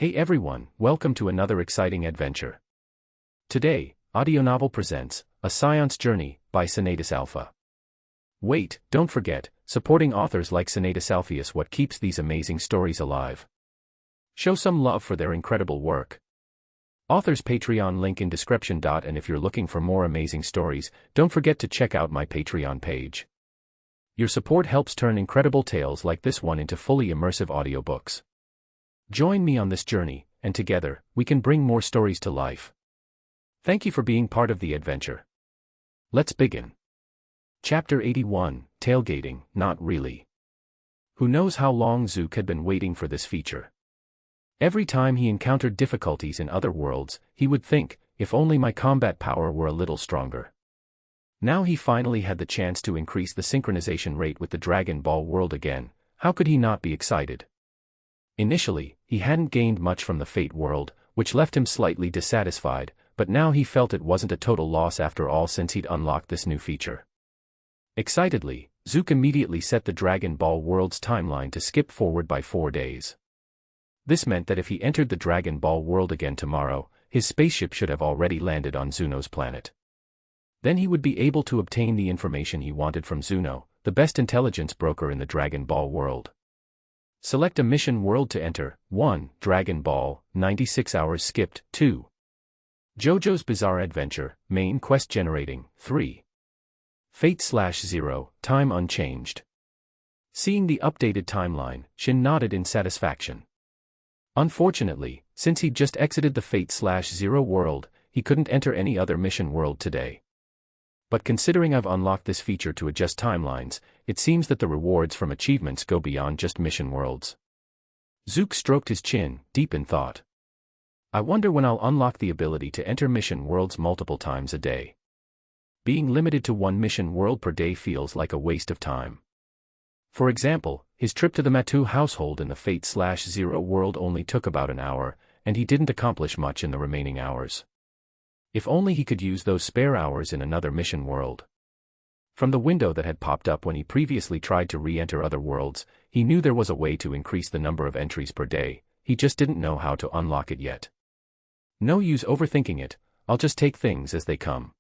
Hey everyone, welcome to another exciting adventure. Today, Audio Novel presents, A Science Journey, by SenatusAlpha. Wait, don't forget, supporting authors like SenatusAlpha is what keeps these amazing stories alive. Show some love for their incredible work. Author's Patreon link in description. And if you're looking for more amazing stories, don't forget to check out my Patreon page. Your support helps turn incredible tales like this one into fully immersive audiobooks. Join me on this journey, and together, we can bring more stories to life. Thank you for being part of the adventure. Let's begin. Chapter 81, Tailgating, Not Really. Who knows how long Zuke had been waiting for this feature. Every time he encountered difficulties in other worlds, he would think, if only my combat power were a little stronger. Now he finally had the chance to increase the synchronization rate with the Dragonball world again. How could he not be excited? Initially, he hadn't gained much from the Fate world, which left him slightly dissatisfied, but now he felt it wasn't a total loss after all since he'd unlocked this new feature. Excitedly, Zuke immediately set the Dragonball world's timeline to skip forward by 4 days. This meant that if he entered the Dragonball world again tomorrow, his spaceship should have already landed on Zuno's planet. Then he would be able to obtain the information he wanted from Zuno, the best intelligence broker in the Dragonball world. Select a mission world to enter. 1. Dragonball, 96 hours skipped. 2. JoJo's Bizarre Adventure, main quest generating. 3. Fate/0, time unchanged. Seeing the updated timeline, Shin nodded in satisfaction. Unfortunately, since he'd just exited the Fate/0 world, he couldn't enter any other mission world today. But considering I've unlocked this feature to adjust timelines, it seems that the rewards from achievements go beyond just mission worlds. Zuke stroked his chin, deep in thought. I wonder when I'll unlock the ability to enter mission worlds multiple times a day. Being limited to one mission world per day feels like a waste of time. For example, his trip to the Matu household in the Fate/0 world only took about an hour, and he didn't accomplish much in the remaining hours. If only he could use those spare hours in another mission world. From the window that had popped up when he previously tried to re-enter other worlds, he knew there was a way to increase the number of entries per day, he just didn't know how to unlock it yet. No use overthinking it, I'll just take things as they come.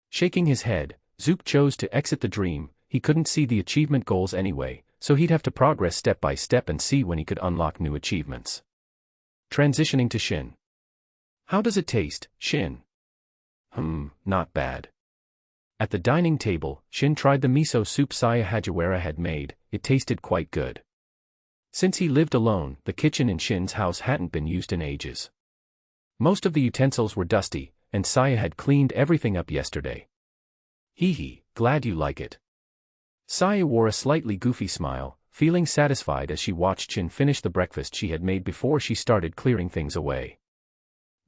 Shaking his head, Zuke chose to exit the dream. He couldn't see the achievement goals anyway, so he'd have to progress step by step and see when he could unlock new achievements. Transitioning to Shin. How does it taste, Shin? Not bad. At the dining table, Shin tried the miso soup Saya Hajiwara had made. It tasted quite good. Since he lived alone, the kitchen in Shin's house hadn't been used in ages. Most of the utensils were dusty, and Saya had cleaned everything up yesterday. Hee, glad you like it. Saya wore a slightly goofy smile, feeling satisfied as she watched Shin finish the breakfast she had made before she started clearing things away.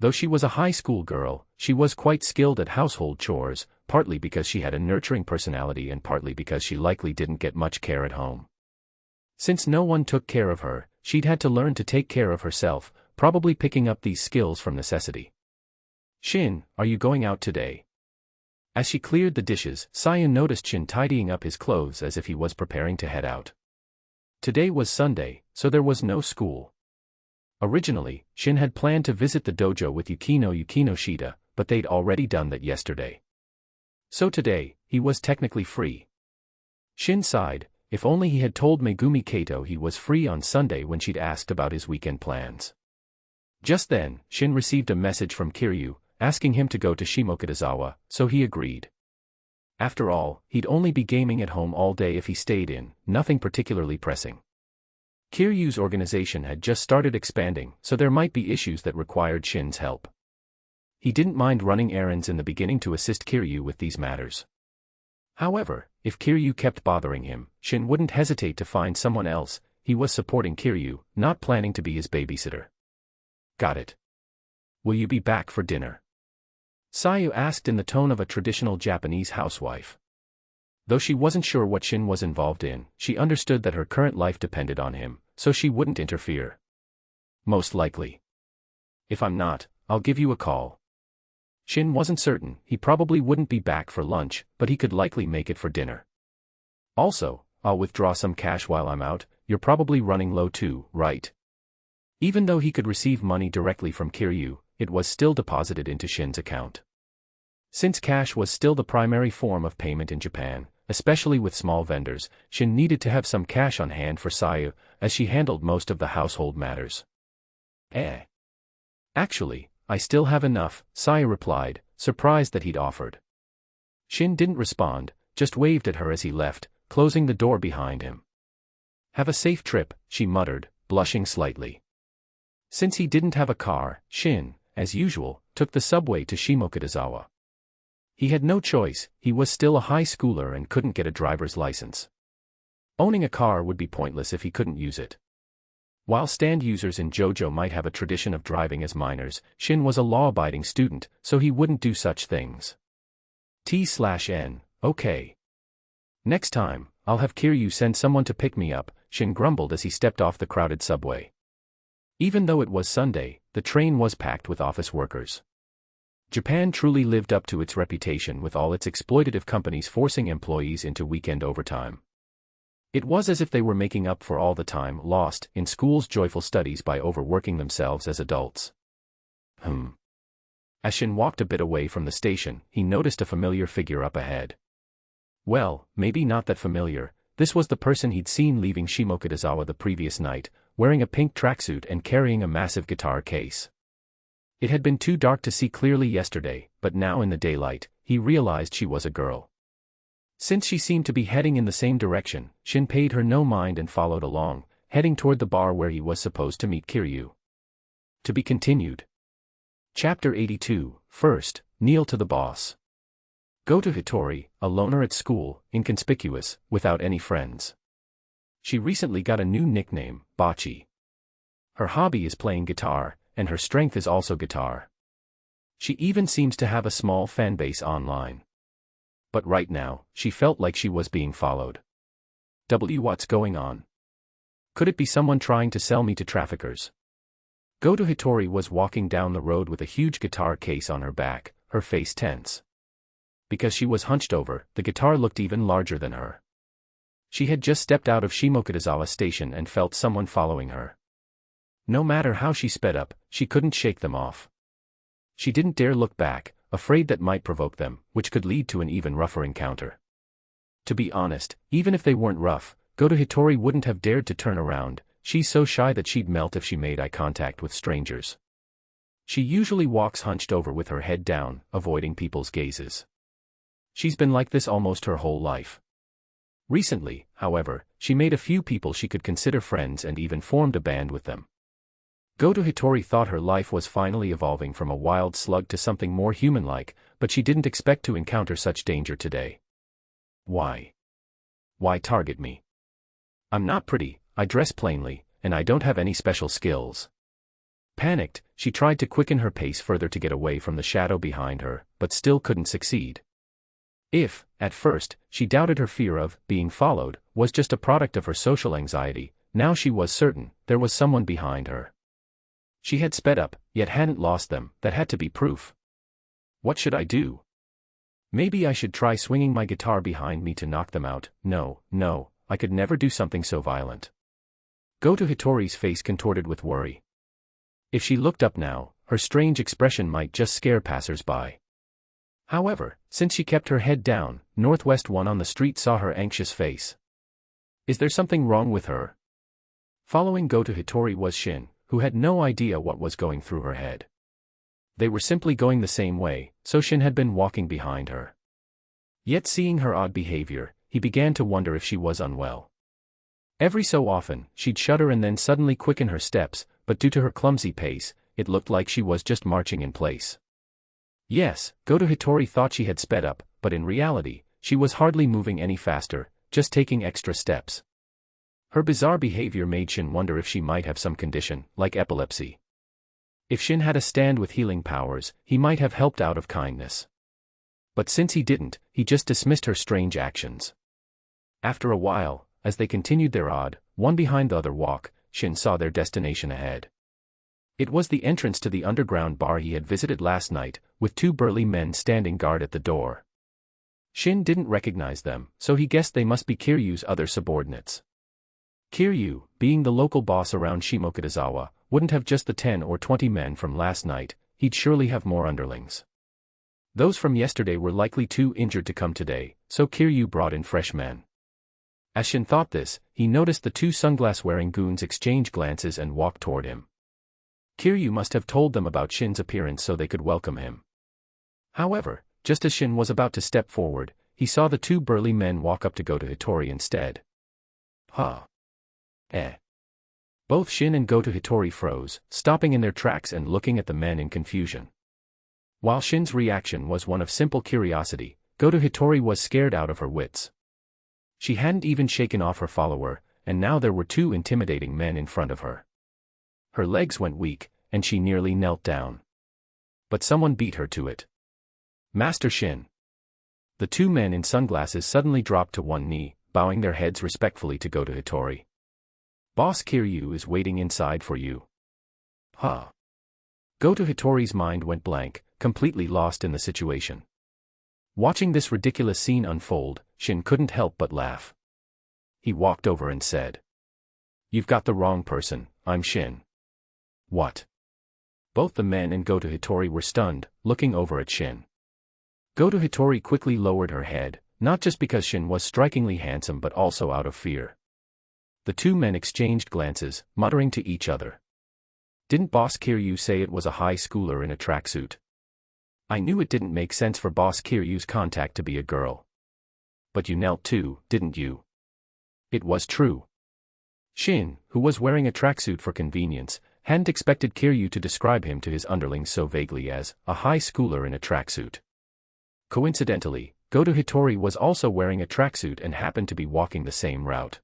Though she was a high school girl, she was quite skilled at household chores, partly because she had a nurturing personality and partly because she likely didn't get much care at home. Since no one took care of her, she'd had to learn to take care of herself, probably picking up these skills from necessity. Shin, are you going out today? As she cleared the dishes, Saiyan noticed Shin tidying up his clothes as if he was preparing to head out. Today was Sunday, so there was no school. Originally, Shin had planned to visit the dojo with Yukino Shida, but they'd already done that yesterday. So today, he was technically free. Shin sighed, if only he had told Megumi Kato he was free on Sunday when she'd asked about his weekend plans. Just then, Shin received a message from Kiru, asking him to go to Shimokitazawa, so he agreed. After all, he'd only be gaming at home all day if he stayed in, nothing particularly pressing. Kiryu's organization had just started expanding, so there might be issues that required Shin's help. He didn't mind running errands in the beginning to assist Kiru with these matters. However, if Kiru kept bothering him, Shin wouldn't hesitate to find someone else. He was supporting Kiru, not planning to be his babysitter. Got it. Will you be back for dinner? Sayu asked in the tone of a traditional Japanese housewife. Though she wasn't sure what Shin was involved in, she understood that her current life depended on him, so she wouldn't interfere. Most likely. If I'm not, I'll give you a call. Shin wasn't certain, he probably wouldn't be back for lunch, but he could likely make it for dinner. Also, I'll withdraw some cash while I'm out. You're probably running low too, right? Even though he could receive money directly from Kiru, it was still deposited into Shin's account. Since cash was still the primary form of payment in Japan, especially with small vendors, Shin needed to have some cash on hand for Sayu, as she handled most of the household matters. Actually, I still have enough, Sayu replied, surprised that he'd offered. Shin didn't respond, just waved at her as he left, closing the door behind him. Have a safe trip, she muttered, blushing slightly. Since he didn't have a car, Shin, as usual, took the subway to Shimokitazawa. He had no choice, he was still a high schooler and couldn't get a driver's license. Owning a car would be pointless if he couldn't use it. While stand users in JoJo might have a tradition of driving as minors, Shin was a law-abiding student, so he wouldn't do such things. T/N, okay. Next time, I'll have Kiru send someone to pick me up, Shin grumbled as he stepped off the crowded subway. Even though it was Sunday, the train was packed with office workers. Japan truly lived up to its reputation with all its exploitative companies forcing employees into weekend overtime. It was as if they were making up for all the time lost in school's joyful studies by overworking themselves as adults. As Shin walked a bit away from the station, he noticed a familiar figure up ahead. Well, maybe not that familiar. This was the person he'd seen leaving Shimokitazawa the previous night, wearing a pink tracksuit and carrying a massive guitar case. It had been too dark to see clearly yesterday, but now in the daylight, he realized she was a girl. Since she seemed to be heading in the same direction, Shin paid her no mind and followed along, heading toward the bar where he was supposed to meet Kiru. To be continued. Chapter 82, First, kneel to the boss. Go to Hitori, a loner at school, inconspicuous, without any friends. She recently got a new nickname, Bachi. Her hobby is playing guitar, and her strength is also guitar. She even seems to have a small fanbase online. But right now, she felt like she was being followed. What's going on? Could it be someone trying to sell me to traffickers? Goto Hitori was walking down the road with a huge guitar case on her back, her face tense. Because she was hunched over, the guitar looked even larger than her. She had just stepped out of Shimokitazawa station and felt someone following her. No matter how she sped up, she couldn't shake them off. She didn't dare look back, afraid that might provoke them, which could lead to an even rougher encounter. To be honest, even if they weren't rough, Goto Hitori wouldn't have dared to turn around. She's so shy that she'd melt if she made eye contact with strangers. She usually walks hunched over with her head down, avoiding people's gazes. She's been like this almost her whole life. Recently, however, she made a few people she could consider friends and even formed a band with them. Goto Hitori thought her life was finally evolving from a wild slug to something more human-like, but she didn't expect to encounter such danger today. Why? Why target me? I'm not pretty, I dress plainly, and I don't have any special skills. Panicked, she tried to quicken her pace further to get away from the shadow behind her, but still couldn't succeed. If, at first, she doubted her fear of being followed was just a product of her social anxiety, now she was certain there was someone behind her. She had sped up, yet hadn't lost them. That had to be proof. What should I do? Maybe I should try swinging my guitar behind me to knock them out. No, I could never do something so violent. Goto Hitori's face contorted with worry. If she looked up now, her strange expression might just scare passers-by. However, since she kept her head down, Northwest one on the street saw her anxious face. Is there something wrong with her? Following Goto Hitori was Shin, who had no idea what was going through her head. They were simply going the same way, so Shin had been walking behind her. Yet seeing her odd behavior, he began to wonder if she was unwell. Every so often, she'd shudder and then suddenly quicken her steps, but due to her clumsy pace, it looked like she was just marching in place. Yes, Goto Hitori thought she had sped up, but in reality, she was hardly moving any faster, just taking extra steps. Her bizarre behavior made Shin wonder if she might have some condition, like epilepsy. If Shin had a stand with healing powers, he might have helped out of kindness. But since he didn't, he just dismissed her strange actions. After a while, as they continued their odd, one behind the other walk, Shin saw their destination ahead. It was the entrance to the underground bar he had visited last night, with two burly men standing guard at the door. Shin didn't recognize them, so he guessed they must be Kiryu's other subordinates. Kiru, being the local boss around Shimokitazawa, wouldn't have just the 10 or 20 men from last night, he'd surely have more underlings. Those from yesterday were likely too injured to come today, so Kiru brought in fresh men. As Shin thought this, he noticed the two sunglass-wearing goons exchange glances and walk toward him. Kiru must have told them about Shin's appearance so they could welcome him. However, just as Shin was about to step forward, he saw the two burly men walk up to go to Hitori instead. Huh. Both Shin and Go to Hitori froze, stopping in their tracks and looking at the men in confusion. While Shin's reaction was one of simple curiosity, Go to Hitori was scared out of her wits. She hadn't even shaken off her follower, and now there were two intimidating men in front of her. Her legs went weak, and she nearly knelt down. But someone beat her to it. Master Shin. The two men in sunglasses suddenly dropped to one knee, bowing their heads respectfully to Go to Hitori. Boss Kiru is waiting inside for you. Huh. Go to Hitori's mind went blank, completely lost in the situation. Watching this ridiculous scene unfold, Shin couldn't help but laugh. He walked over and said, "You've got the wrong person, I'm Shin." What? Both the men and Go to Hitori were stunned, looking over at Shin. Go to Hitori quickly lowered her head, not just because Shin was strikingly handsome but also out of fear. The two men exchanged glances, muttering to each other. Didn't Boss Kiru say it was a high schooler in a tracksuit? I knew it didn't make sense for Boss Kiryu's contact to be a girl. But you knelt too, didn't you? It was true. Shin, who was wearing a tracksuit for convenience, hadn't expected Kiru to describe him to his underlings so vaguely as a high schooler in a tracksuit. Coincidentally, Go to Hitori was also wearing a tracksuit and happened to be walking the same route.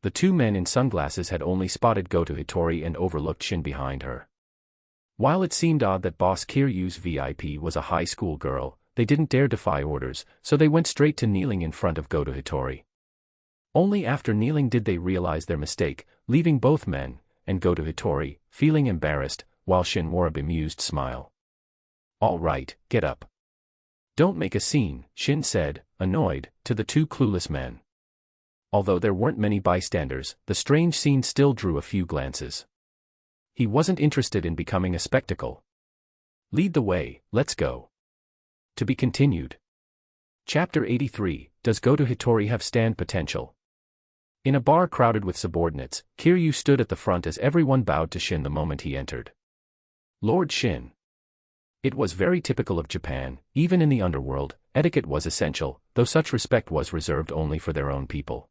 The two men in sunglasses had only spotted Go to Hitori and overlooked Shin behind her. While it seemed odd that Boss Kiryu's VIP was a high school girl, they didn't dare defy orders, so they went straight to kneeling in front of Go to Hitori. Only after kneeling did they realize their mistake, leaving both men, and Go to Hitori, feeling embarrassed, while Shin wore a bemused smile. "All right, get up. Don't make a scene," Shin said, annoyed, to the two clueless men. Although there weren't many bystanders, the strange scene still drew a few glances. He wasn't interested in becoming a spectacle. Lead the way, let's go. To be continued. Chapter 83, Does Go to Hitori have stand potential? In a bar crowded with subordinates, Kiru stood at the front as everyone bowed to Shin the moment he entered. Lord Shin. It was very typical of Japan, even in the underworld, etiquette was essential, though such respect was reserved only for their own people.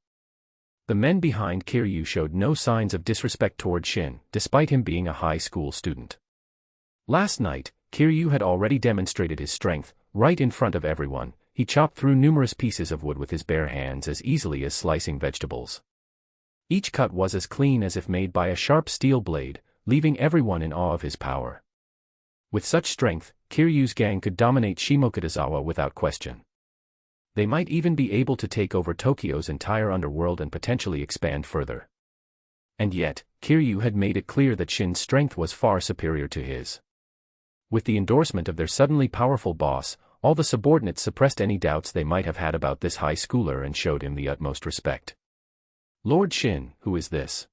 The men behind Kiru showed no signs of disrespect toward Shin, despite him being a high school student. Last night, Kiru had already demonstrated his strength, right in front of everyone. He chopped through numerous pieces of wood with his bare hands as easily as slicing vegetables. Each cut was as clean as if made by a sharp steel blade, leaving everyone in awe of his power. With such strength, Kiryu's gang could dominate Shimokitazawa without question. They might even be able to take over Tokyo's entire underworld and potentially expand further. And yet, Kiru had made it clear that Shin's strength was far superior to his. With the endorsement of their suddenly powerful boss, all the subordinates suppressed any doubts they might have had about this high schooler and showed him the utmost respect. Lord Shin, who is this?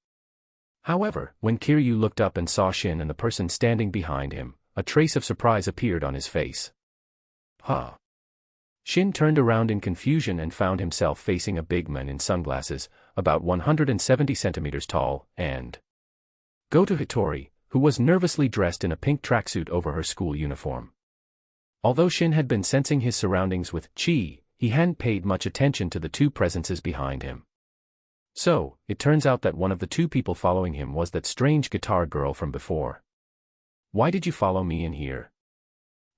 However, when Kiru looked up and saw Shin and the person standing behind him, a trace of surprise appeared on his face. Huh. Shin turned around in confusion and found himself facing a big man in sunglasses, about 170 centimeters tall, and Go to Hitori, who was nervously dressed in a pink tracksuit over her school uniform. Although Shin had been sensing his surroundings with chi, he hadn't paid much attention to the two presences behind him. So, it turns out that one of the two people following him was that strange guitar girl from before. Why did you follow me in here?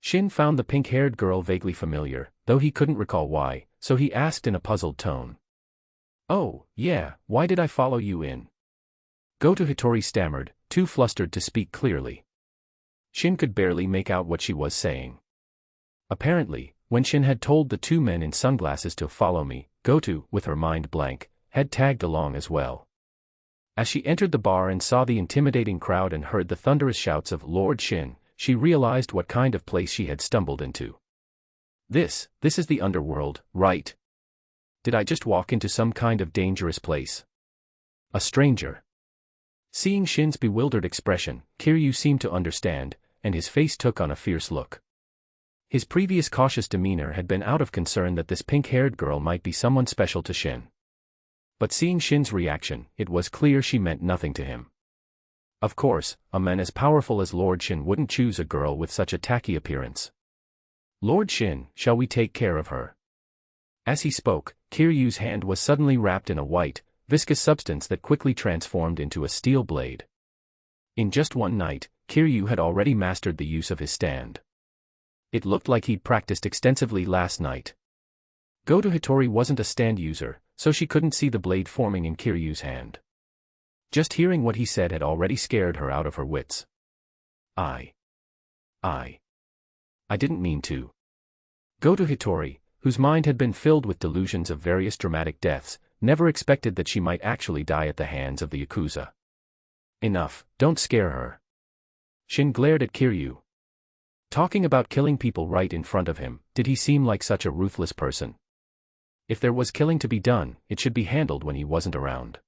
Shin found the pink-haired girl vaguely familiar, though he couldn't recall why, so he asked in a puzzled tone. Oh, yeah, why did I follow you in? Go to Hitori stammered, too flustered to speak clearly. Shin could barely make out what she was saying. Apparently, when Shin had told the two men in sunglasses to follow me, Goto, with her mind blank, had tagged along as well. As she entered the bar and saw the intimidating crowd and heard the thunderous shouts of Lord Shin, she realized what kind of place she had stumbled into. This is the underworld, right? Did I just walk into some kind of dangerous place? A stranger. Seeing Shin's bewildered expression, Kiru seemed to understand, and his face took on a fierce look. His previous cautious demeanor had been out of concern that this pink-haired girl might be someone special to Shin. But seeing Shin's reaction, it was clear she meant nothing to him. Of course, a man as powerful as Lord Shin wouldn't choose a girl with such a tacky appearance. Lord Shin, shall we take care of her? As he spoke, Kiryu's hand was suddenly wrapped in a white, viscous substance that quickly transformed into a steel blade. In just one night, Kiryu had already mastered the use of his stand. It looked like he'd practiced extensively last night. Goto Hitori wasn't a stand user, so she couldn't see the blade forming in Kiryu's hand. Just hearing what he said had already scared her out of her wits. I didn't mean to. Goto Hitori, whose mind had been filled with delusions of various dramatic deaths, never expected that she might actually die at the hands of the Yakuza. Enough, don't scare her. Shin glared at Kiryu. Talking about killing people right in front of him, did he seem like such a ruthless person? If there was killing to be done, it should be handled when he wasn't around.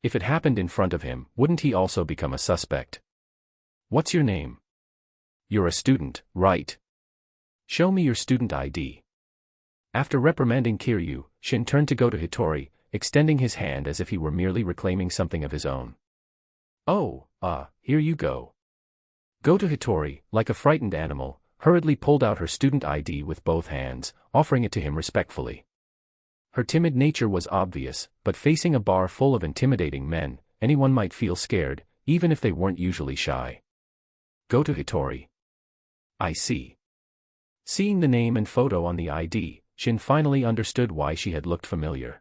If it happened in front of him, wouldn't he also become a suspect? What's your name? You're a student, right? Show me your student ID. After reprimanding Kiryu, Shin turned to Goto Hitori, extending his hand as if he were merely reclaiming something of his own. Oh, here you go. Goto Hitori, like a frightened animal, hurriedly pulled out her student ID with both hands, offering it to him respectfully. Her timid nature was obvious, but facing a bar full of intimidating men, anyone might feel scared, even if they weren't usually shy. Goto Hitori. I see. Seeing the name and photo on the ID, Shin finally understood why she had looked familiar.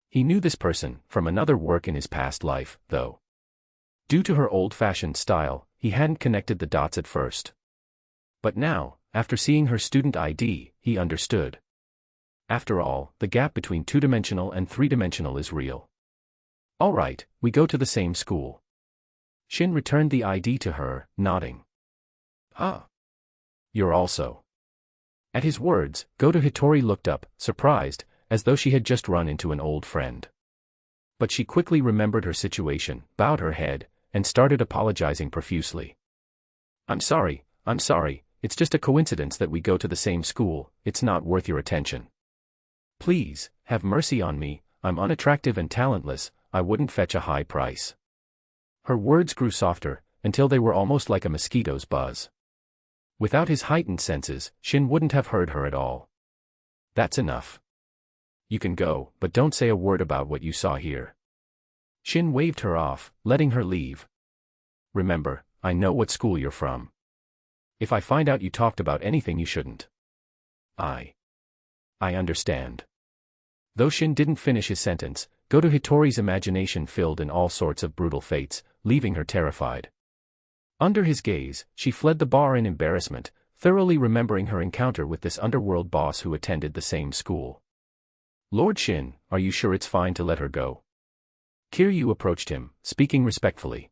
He knew this person from another work in his past life, though. Due to her old-fashioned style, he hadn't connected the dots at first. But now, after seeing her student ID, he understood. After all, the gap between two-dimensional and three-dimensional is real. All right, we go to the same school. Shin returned the ID to her, nodding. Ah. You're also. At his words, Goto Hitori looked up, surprised, as though she had just run into an old friend. But she quickly remembered her situation, bowed her head, and started apologizing profusely. I'm sorry, it's just a coincidence that we go to the same school, it's not worth your attention. Please, have mercy on me, I'm unattractive and talentless, I wouldn't fetch a high price. Her words grew softer, until they were almost like a mosquito's buzz. Without his heightened senses, Shin wouldn't have heard her at all. That's enough. You can go, but don't say a word about what you saw here. Shin waved her off, letting her leave. Remember, I know what school you're from. If I find out you talked about anything you shouldn't. I understand. Though Shin didn't finish his sentence, Goto Hitori's imagination filled in all sorts of brutal fates, leaving her terrified. Under his gaze, she fled the bar in embarrassment, thoroughly remembering her encounter with this underworld boss who attended the same school. Lord Shin, are you sure it's fine to let her go? Kiryu approached him, speaking respectfully.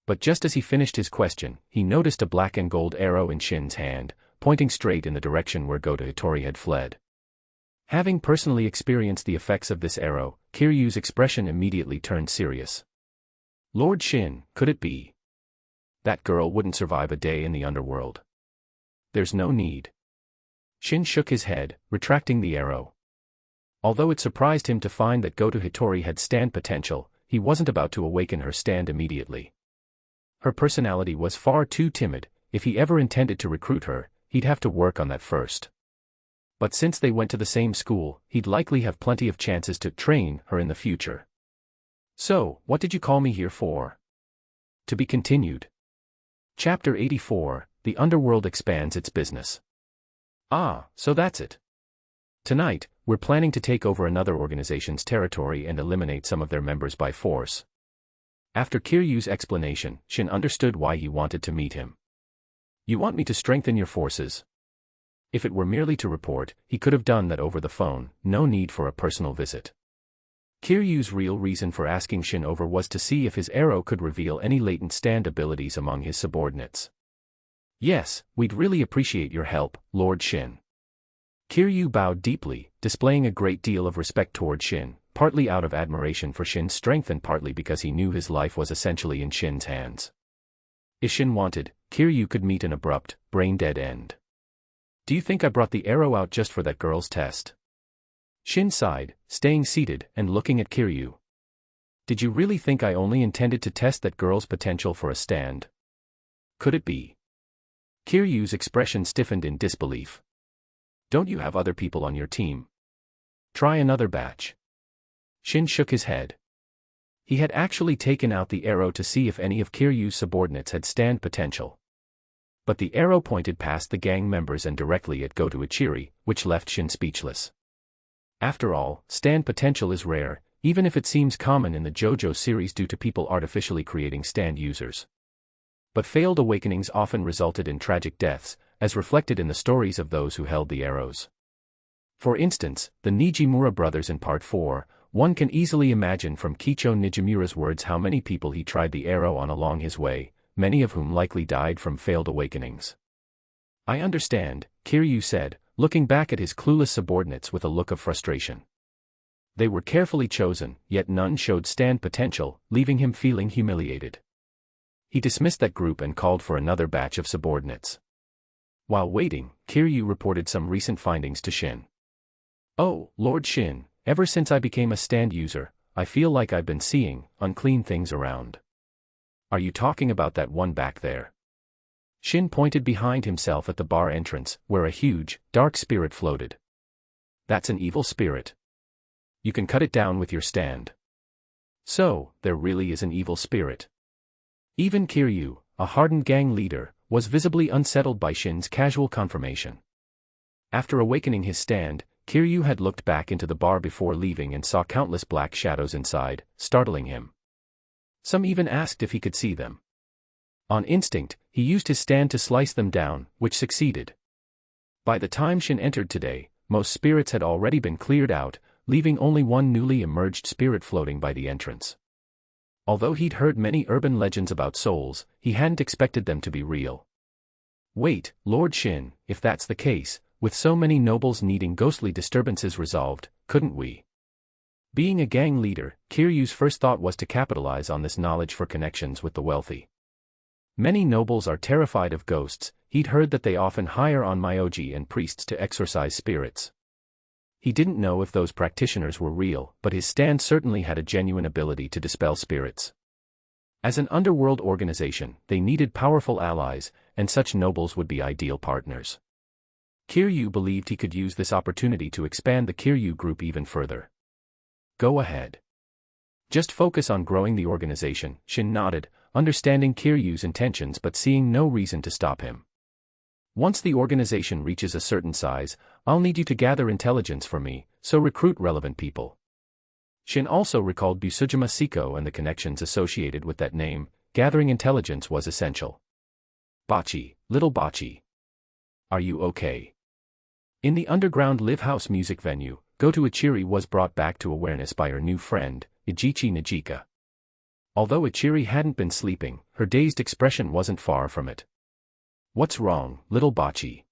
But just as he finished his question, he noticed a black and gold arrow in Shin's hand, pointing straight in the direction where Goto Hitori had fled. Having personally experienced the effects of this arrow, Kiryu's expression immediately turned serious. Lord Shin, could it be? That girl wouldn't survive a day in the underworld. There's no need. Shin shook his head, retracting the arrow. Although it surprised him to find that Goto Hitori had stand potential, he wasn't about to awaken her stand immediately. Her personality was far too timid, if he ever intended to recruit her, he'd have to work on that first. But since they went to the same school, he'd likely have plenty of chances to train her in the future. So, what did you call me here for? To be continued. Chapter 84, The Underworld Expands Its Business. Ah, so that's it. Tonight, we're planning to take over another organization's territory and eliminate some of their members by force. After Kiryu's explanation, Shin understood why he wanted to meet him. You want me to strengthen your forces? If it were merely to report, he could have done that over the phone, no need for a personal visit. Kiryu's real reason for asking Shin over was to see if his arrow could reveal any latent stand abilities among his subordinates. Yes, we'd really appreciate your help, Lord Shin. Kiryu bowed deeply, displaying a great deal of respect toward Shin, partly out of admiration for Shin's strength and partly because he knew his life was essentially in Shin's hands. If Shin wanted, Kiru could meet an abrupt, brain-dead end. Do you think I brought the arrow out just for that girl's test? Shin sighed, staying seated and looking at Kiru. Did you really think I only intended to test that girl's potential for a stand? Could it be? Kiryu's expression stiffened in disbelief. Don't you have other people on your team? Try another batch. Shin shook his head. He had actually taken out the arrow to see if any of Kiryu's subordinates had stand potential. But the arrow pointed past the gang members and directly at Goto Ichiri, which left Shin speechless. After all, stand potential is rare, even if it seems common in the JoJo series due to people artificially creating stand users. But failed awakenings often resulted in tragic deaths, as reflected in the stories of those who held the arrows. For instance, the Nijimura brothers in Part 4, one can easily imagine from Kicho Nijimura's words how many people he tried the arrow on along his way, many of whom likely died from failed awakenings. I understand, Kiryu said, looking back at his clueless subordinates with a look of frustration. They were carefully chosen, yet none showed stand potential, leaving him feeling humiliated. He dismissed that group and called for another batch of subordinates. While waiting, Kiryu reported some recent findings to Shin. Oh, Lord Shin, ever since I became a stand user, I feel like I've been seeing unclean things around. Are you talking about that one back there? Shin pointed behind himself at the bar entrance, where a huge, dark spirit floated. That's an evil spirit. You can cut it down with your stand. So, there really is an evil spirit. Even Kiryu, a hardened gang leader, was visibly unsettled by Shin's casual confirmation. After awakening his stand, Kiryu had looked back into the bar before leaving and saw countless black shadows inside, startling him. Some even asked if he could see them. On instinct, he used his stand to slice them down, which succeeded. By the time Shin entered today, most spirits had already been cleared out, leaving only one newly emerged spirit floating by the entrance. Although he'd heard many urban legends about souls, he hadn't expected them to be real. Wait, Lord Shin, if that's the case, with so many nobles needing ghostly disturbances resolved, couldn't we? Being a gang leader, Kiryu's first thought was to capitalize on this knowledge for connections with the wealthy. Many nobles are terrified of ghosts. He'd heard that they often hire on Myoji and priests to exorcise spirits. He didn't know if those practitioners were real, but his stand certainly had a genuine ability to dispel spirits. As an underworld organization, they needed powerful allies, and such nobles would be ideal partners. Kiryu believed he could use this opportunity to expand the Kiryu group even further. Go ahead. Just focus on growing the organization, Shin nodded, understanding Kiryu's intentions but seeing no reason to stop him. Once the organization reaches a certain size, I'll need you to gather intelligence for me, so recruit relevant people. Shin also recalled Busujima Siko and the connections associated with that name. Gathering intelligence was essential. Bachi, little Bachi. Are you okay? In the underground live-house music venue, Goto Ichiri was brought back to awareness by her new friend, Ijichi Nijika. Although Ichiri hadn't been sleeping, her dazed expression wasn't far from it. What's wrong, little Bachi?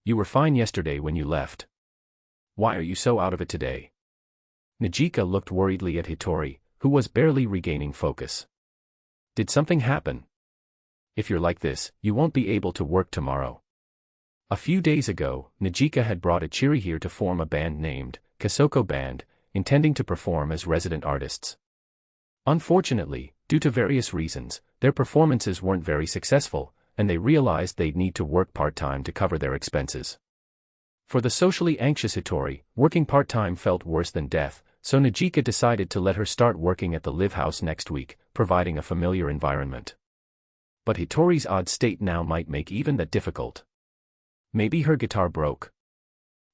You were fine yesterday when you left. Why are you so out of it today? Nijika looked worriedly at Hitori, who was barely regaining focus. Did something happen? If you're like this, you won't be able to work tomorrow. A few days ago, Nijika had brought Ichiri here to form a band named Kasoko Band, intending to perform as resident artists. Unfortunately, due to various reasons, their performances weren't very successful, and they realized they'd need to work part-time to cover their expenses. For the socially anxious Hitori, working part-time felt worse than death, so Nijika decided to let her start working at the live house next week, providing a familiar environment. But Hitori's odd state now might make even that difficult. Maybe her guitar broke.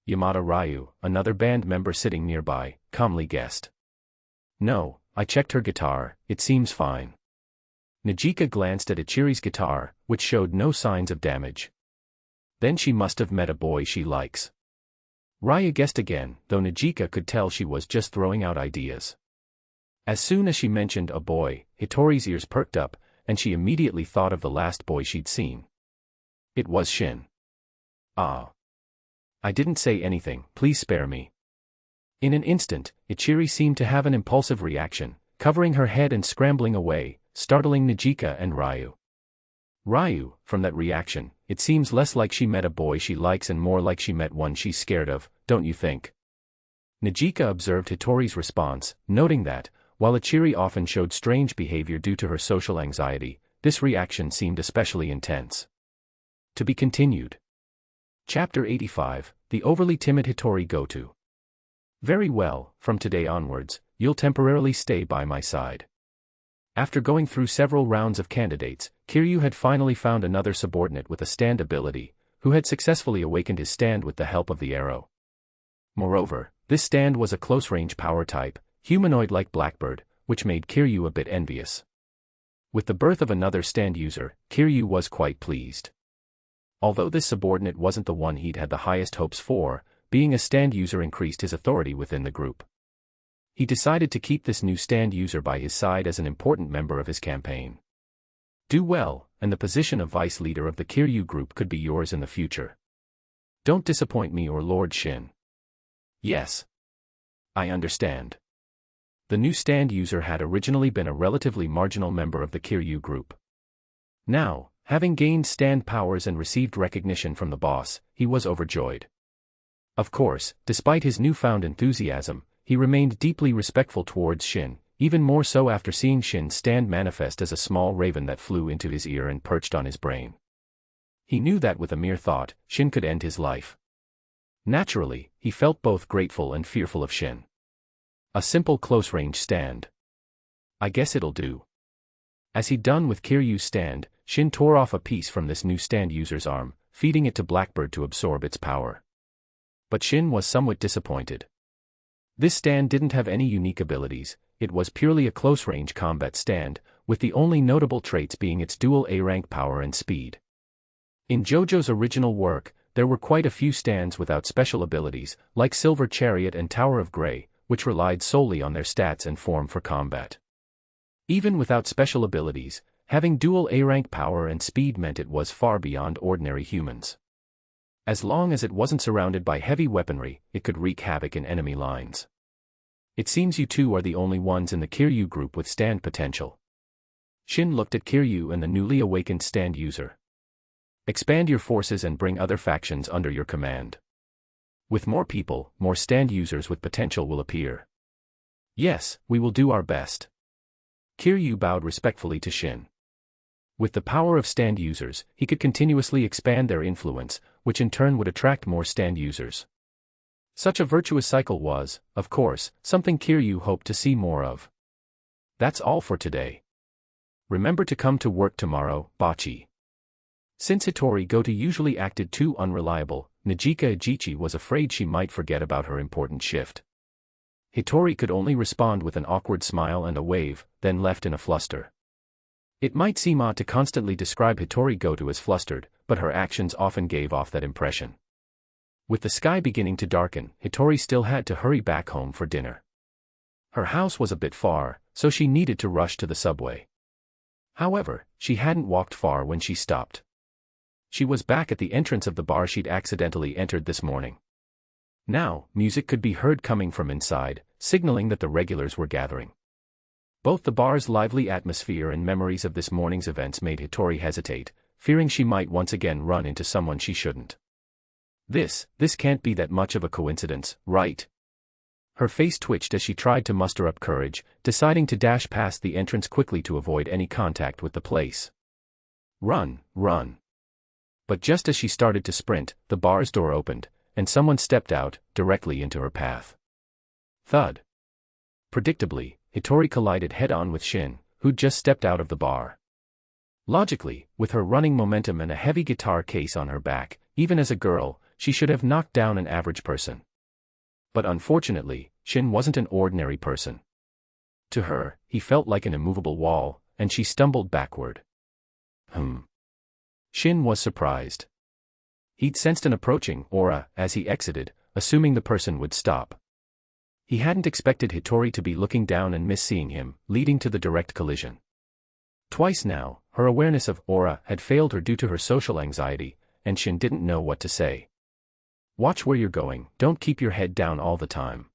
Yamada Ryu, another band member sitting nearby, calmly guessed. No, I checked her guitar, it seems fine. Nijika glanced at Ichiri's guitar, which showed no signs of damage. Then she must have met a boy she likes. Ryu guessed again, though Nijika could tell she was just throwing out ideas. As soon as she mentioned a boy, Hitori's ears perked up, and she immediately thought of the last boy she'd seen. It was Shin. Ah. I didn't say anything, please spare me. In an instant, Hitori seemed to have an impulsive reaction, covering her head and scrambling away, startling Nijika and Ryu. Ryu, from that reaction, it seems less like she met a boy she likes and more like she met one she's scared of, don't you think? Nijika observed Hitori's response, noting that, while Hitori often showed strange behavior due to her social anxiety, this reaction seemed especially intense. To be continued. Chapter 85, The Overly Timid Hitori Go-To. Very well, from today onwards, you'll temporarily stay by my side. After going through several rounds of candidates, Kiru had finally found another subordinate with a stand ability, who had successfully awakened his stand with the help of the arrow. Moreover, this stand was a close-range power type, humanoid like Blackbird, which made Kiru a bit envious. With the birth of another stand user, Kiru was quite pleased. Although this subordinate wasn't the one he'd had the highest hopes for, being a stand user increased his authority within the group. He decided to keep this new stand user by his side as an important member of his campaign. Do well, and the position of vice leader of the Kiru group could be yours in the future. Don't disappoint me or Lord Shin. Yes. I understand. The new stand user had originally been a relatively marginal member of the Kiru group. Now, having gained stand powers and received recognition from the boss, he was overjoyed. Of course, despite his newfound enthusiasm, he remained deeply respectful towards Shin, even more so after seeing Shin stand manifest as a small raven that flew into his ear and perched on his brain. He knew that with a mere thought, Shin could end his life. Naturally, he felt both grateful and fearful of Shin. A simple close-range stand. I guess it'll do. As he'd done with Kiryu's stand, Shin tore off a piece from this new stand user's arm, feeding it to Blackbird to absorb its power. But Shin was somewhat disappointed. This stand didn't have any unique abilities, it was purely a close-range combat stand, with the only notable traits being its dual A-rank power and speed. In JoJo's original work, there were quite a few stands without special abilities, like Silver Chariot and Tower of Grey, which relied solely on their stats and form for combat. Even without special abilities, having dual A-rank power and speed meant it was far beyond ordinary humans. As long as it wasn't surrounded by heavy weaponry, it could wreak havoc in enemy lines. It seems you two are the only ones in the Kiru group with stand potential. Shin looked at Kiru and the newly awakened stand user. Expand your forces and bring other factions under your command. With more people, more stand users with potential will appear. Yes, we will do our best. Kiru bowed respectfully to Shin. With the power of stand users, he could continuously expand their influence, which in turn would attract more stand users. Such a virtuous cycle was, of course, something Kiru hoped to see more of. That's all for today. Remember to come to work tomorrow, Bachi. Since Hitori Goto usually acted too unreliable, Nijika Ajichi was afraid she might forget about her important shift. Hitori could only respond with an awkward smile and a wave, then left in a fluster. It might seem odd to constantly describe Hitori Goto as flustered, but her actions often gave off that impression. With the sky beginning to darken, Hitori still had to hurry back home for dinner. Her house was a bit far, so she needed to rush to the subway. However, she hadn't walked far when she stopped. She was back at the entrance of the bar she'd accidentally entered this morning. Now, music could be heard coming from inside, signaling that the regulars were gathering. Both the bar's lively atmosphere and memories of this morning's events made Hitori hesitate, fearing she might once again run into someone she shouldn't. This can't be that much of a coincidence, right? Her face twitched as she tried to muster up courage, deciding to dash past the entrance quickly to avoid any contact with the place. Run, run. But just as she started to sprint, the bar's door opened, and someone stepped out, directly into her path. Thud. Predictably, Hitori collided head-on with Shin, who'd just stepped out of the bar. Logically, with her running momentum and a heavy guitar case on her back, even as a girl, she should have knocked down an average person. But unfortunately, Shin wasn't an ordinary person. To her, he felt like an immovable wall, and she stumbled backward. Shin was surprised. He'd sensed an approaching aura as he exited, assuming the person would stop. He hadn't expected Hitori to be looking down and miss seeing him, leading to the direct collision. Twice now, her awareness of aura had failed her due to her social anxiety, and Shin didn't know what to say. Watch where you're going, don't keep your head down all the time.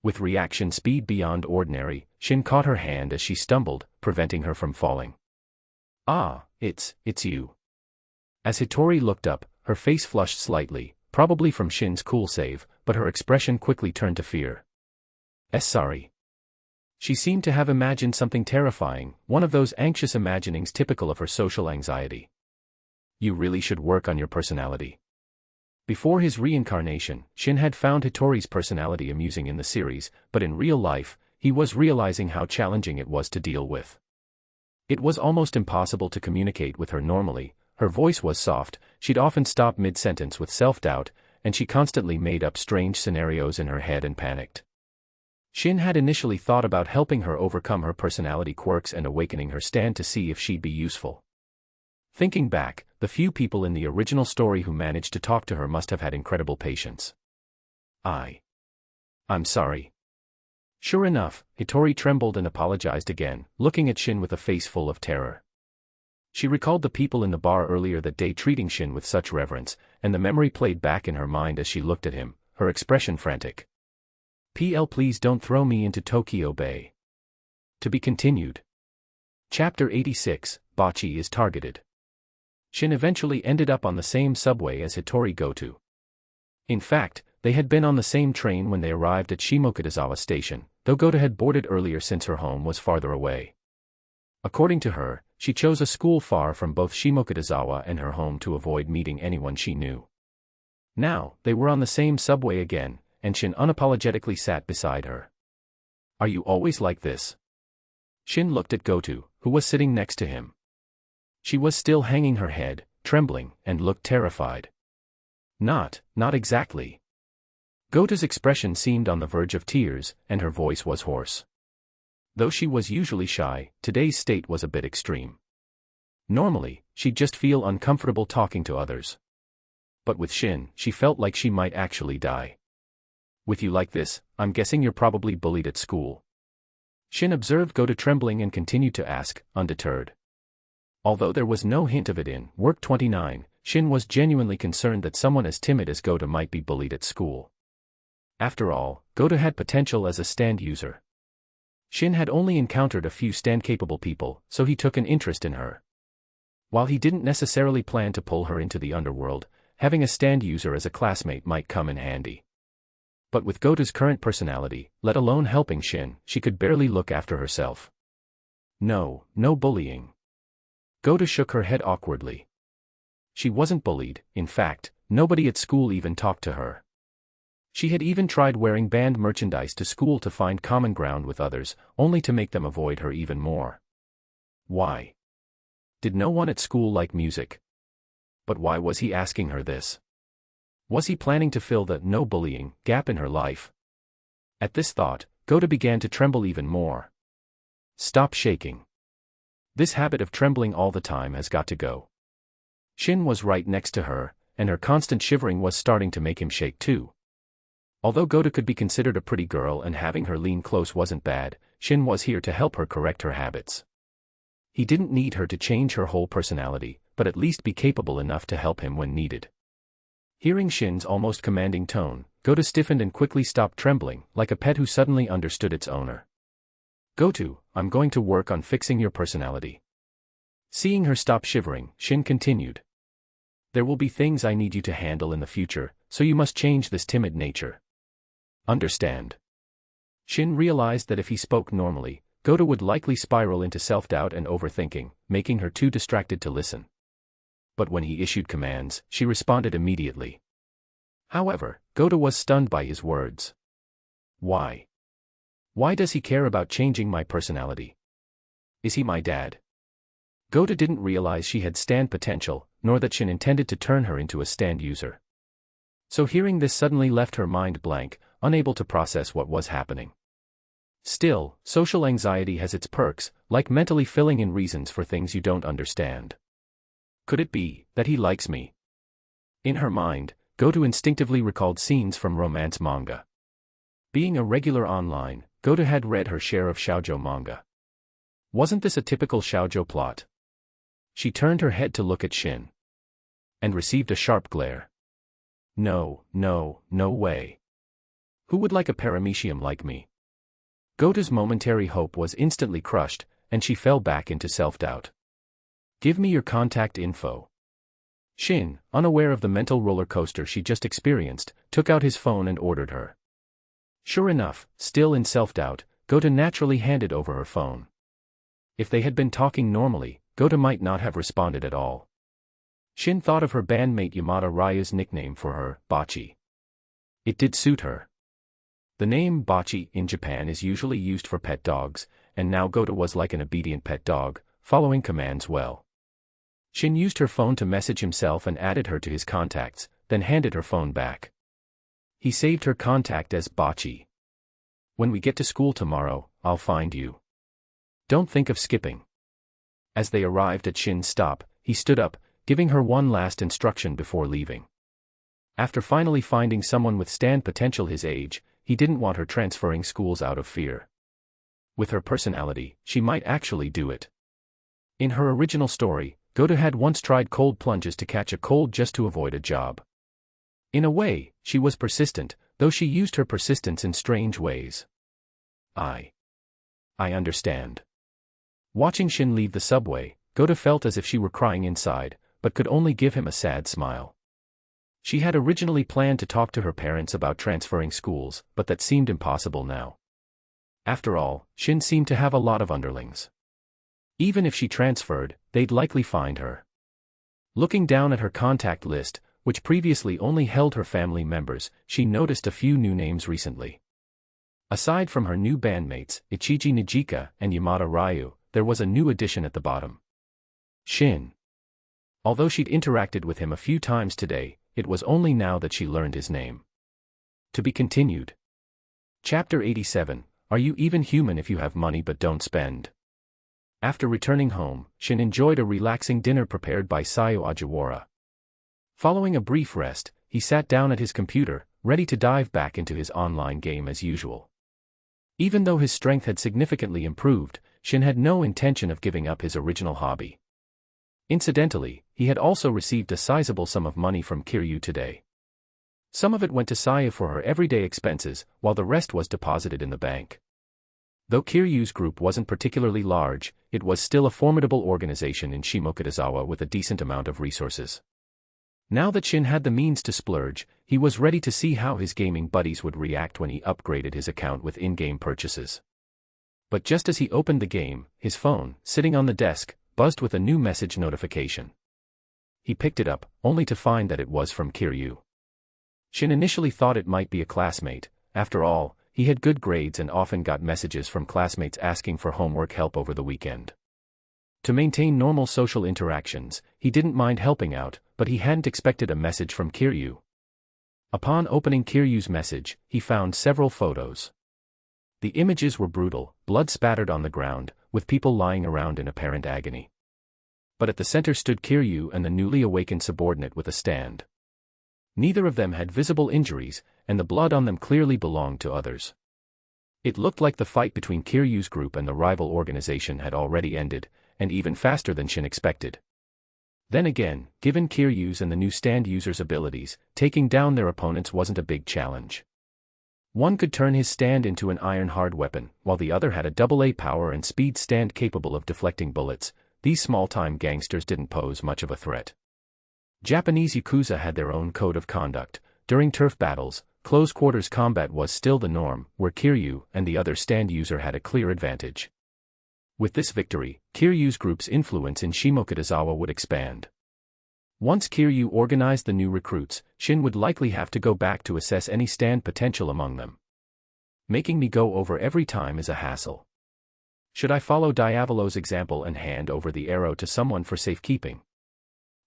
With reaction speed beyond ordinary, Shin caught her hand as she stumbled, preventing her from falling. "Ah, it's you." As Hitori looked up, her face flushed slightly, probably from Shin's cool save, but her expression quickly turned to fear. Sorry." She seemed to have imagined something terrifying, one of those anxious imaginings typical of her social anxiety. "You really should work on your personality." Before his reincarnation, Shin had found Hitori's personality amusing in the series, but in real life, he was realizing how challenging it was to deal with. It was almost impossible to communicate with her normally. Her voice was soft, she'd often stop mid-sentence with self-doubt, and she constantly made up strange scenarios in her head and panicked. Shin had initially thought about helping her overcome her personality quirks and awakening her stand to see if she'd be useful. Thinking back, the few people in the original story who managed to talk to her must have had incredible patience. I'm sorry." Sure enough, Hitori trembled and apologized again, looking at Shin with a face full of terror. She recalled the people in the bar earlier that day treating Shin with such reverence, and the memory played back in her mind as she looked at him, her expression frantic. Please don't throw me into Tokyo Bay." To be continued. Chapter 86, Bocce is targeted. Shin eventually ended up on the same subway as Hitori Goto. In fact, they had been on the same train when they arrived at Shimokitazawa Station, though Goto had boarded earlier since her home was farther away. According to her, she chose a school far from both Shimokitazawa and her home to avoid meeting anyone she knew. Now, they were on the same subway again, and Shin unapologetically sat beside her. "Are you always like this?" Shin looked at Goto, who was sitting next to him. She was still hanging her head, trembling, and looked terrified. Not exactly." Goto's expression seemed on the verge of tears, and her voice was hoarse. Though she was usually shy, today's state was a bit extreme. Normally, she'd just feel uncomfortable talking to others. But with Shin, she felt like she might actually die. "With you like this, I'm guessing you're probably bullied at school." Shin observed Goto trembling and continued to ask, undeterred. Although there was no hint of it in Work 29, Shin was genuinely concerned that someone as timid as Goto might be bullied at school. After all, Goto had potential as a stand user. Shin had only encountered a few stand-capable people, so he took an interest in her. While he didn't necessarily plan to pull her into the underworld, having a stand user as a classmate might come in handy. But with Goto's current personality, let alone helping Shin, she could barely look after herself. No bullying." Goto shook her head awkwardly. She wasn't bullied, in fact, nobody at school even talked to her. She had even tried wearing band merchandise to school to find common ground with others, only to make them avoid her even more. Why? Did no one at school like music? But why was he asking her this? Was he planning to fill the "no bullying" gap in her life? At this thought, Goto began to tremble even more. "Stop shaking. This habit of trembling all the time has got to go." Shin was right next to her, and her constant shivering was starting to make him shake too. Although Goto could be considered a pretty girl and having her lean close wasn't bad, Shin was here to help her correct her habits. He didn't need her to change her whole personality, but at least be capable enough to help him when needed. Hearing Shin's almost commanding tone, Goto stiffened and quickly stopped trembling, like a pet who suddenly understood its owner. "Goto, I'm going to work on fixing your personality." Seeing her stop shivering, Shin continued. "There will be things I need you to handle in the future, so you must change this timid nature. Understand?" Shin realized that if he spoke normally, Goto would likely spiral into self-doubt and overthinking, making her too distracted to listen. But when he issued commands, she responded immediately. However, Goto was stunned by his words. Why? Why does he care about changing my personality? Is he my dad? Goto didn't realize she had stand potential, nor that Shin intended to turn her into a stand user. So hearing this suddenly left her mind blank, unable to process what was happening. Still, social anxiety has its perks, like mentally filling in reasons for things you don't understand. Could it be that he likes me? In her mind, Goto instinctively recalled scenes from romance manga. Being a regular online, Goto had read her share of shoujo manga. Wasn't this a typical shoujo plot? She turned her head to look at Shin. And received a sharp glare. No way. Who would like a paramecium like me? Gota's momentary hope was instantly crushed, and she fell back into self-doubt. Give me your contact info. Shin, unaware of the mental roller coaster she just experienced, took out his phone and ordered her. Sure enough, still in self-doubt, Gota naturally handed over her phone. If they had been talking normally, Gota might not have responded at all. Shin thought of her bandmate Yamada Ryu's nickname for her, Bachi. It did suit her. The name Bachi in Japan is usually used for pet dogs, and now Gota was like an obedient pet dog, following commands well. Shin used her phone to message himself and added her to his contacts, then handed her phone back. He saved her contact as Bachi. When we get to school tomorrow, I'll find you. Don't think of skipping. As they arrived at Shin's stop, he stood up, giving her one last instruction before leaving. After finally finding someone with stand potential his age, he didn't want her transferring schools out of fear. With her personality, she might actually do it. In her original story, Gota had once tried cold plunges to catch a cold just to avoid a job. In a way, she was persistent, though she used her persistence in strange ways. I understand. Watching Shin leave the subway, Gota felt as if she were crying inside, but could only give him a sad smile. She had originally planned to talk to her parents about transferring schools, but that seemed impossible now. After all, Shin seemed to have a lot of underlings. Even if she transferred, they'd likely find her. Looking down at her contact list, which previously only held her family members, she noticed a few new names recently. Aside from her new bandmates, Ichiji Nijika and Yamada Ryu, there was a new addition at the bottom. Shin. Although she'd interacted with him a few times today, it was only now that she learned his name. To be continued. Chapter 87, Are You Even Human If You Have Money But Don't Spend? After returning home, Shin enjoyed a relaxing dinner prepared by Sayo Ajiwara. Following a brief rest, he sat down at his computer, ready to dive back into his online game as usual. Even though his strength had significantly improved, Shin had no intention of giving up his original hobby. Incidentally, he had also received a sizable sum of money from Kiru today. Some of it went to Saya for her everyday expenses, while the rest was deposited in the bank. Though Kiryu's group wasn't particularly large, it was still a formidable organization in Shimokitazawa with a decent amount of resources. Now that Shin had the means to splurge, he was ready to see how his gaming buddies would react when he upgraded his account with in-game purchases. But just as he opened the game, his phone, sitting on the desk, buzzed with a new message notification. He picked it up, only to find that it was from Kiru. Shin initially thought it might be a classmate. After all, he had good grades and often got messages from classmates asking for homework help over the weekend. To maintain normal social interactions, he didn't mind helping out, but he hadn't expected a message from Kiru. Upon opening Kiryu's message, he found several photos. The images were brutal, blood spattered on the ground, with people lying around in apparent agony. But at the center stood Kiru and the newly awakened subordinate with a stand. Neither of them had visible injuries, and the blood on them clearly belonged to others. It looked like the fight between Kiryu's group and the rival organization had already ended, and even faster than Shin expected. Then again, given Kiryu's and the new stand users' abilities, taking down their opponents wasn't a big challenge. One could turn his stand into an iron-hard weapon, while the other had a AA power and speed stand capable of deflecting bullets. These small-time gangsters didn't pose much of a threat. Japanese Yakuza had their own code of conduct. During turf battles, close-quarters combat was still the norm, where Kiru and the other stand user had a clear advantage. With this victory, Kiryu's group's influence in Shimokitazawa would expand. Once Kiru organized the new recruits, Shin would likely have to go back to assess any stand potential among them. Making me go over every time is a hassle. Should I follow Diavolo's example and hand over the arrow to someone for safekeeping?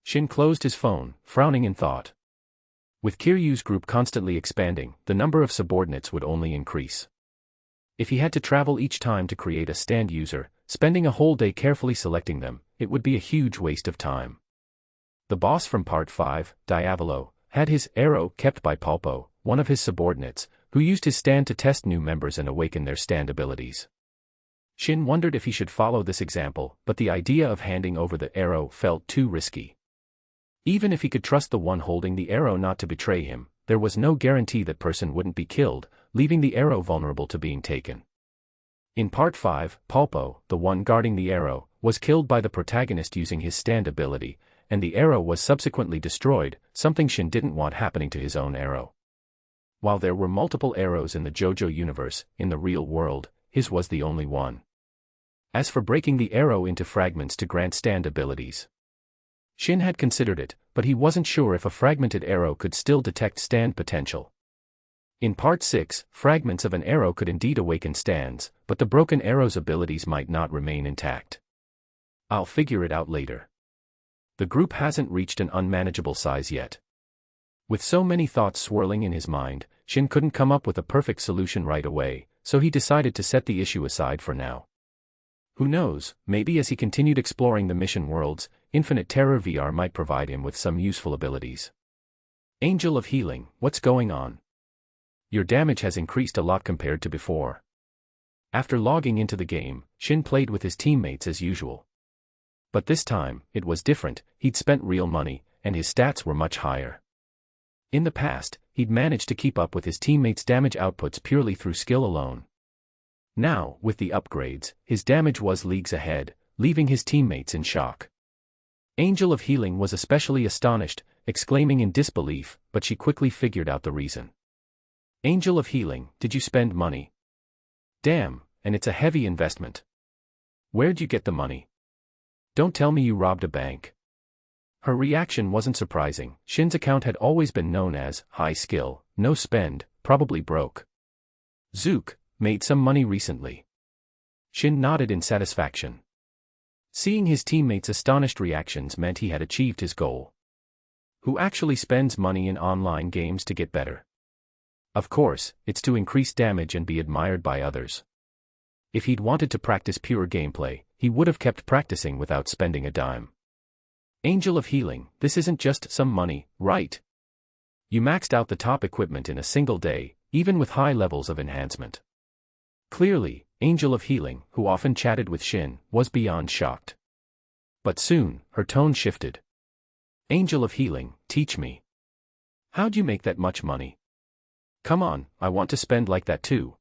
Shin closed his phone, frowning in thought. With Kiryu's group constantly expanding, the number of subordinates would only increase. If he had to travel each time to create a stand user, spending a whole day carefully selecting them, it would be a huge waste of time. The boss from Part 5, Diavolo, had his arrow kept by Pulpo, one of his subordinates, who used his stand to test new members and awaken their stand abilities. Shin wondered if he should follow this example, but the idea of handing over the arrow felt too risky. Even if he could trust the one holding the arrow not to betray him, there was no guarantee that person wouldn't be killed, leaving the arrow vulnerable to being taken. In Part 5, Pulpo, the one guarding the arrow, was killed by the protagonist using his stand ability, and the arrow was subsequently destroyed, something Shin didn't want happening to his own arrow. While there were multiple arrows in the JoJo universe, in the real world, his was the only one. As for breaking the arrow into fragments to grant stand abilities, Shin had considered it, but he wasn't sure if a fragmented arrow could still detect stand potential. In Part 6, fragments of an arrow could indeed awaken stands, but the broken arrow's abilities might not remain intact. I'll figure it out later. The group hasn't reached an unmanageable size yet. With so many thoughts swirling in his mind, Shin couldn't come up with a perfect solution right away, so he decided to set the issue aside for now. Who knows, maybe as he continued exploring the mission worlds, Infinite Terror VR might provide him with some useful abilities. Angel of Healing, what's going on? Your damage has increased a lot compared to before. After logging into the game, Shin played with his teammates as usual. But this time, it was different. He'd spent real money, and his stats were much higher. In the past, he'd managed to keep up with his teammates' damage outputs purely through skill alone. Now, with the upgrades, his damage was leagues ahead, leaving his teammates in shock. Angel of Healing was especially astonished, exclaiming in disbelief, but she quickly figured out the reason. Angel of Healing, did you spend money? Damn, and it's a heavy investment. Where'd you get the money? Don't tell me you robbed a bank. Her reaction wasn't surprising. Shin's account had always been known as high skill, no spend, probably broke. Zuke made some money recently. Shin nodded in satisfaction. Seeing his teammates' astonished reactions meant he had achieved his goal. Who actually spends money in online games to get better? Of course, it's to increase damage and be admired by others. If he'd wanted to practice pure gameplay, he would have kept practicing without spending a dime. Angel of Healing, this isn't just some money, right? You maxed out the top equipment in a single day, even with high levels of enhancement. Clearly, Angel of Healing, who often chatted with Shin, was beyond shocked. But soon, her tone shifted. Angel of Healing, teach me. How'd you make that much money? Come on, I want to spend like that too.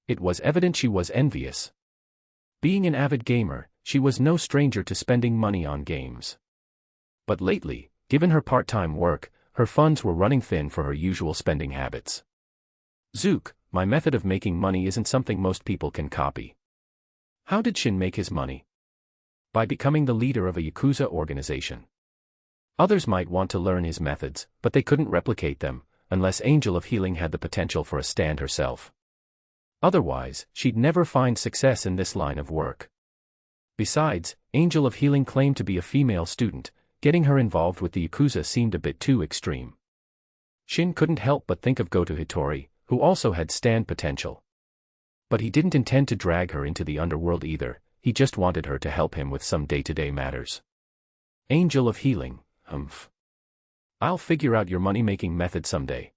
It was evident she was envious. Being an avid gamer, she was no stranger to spending money on games. But lately, given her part-time work, her funds were running thin for her usual spending habits. Zuke, my method of making money isn't something most people can copy. How did Shin make his money? By becoming the leader of a Yakuza organization. Others might want to learn his methods, but they couldn't replicate them, unless Angel of Healing had the potential for a stand herself. Otherwise, she'd never find success in this line of work. Besides, Angel of Healing claimed to be a female student. Getting her involved with the Yakuza seemed a bit too extreme. Shin couldn't help but think of Goto Hitori, who also had stand potential. But he didn't intend to drag her into the underworld either, he just wanted her to help him with some day-to-day matters. Angel of Healing, I'll figure out your money-making method someday.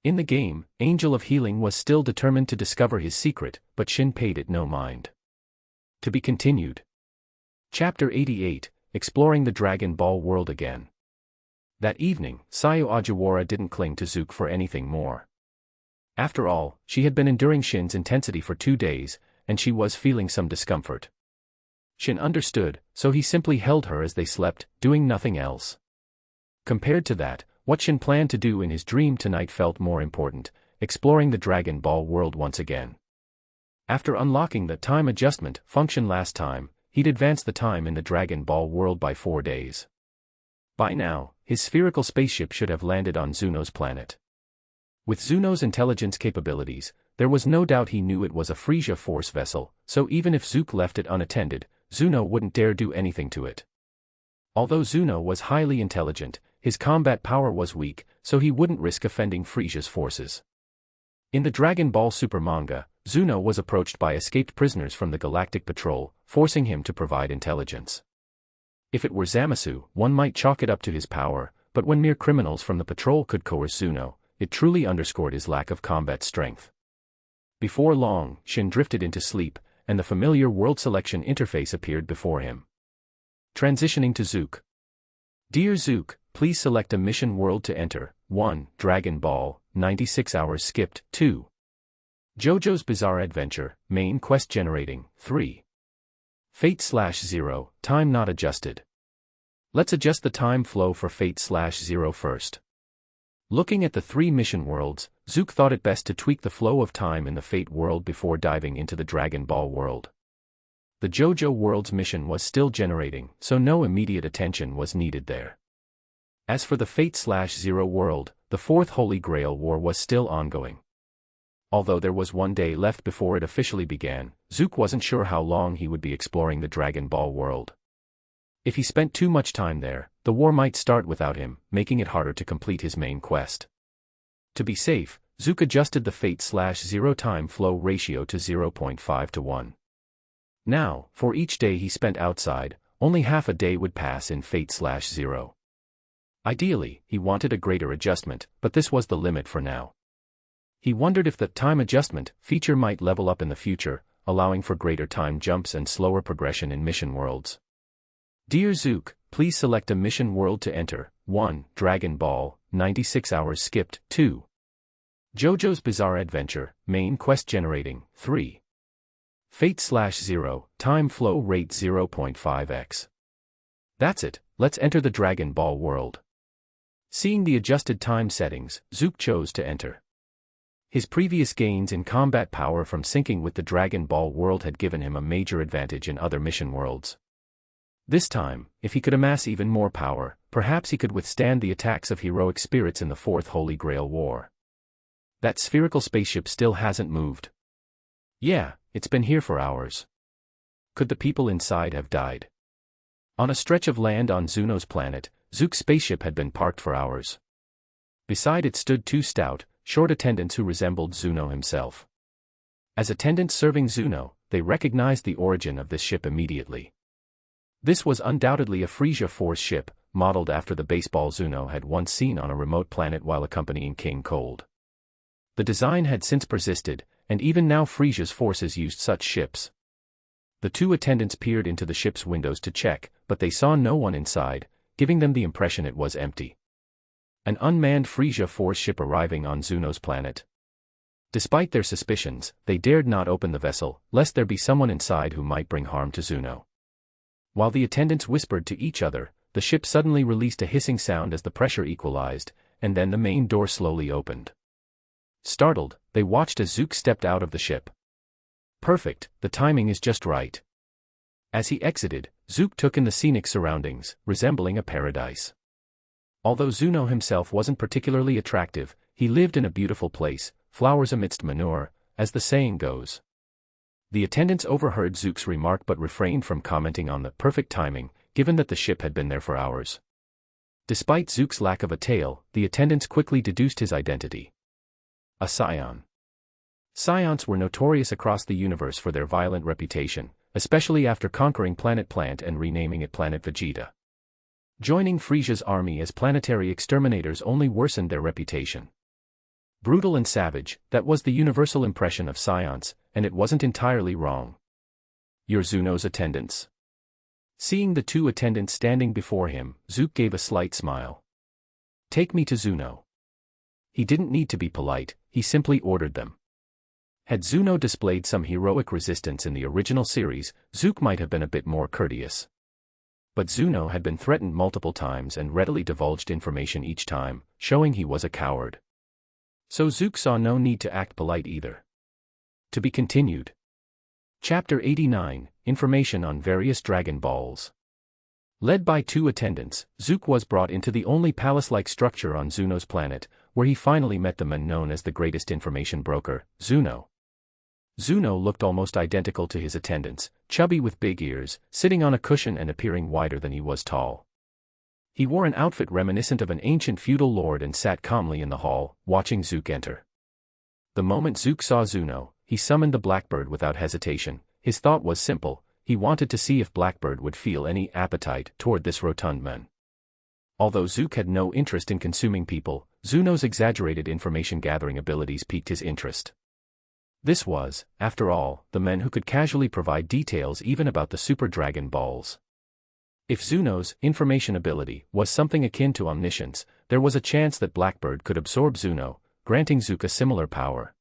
In the game, Angel of Healing was still determined to discover his secret, but Shin paid it no mind. To be continued. Chapter 88, Exploring the Dragon Ball World Again. That evening, Sayo Ajiwara didn't cling to Zuke for anything more. After all, she had been enduring Shin's intensity for 2 days, and she was feeling some discomfort. Shin understood, so he simply held her as they slept, doing nothing else. Compared to that, what Shin planned to do in his dream tonight felt more important, exploring the Dragon Ball world once again. After unlocking the time adjustment function last time, he'd advanced the time in the Dragon Ball world by 4 days. By now, his spherical spaceship should have landed on Zuno's planet. With Zuno's intelligence capabilities, there was no doubt he knew it was a Frisia Force vessel, so even if Zuke left it unattended, Zuno wouldn't dare do anything to it. Although Zuno was highly intelligent, his combat power was weak, so he wouldn't risk offending Frisia's forces. In the Dragon Ball Super manga, Zuno was approached by escaped prisoners from the Galactic Patrol, forcing him to provide intelligence. If it were Zamasu, one might chalk it up to his power, but when mere criminals from the patrol could coerce Zuno, it truly underscored his lack of combat strength. Before long, Shin drifted into sleep, and the familiar world selection interface appeared before him. Transitioning to Zuke. Dear Zuke, please select a mission world to enter. 1. Dragon Ball, 96 hours skipped, 2. JoJo's Bizarre Adventure, main quest generating, 3. Fate/0, time not adjusted. Let's adjust the time flow for Fate/0 first. Looking at the 3 mission worlds, Zuke thought it best to tweak the flow of time in the Fate world before diving into the Dragon Ball world. The JoJo world's mission was still generating, so no immediate attention was needed there. As for the Fate/0 world, the Fourth Holy Grail War was still ongoing. Although there was one day left before it officially began, Zuke wasn't sure how long he would be exploring the Dragon Ball world. If he spent too much time there, the war might start without him, making it harder to complete his main quest. To be safe, Zuke adjusted the Fate/0 time flow ratio to 0.5 to 1. Now, for each day he spent outside, only half a day would pass in Fate/0. Ideally, he wanted a greater adjustment, but this was the limit for now. He wondered if the time adjustment feature might level up in the future, allowing for greater time jumps and slower progression in mission worlds. Dear Zuke, please select a mission world to enter. 1. Dragon Ball, 96 hours skipped, 2. JoJo's Bizarre Adventure, main quest generating, 3. Fate/0, time flow rate 0.5x. That's it, let's enter the Dragon Ball world. Seeing the adjusted time settings, Zuke chose to enter. His previous gains in combat power from syncing with the Dragon Ball world had given him a major advantage in other mission worlds. This time, if he could amass even more power, perhaps he could withstand the attacks of heroic spirits in the Fourth Holy Grail War. That spherical spaceship still hasn't moved. Yeah, it's been here for hours. Could the people inside have died? On a stretch of land on Zuno's planet, Zuke's spaceship had been parked for hours. Beside it stood 2 stout, short attendants who resembled Zuno himself. As attendants serving Zuno, they recognized the origin of this ship immediately. This was undoubtedly a Frisia Force ship, modeled after the baseball Zuno had once seen on a remote planet while accompanying King Cold. The design had since persisted, and even now Frisia's forces used such ships. The 2 attendants peered into the ship's windows to check, but they saw no one inside, giving them the impression it was empty. An unmanned Frisia Force ship arriving on Zuno's planet. Despite their suspicions, they dared not open the vessel, lest there be someone inside who might bring harm to Zuno. While the attendants whispered to each other, the ship suddenly released a hissing sound as the pressure equalized, and then the main door slowly opened. Startled, they watched as Zuke stepped out of the ship. Perfect, the timing is just right. As he exited, Zuke took in the scenic surroundings, resembling a paradise. Although Zuno himself wasn't particularly attractive, he lived in a beautiful place, flowers amidst manure, as the saying goes. The attendants overheard Zuke's remark but refrained from commenting on the perfect timing, given that the ship had been there for hours. Despite Zuke's lack of a tail, the attendants quickly deduced his identity. A Saiyan. Saiyans were notorious across the universe for their violent reputation, especially after conquering Planet Plant and renaming it Planet Vegeta. Joining Frisia's army as planetary exterminators only worsened their reputation. Brutal and savage, that was the universal impression of Saiyans, and it wasn't entirely wrong. You're Zuno's attendants. Seeing the 2 attendants standing before him, Zuke gave a slight smile. Take me to Zuno. He didn't need to be polite, he simply ordered them. Had Zuno displayed some heroic resistance in the original series, Zuke might have been a bit more courteous. But Zuno had been threatened multiple times and readily divulged information each time, showing he was a coward. So Zuke saw no need to act polite either. To be continued. Chapter 89, Information on Various Dragon Balls. Led by 2 attendants, Zuke was brought into the only palace-like structure on Zuno's planet, where he finally met the man known as the greatest information broker, Zuno. Zuno looked almost identical to his attendants, chubby with big ears, sitting on a cushion and appearing wider than he was tall. He wore an outfit reminiscent of an ancient feudal lord and sat calmly in the hall, watching Zuke enter. The moment Zuke saw Zuno, he summoned the Blackbird without hesitation. His thought was simple, he wanted to see if Blackbird would feel any appetite toward this rotund man. Although Zuke had no interest in consuming people, Zuno's exaggerated information-gathering abilities piqued his interest. This was, after all, the man who could casually provide details even about the Super Dragon Balls. If Zuno's information ability was something akin to omniscience, there was a chance that Blackbird could absorb Zuno, granting Zuke a similar power.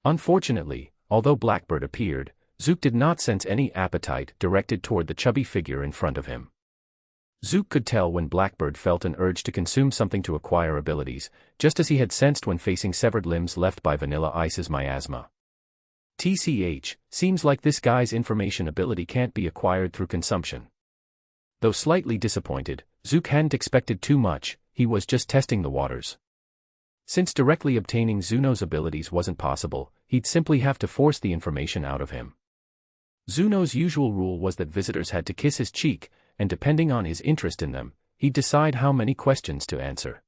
Unfortunately, although Blackbird appeared, Zuke did not sense any appetite directed toward the chubby figure in front of him. Zuke could tell when Blackbird felt an urge to consume something to acquire abilities, just as he had sensed when facing severed limbs left by Vanilla Ice's miasma. TCH, seems like this guy's information ability can't be acquired through consumption. Though slightly disappointed, Zuke hadn't expected too much, he was just testing the waters. Since directly obtaining Zuno's abilities wasn't possible, he'd simply have to force the information out of him. Zuno's usual rule was that visitors had to kiss his cheek, and depending on his interest in them, he'd decide how many questions to answer.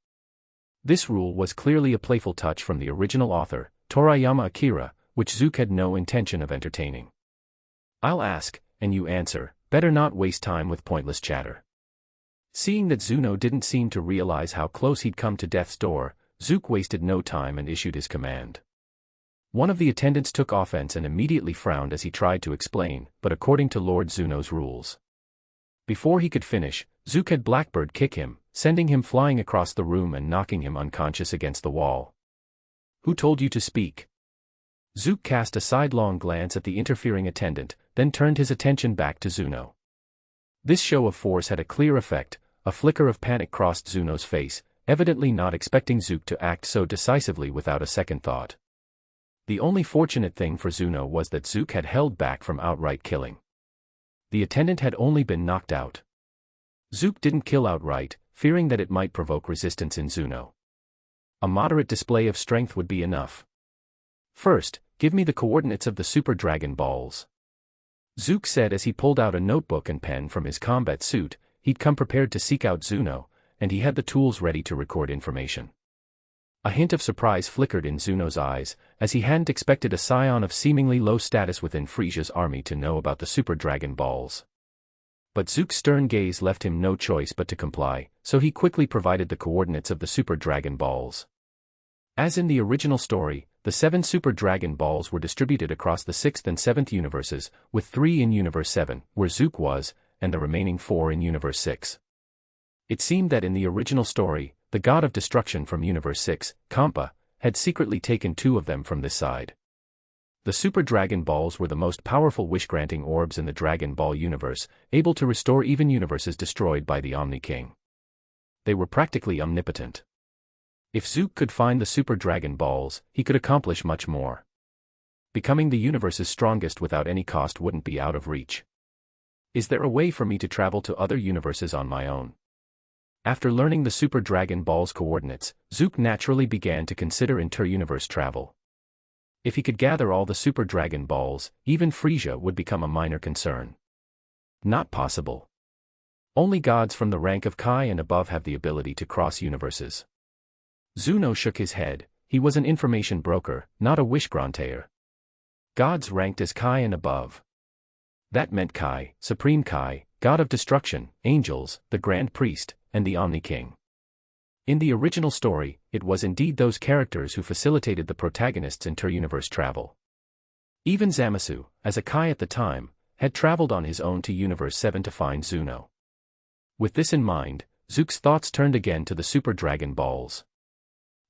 This rule was clearly a playful touch from the original author, Toriyama Akira, which Zuke had no intention of entertaining. "I'll ask, and you answer, better not waste time with pointless chatter." Seeing that Zuno didn't seem to realize how close he'd come to death's door, Zuke wasted no time and issued his command. One of the attendants took offense and immediately frowned as he tried to explain, but according to Lord Zuno's rules. Before he could finish, Zuke had Blackbird kick him, sending him flying across the room and knocking him unconscious against the wall. "Who told you to speak?" Zuke cast a sidelong glance at the interfering attendant, then turned his attention back to Zuno. This show of force had a clear effect. A flicker of panic crossed Zuno's face, evidently not expecting Zuke to act so decisively without a second thought. The only fortunate thing for Zuno was that Zuke had held back from outright killing. The attendant had only been knocked out. Zuke didn't kill outright, fearing that it might provoke resistance in Zuno. A moderate display of strength would be enough. "First, give me the coordinates of the Super Dragon Balls," Zuke said as he pulled out a notebook and pen from his combat suit. He'd come prepared to seek out Zuno, and he had the tools ready to record information. A hint of surprise flickered in Zuno's eyes, as he hadn't expected a scion of seemingly low status within Frisia's army to know about the Super Dragon Balls. But Zuke's stern gaze left him no choice but to comply, so he quickly provided the coordinates of the Super Dragon Balls. As in the original story, the 7 Super Dragon Balls were distributed across the 6th and 7th universes, with 3 in Universe 7, where Zuke was, and the remaining 4 in Universe 6. It seemed that in the original story, the god of destruction from Universe 6, Kampa, had secretly taken 2 of them from this side. The Super Dragon Balls were the most powerful wish-granting orbs in the Dragon Ball universe, able to restore even universes destroyed by the Omni King. They were practically omnipotent. If Zuke could find the Super Dragon Balls, he could accomplish much more. Becoming the universe's strongest without any cost wouldn't be out of reach. Is there a way for me to travel to other universes on my own? After learning the Super Dragon Ball's coordinates, Zuke naturally began to consider inter-universe travel. If he could gather all the Super Dragon Balls, even Frisia would become a minor concern. Not possible. Only gods from the rank of Kai and above have the ability to cross universes. Zuno shook his head. He was an information broker, not a wish-granter. Gods ranked as Kai and above. That meant Kai, Supreme Kai, God of Destruction, Angels, the Grand Priest, and the Omni King. In the original story, it was indeed those characters who facilitated the protagonist's inter-universe travel. Even Zamasu, as a Kai at the time, had traveled on his own to Universe 7 to find Zuno. With this in mind, Zuke's thoughts turned again to the Super Dragon Balls.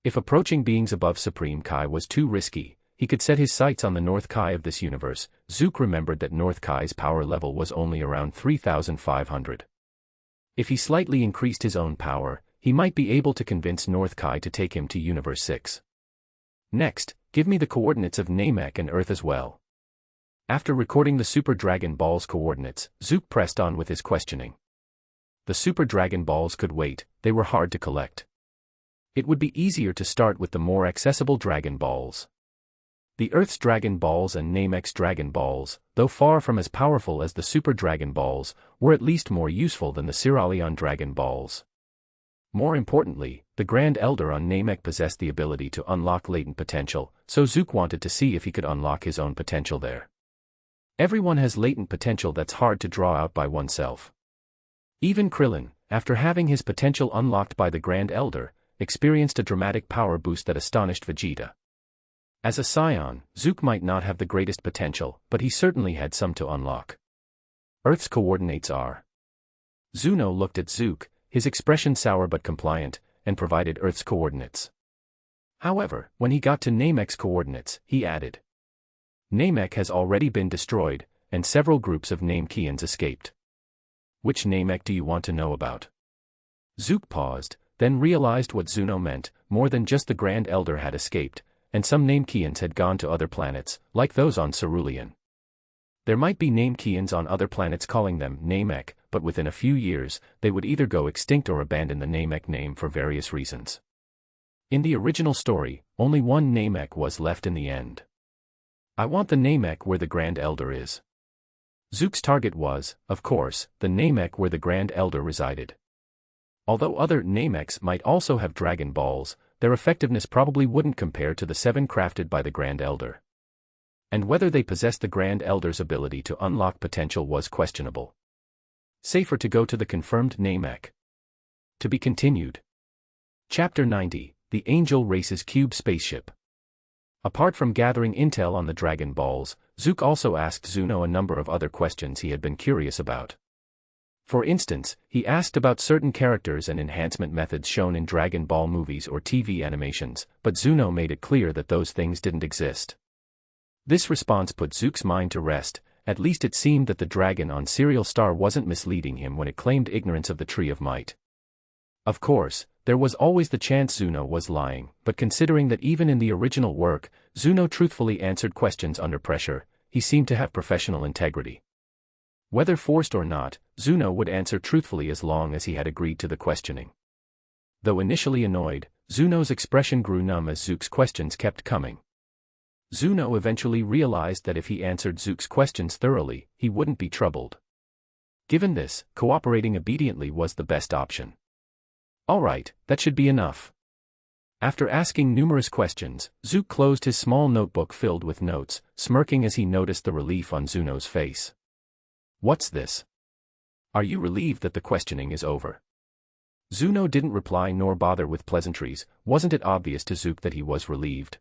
If approaching beings above Supreme Kai was too risky, he could set his sights on the North Kai of this universe. Zuke remembered that North Kai's power level was only around 3,500. If he slightly increased his own power, he might be able to convince North Kai to take him to Universe 6. Next, give me the coordinates of Namek and Earth as well. After recording the Super Dragon Ball's coordinates, Zuke pressed on with his questioning. The Super Dragon Balls could wait, they were hard to collect. It would be easier to start with the more accessible Dragon Balls. The Earth's Dragon Balls and Namek's Dragon Balls, though far from as powerful as the Super Dragon Balls, were at least more useful than the Cerealion Dragon Balls. More importantly, the Grand Elder on Namek possessed the ability to unlock latent potential, so Zuke wanted to see if he could unlock his own potential there. Everyone has latent potential that's hard to draw out by oneself. Even Krillin, after having his potential unlocked by the Grand Elder, experienced a dramatic power boost that astonished Vegeta. As a Saiyan, Zuke might not have the greatest potential, but he certainly had some to unlock. Earth's coordinates are. Zuno looked at Zuke, his expression sour but compliant, and provided Earth's coordinates. However, when he got to Namek's coordinates, he added, Namek has already been destroyed, and several groups of Namekians escaped. Which Namek do you want to know about? Zuke paused, then realized what Zuno meant. More than just the Grand Elder had escaped, and some Namekians had gone to other planets, like those on Cerulean. There might be Namekians on other planets calling them Namek, but within a few years, they would either go extinct or abandon the Namek name for various reasons. In the original story, only one Namek was left in the end. I want the Namek where the Grand Elder is. Zuke's target was, of course, the Namek where the Grand Elder resided. Although other Nameks might also have Dragon Balls, their effectiveness probably wouldn't compare to the 7 crafted by the Grand Elder. And whether they possessed the Grand Elder's ability to unlock potential was questionable. Safer to go to the confirmed Namek. To be continued. Chapter 90, The Angel Race's Cube Spaceship. Apart from gathering intel on the Dragon Balls, Zuke also asked Zuno a number of other questions he had been curious about. For instance, he asked about certain characters and enhancement methods shown in Dragon Ball movies or TV animations, but Zuno made it clear that those things didn't exist. This response put Zuke's mind to rest. At least it seemed that the dragon on Serial Star wasn't misleading him when it claimed ignorance of the Tree of Might. Of course, there was always the chance Zuno was lying, but considering that even in the original work, Zuno truthfully answered questions under pressure, he seemed to have professional integrity. Whether forced or not, Zuno would answer truthfully as long as he had agreed to the questioning. Though initially annoyed, Zuno's expression grew numb as Zuke's questions kept coming. Zuno eventually realized that if he answered Zuke's questions thoroughly, he wouldn't be troubled. Given this, cooperating obediently was the best option. Alright, that should be enough. After asking numerous questions, Zuke closed his small notebook filled with notes, smirking as he noticed the relief on Zuno's face. What's this? Are you relieved that the questioning is over? Zuno didn't reply nor bother with pleasantries. Wasn't it obvious to Zuke that he was relieved?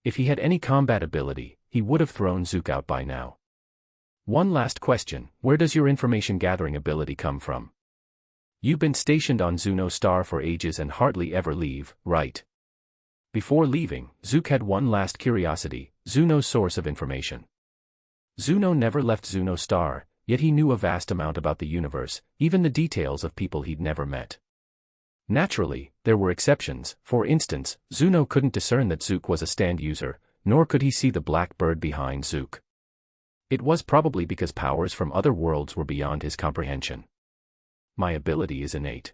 If he had any combat ability, he would have thrown Zuke out by now. One last question, where does your information gathering ability come from? You've been stationed on Zuno Star for ages and hardly ever leave, right? Before leaving, Zuke had one last curiosity, Zuno's source of information. Zuno never left Zuno Star, yet he knew a vast amount about the universe, even the details of people he'd never met. Naturally, there were exceptions. For instance, Zuno couldn't discern that Zuke was a stand user, nor could he see the black bird behind Zuke. It was probably because powers from other worlds were beyond his comprehension. My ability is innate.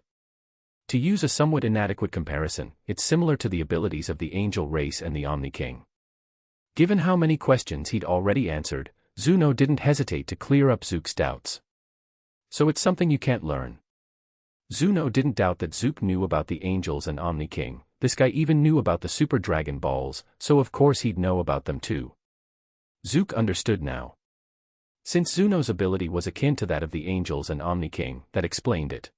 To use a somewhat inadequate comparison, it's similar to the abilities of the Angel Race and the Omni King. Given how many questions he'd already answered, Zuno didn't hesitate to clear up Zuke's doubts. So it's something you can't learn. Zuno didn't doubt that Zuke knew about the Angels and Omni King. This guy even knew about the Super Dragon Balls, so of course he'd know about them too. Zuke understood now. Since Zuno's ability was akin to that of the Angels and Omni King, that explained it.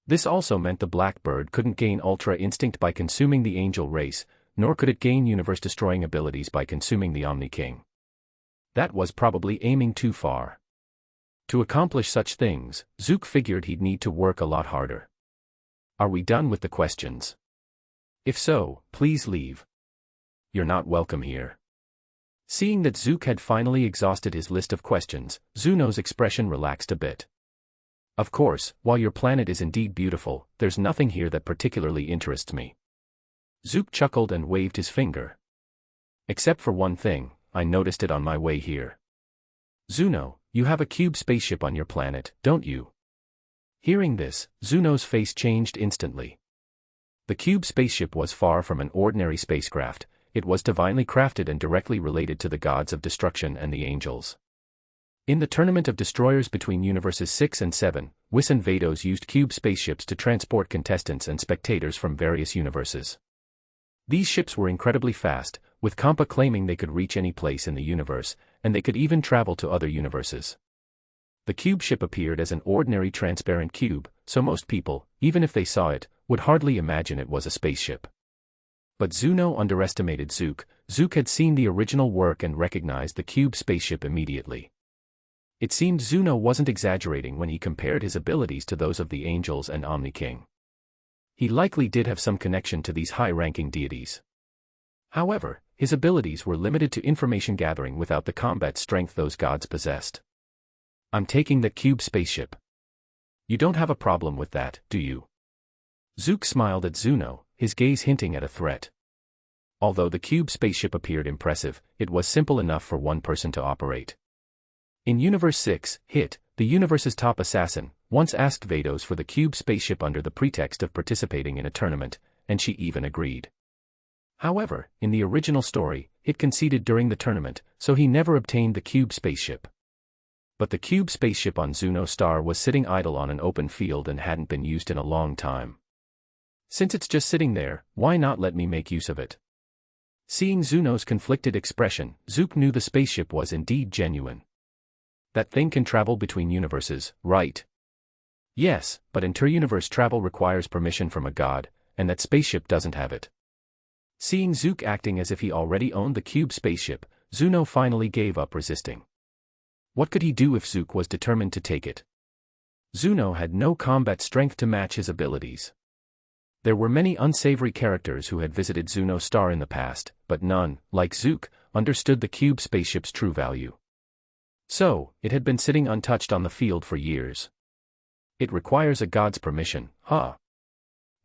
This also meant the Blackbird couldn't gain Ultra Instinct by consuming the Angel Race, nor could it gain universe-destroying abilities by consuming the Omni King. That was probably aiming too far. To accomplish such things, Zuke figured he'd need to work a lot harder. Are we done with the questions? If so, please leave. You're not welcome here. Seeing that Zuke had finally exhausted his list of questions, Zuno's expression relaxed a bit. Of course, while your planet is indeed beautiful, there's nothing here that particularly interests me. Zuke chuckled and waved his finger. Except for one thing, I noticed it on my way here. Zuno, you have a cube spaceship on your planet, don't you? Hearing this, Zuno's face changed instantly. The cube spaceship was far from an ordinary spacecraft. It was divinely crafted and directly related to the gods of destruction and the angels. In the tournament of destroyers between universes 6 and 7, Whis and Vados used cube spaceships to transport contestants and spectators from various universes. These ships were incredibly fast, with Compa claiming they could reach any place in the universe, and they could even travel to other universes. The cube ship appeared as an ordinary transparent cube, so most people, even if they saw it, would hardly imagine it was a spaceship. But Zuno underestimated Zuke. Zuke had seen the original work and recognized the cube spaceship immediately. It seemed Zuno wasn't exaggerating when he compared his abilities to those of the Angels and Omni King. He likely did have some connection to these high-ranking deities. However, his abilities were limited to information gathering without the combat strength those gods possessed. I'm taking the cube spaceship. You don't have a problem with that, do you? Zuke smiled at Zuno, his gaze hinting at a threat. Although the cube spaceship appeared impressive, it was simple enough for one person to operate. In Universe 6, Hit, the universe's top assassin, once asked Vados for the cube spaceship under the pretext of participating in a tournament, and she even agreed. However, in the original story, Hit conceded during the tournament, so he never obtained the cube spaceship. But the cube spaceship on Zuno Star was sitting idle on an open field and hadn't been used in a long time. Since it's just sitting there, why not let me make use of it? Seeing Zuno's conflicted expression, Zuke knew the spaceship was indeed genuine. That thing can travel between universes, right? Yes, but inter-universe travel requires permission from a god, and that spaceship doesn't have it. Seeing Zuke acting as if he already owned the cube spaceship, Zuno finally gave up resisting. What could he do if Zuke was determined to take it? Zuno had no combat strength to match his abilities. There were many unsavory characters who had visited Zuno Star in the past, but none, like Zuke, understood the cube spaceship's true value. So, it had been sitting untouched on the field for years. It requires a god's permission, huh?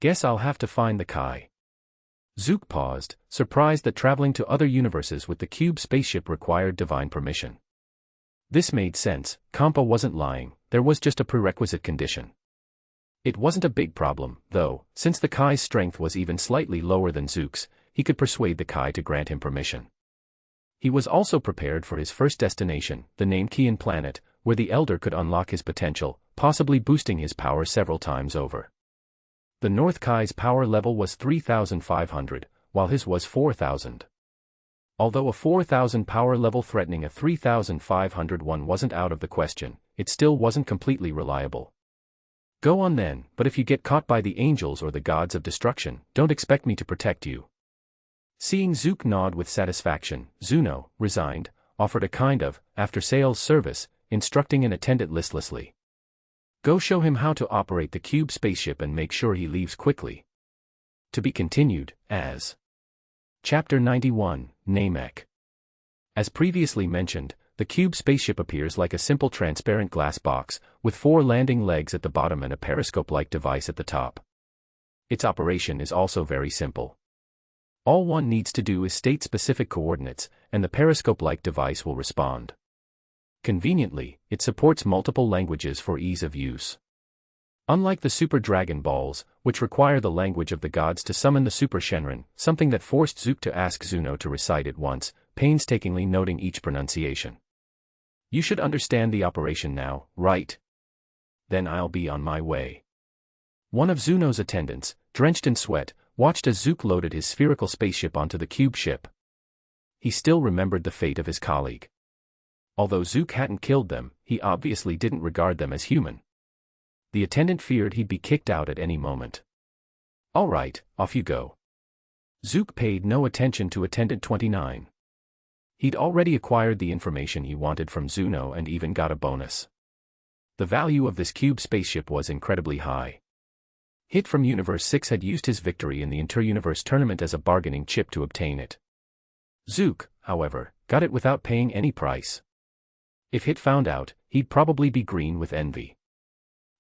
Guess I'll have to find the Kai. Zuke paused, surprised that traveling to other universes with the cube spaceship required divine permission. This made sense, Kampa wasn't lying, there was just a prerequisite condition. It wasn't a big problem, though, since the Kai's strength was even slightly lower than Zuke's, he could persuade the Kai to grant him permission. He was also prepared for his first destination, the Namekian planet, where the Elder could unlock his potential, possibly boosting his power several times over. The North Kai's power level was 3,500, while his was 4,000. Although a 4,000 power level threatening a 3,500 one wasn't out of the question, it still wasn't completely reliable. Go on then, but if you get caught by the angels or the gods of destruction, don't expect me to protect you. Seeing Zuke nod with satisfaction, Zuno, resigned, offered a kind of after-sales service, instructing an attendant listlessly. Go show him how to operate the cube spaceship and make sure he leaves quickly. To be continued, as Chapter 91, Namek. As previously mentioned, the cube spaceship appears like a simple transparent glass box, with 4 landing legs at the bottom and a periscope-like device at the top. Its operation is also very simple. All one needs to do is state specific coordinates, and the periscope-like device will respond. Conveniently, it supports multiple languages for ease of use. Unlike the Super Dragonballs, which require the language of the gods to summon the Super Shenron, something that forced Zuke to ask Zuno to recite it once, painstakingly noting each pronunciation. You should understand the operation now, right? Then I'll be on my way. One of Zuno's attendants, drenched in sweat, watched as Zuke loaded his spherical spaceship onto the cube ship. He still remembered the fate of his colleague. Although Zuke hadn't killed them, he obviously didn't regard them as human. The attendant feared he'd be kicked out at any moment. All right, off you go. Zuke paid no attention to Attendant 29. He'd already acquired the information he wanted from Zuno and even got a bonus. The value of this cube spaceship was incredibly high. Hit from Universe 6 had used his victory in the inter-universe tournament as a bargaining chip to obtain it. Zuke, however, got it without paying any price. If Hit found out, he'd probably be green with envy.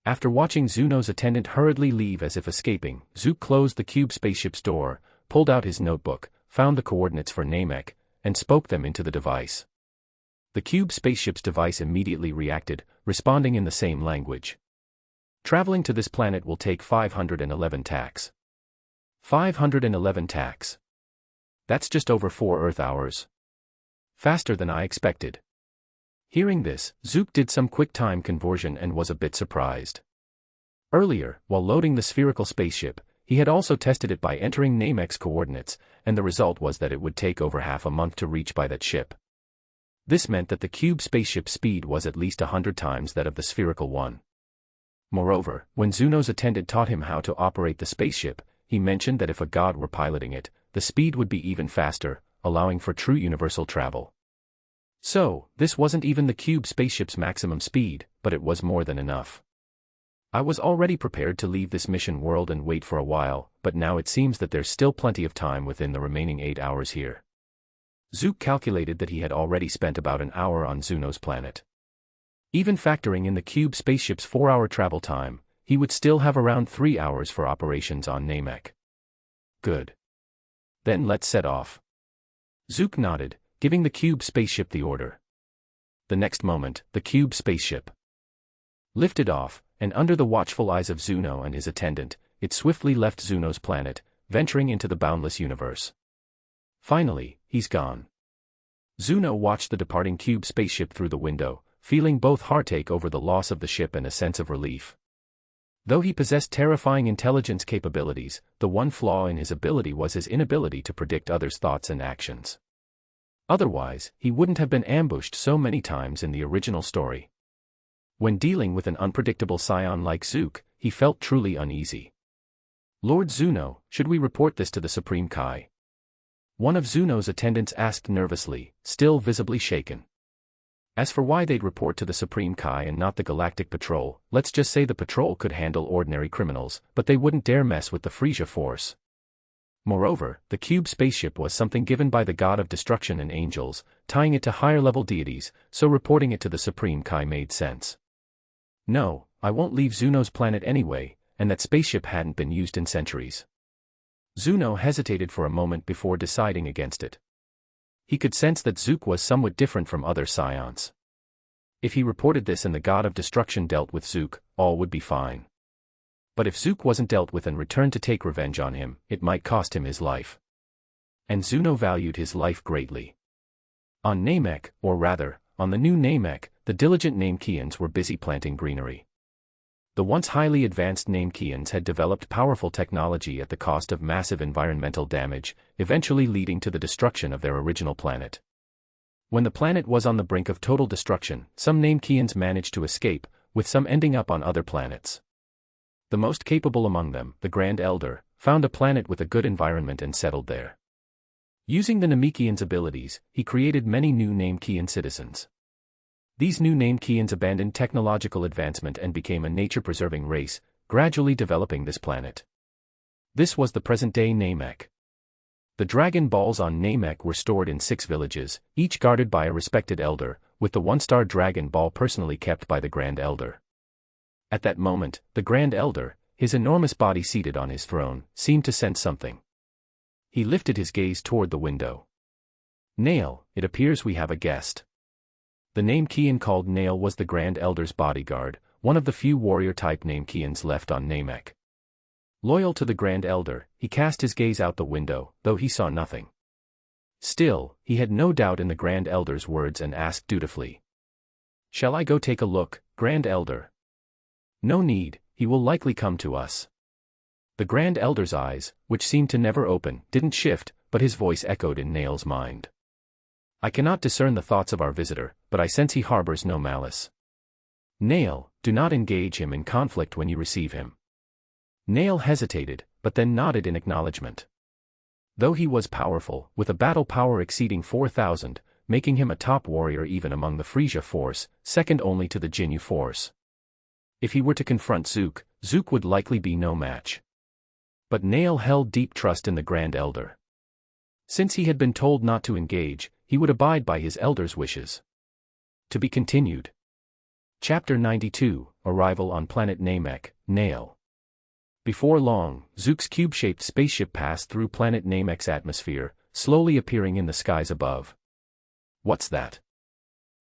After watching Zuno's attendant hurriedly leave as if escaping, Zuke closed the cube spaceship's door, pulled out his notebook, found the coordinates for Namek, and spoke them into the device. The cube spaceship's device immediately reacted, responding in the same language. Traveling to this planet will take 511 tacks. 511 tacks. That's just over 4 Earth hours. Faster than I expected. Hearing this, Zuke did some quick time conversion and was a bit surprised. Earlier, while loading the spherical spaceship, he had also tested it by entering Namek's coordinates, and the result was that it would take over half a month to reach by that ship. This meant that the cube spaceship's speed was at least 100 times that of the spherical one. Moreover, when Zuno's attendant taught him how to operate the spaceship, he mentioned that if a god were piloting it, the speed would be even faster, allowing for true universal travel. So, this wasn't even the cube spaceship's maximum speed, but it was more than enough. I was already prepared to leave this mission world and wait for a while, but now it seems that there's still plenty of time within the remaining 8 hours here. Zuke calculated that he had already spent about an hour on Zuno's planet. Even factoring in the cube spaceship's 4-hour travel time, he would still have around 3 hours for operations on Namek. Good. Then let's set off. Zuke nodded, giving the cube spaceship the order. The next moment, the cube spaceship lifted off, and under the watchful eyes of Zuno and his attendant, it swiftly left Zuno's planet, venturing into the boundless universe. Finally, he's gone. Zuno watched the departing cube spaceship through the window, feeling both heartache over the loss of the ship and a sense of relief. Though he possessed terrifying intelligence capabilities, the one flaw in his ability was his inability to predict others' thoughts and actions. Otherwise, he wouldn't have been ambushed so many times in the original story. When dealing with an unpredictable Saiyan like Zuke, he felt truly uneasy. Lord Zuno, should we report this to the Supreme Kai? One of Zuno's attendants asked nervously, still visibly shaken. As for why they'd report to the Supreme Kai and not the Galactic Patrol, let's just say the patrol could handle ordinary criminals, but they wouldn't dare mess with the Frisia force. Moreover, the cube spaceship was something given by the god of destruction and angels, tying it to higher-level deities, so reporting it to the Supreme Kai made sense. No, I won't leave Zuno's planet anyway, and that spaceship hadn't been used in centuries. Zuno hesitated for a moment before deciding against it. He could sense that Zuke was somewhat different from other Saiyans. If he reported this and the god of destruction dealt with Zuke, all would be fine. But if Zuke wasn't dealt with and returned to take revenge on him, it might cost him his life. And Zuno valued his life greatly. On Namek, or rather, on the new Namek, the diligent Namekians were busy planting greenery. The once highly advanced Namekians had developed powerful technology at the cost of massive environmental damage, eventually leading to the destruction of their original planet. When the planet was on the brink of total destruction, some Namekians managed to escape, with some ending up on other planets. The most capable among them, the Grand Elder, found a planet with a good environment and settled there. Using the Namekians' abilities, he created many new Namekian citizens. These new Namekians abandoned technological advancement and became a nature-preserving race, gradually developing this planet. This was the present-day Namek. The Dragon Balls on Namek were stored in 6 villages, each guarded by a respected elder, with the 1-star Dragon Ball personally kept by the Grand Elder. At that moment, the Grand Elder, his enormous body seated on his throne, seemed to sense something. He lifted his gaze toward the window. "Nail, it appears we have a guest." The Namekian called Nail was the Grand Elder's bodyguard, one of the few warrior-type Namekians left on Namek. Loyal to the Grand Elder, he cast his gaze out the window, though he saw nothing. Still, he had no doubt in the Grand Elder's words and asked dutifully. "Shall I go take a look, Grand Elder?" "No need, he will likely come to us." The Grand Elder's eyes, which seemed to never open, didn't shift, but his voice echoed in Nail's mind. "I cannot discern the thoughts of our visitor, but I sense he harbors no malice. Nail, do not engage him in conflict when you receive him." Nail hesitated, but then nodded in acknowledgement. Though he was powerful, with a battle power exceeding 4,000, making him a top warrior even among the Frisia force, second only to the Jinyu force. If he were to confront Zuke, Zuke would likely be no match. But Nail held deep trust in the Grand Elder. Since he had been told not to engage, he would abide by his elder's wishes. To be continued. Chapter 92, Arrival on Planet Namek, Nail. Before long, Zuke's cube-shaped spaceship passed through Planet Namek's atmosphere, slowly appearing in the skies above. What's that?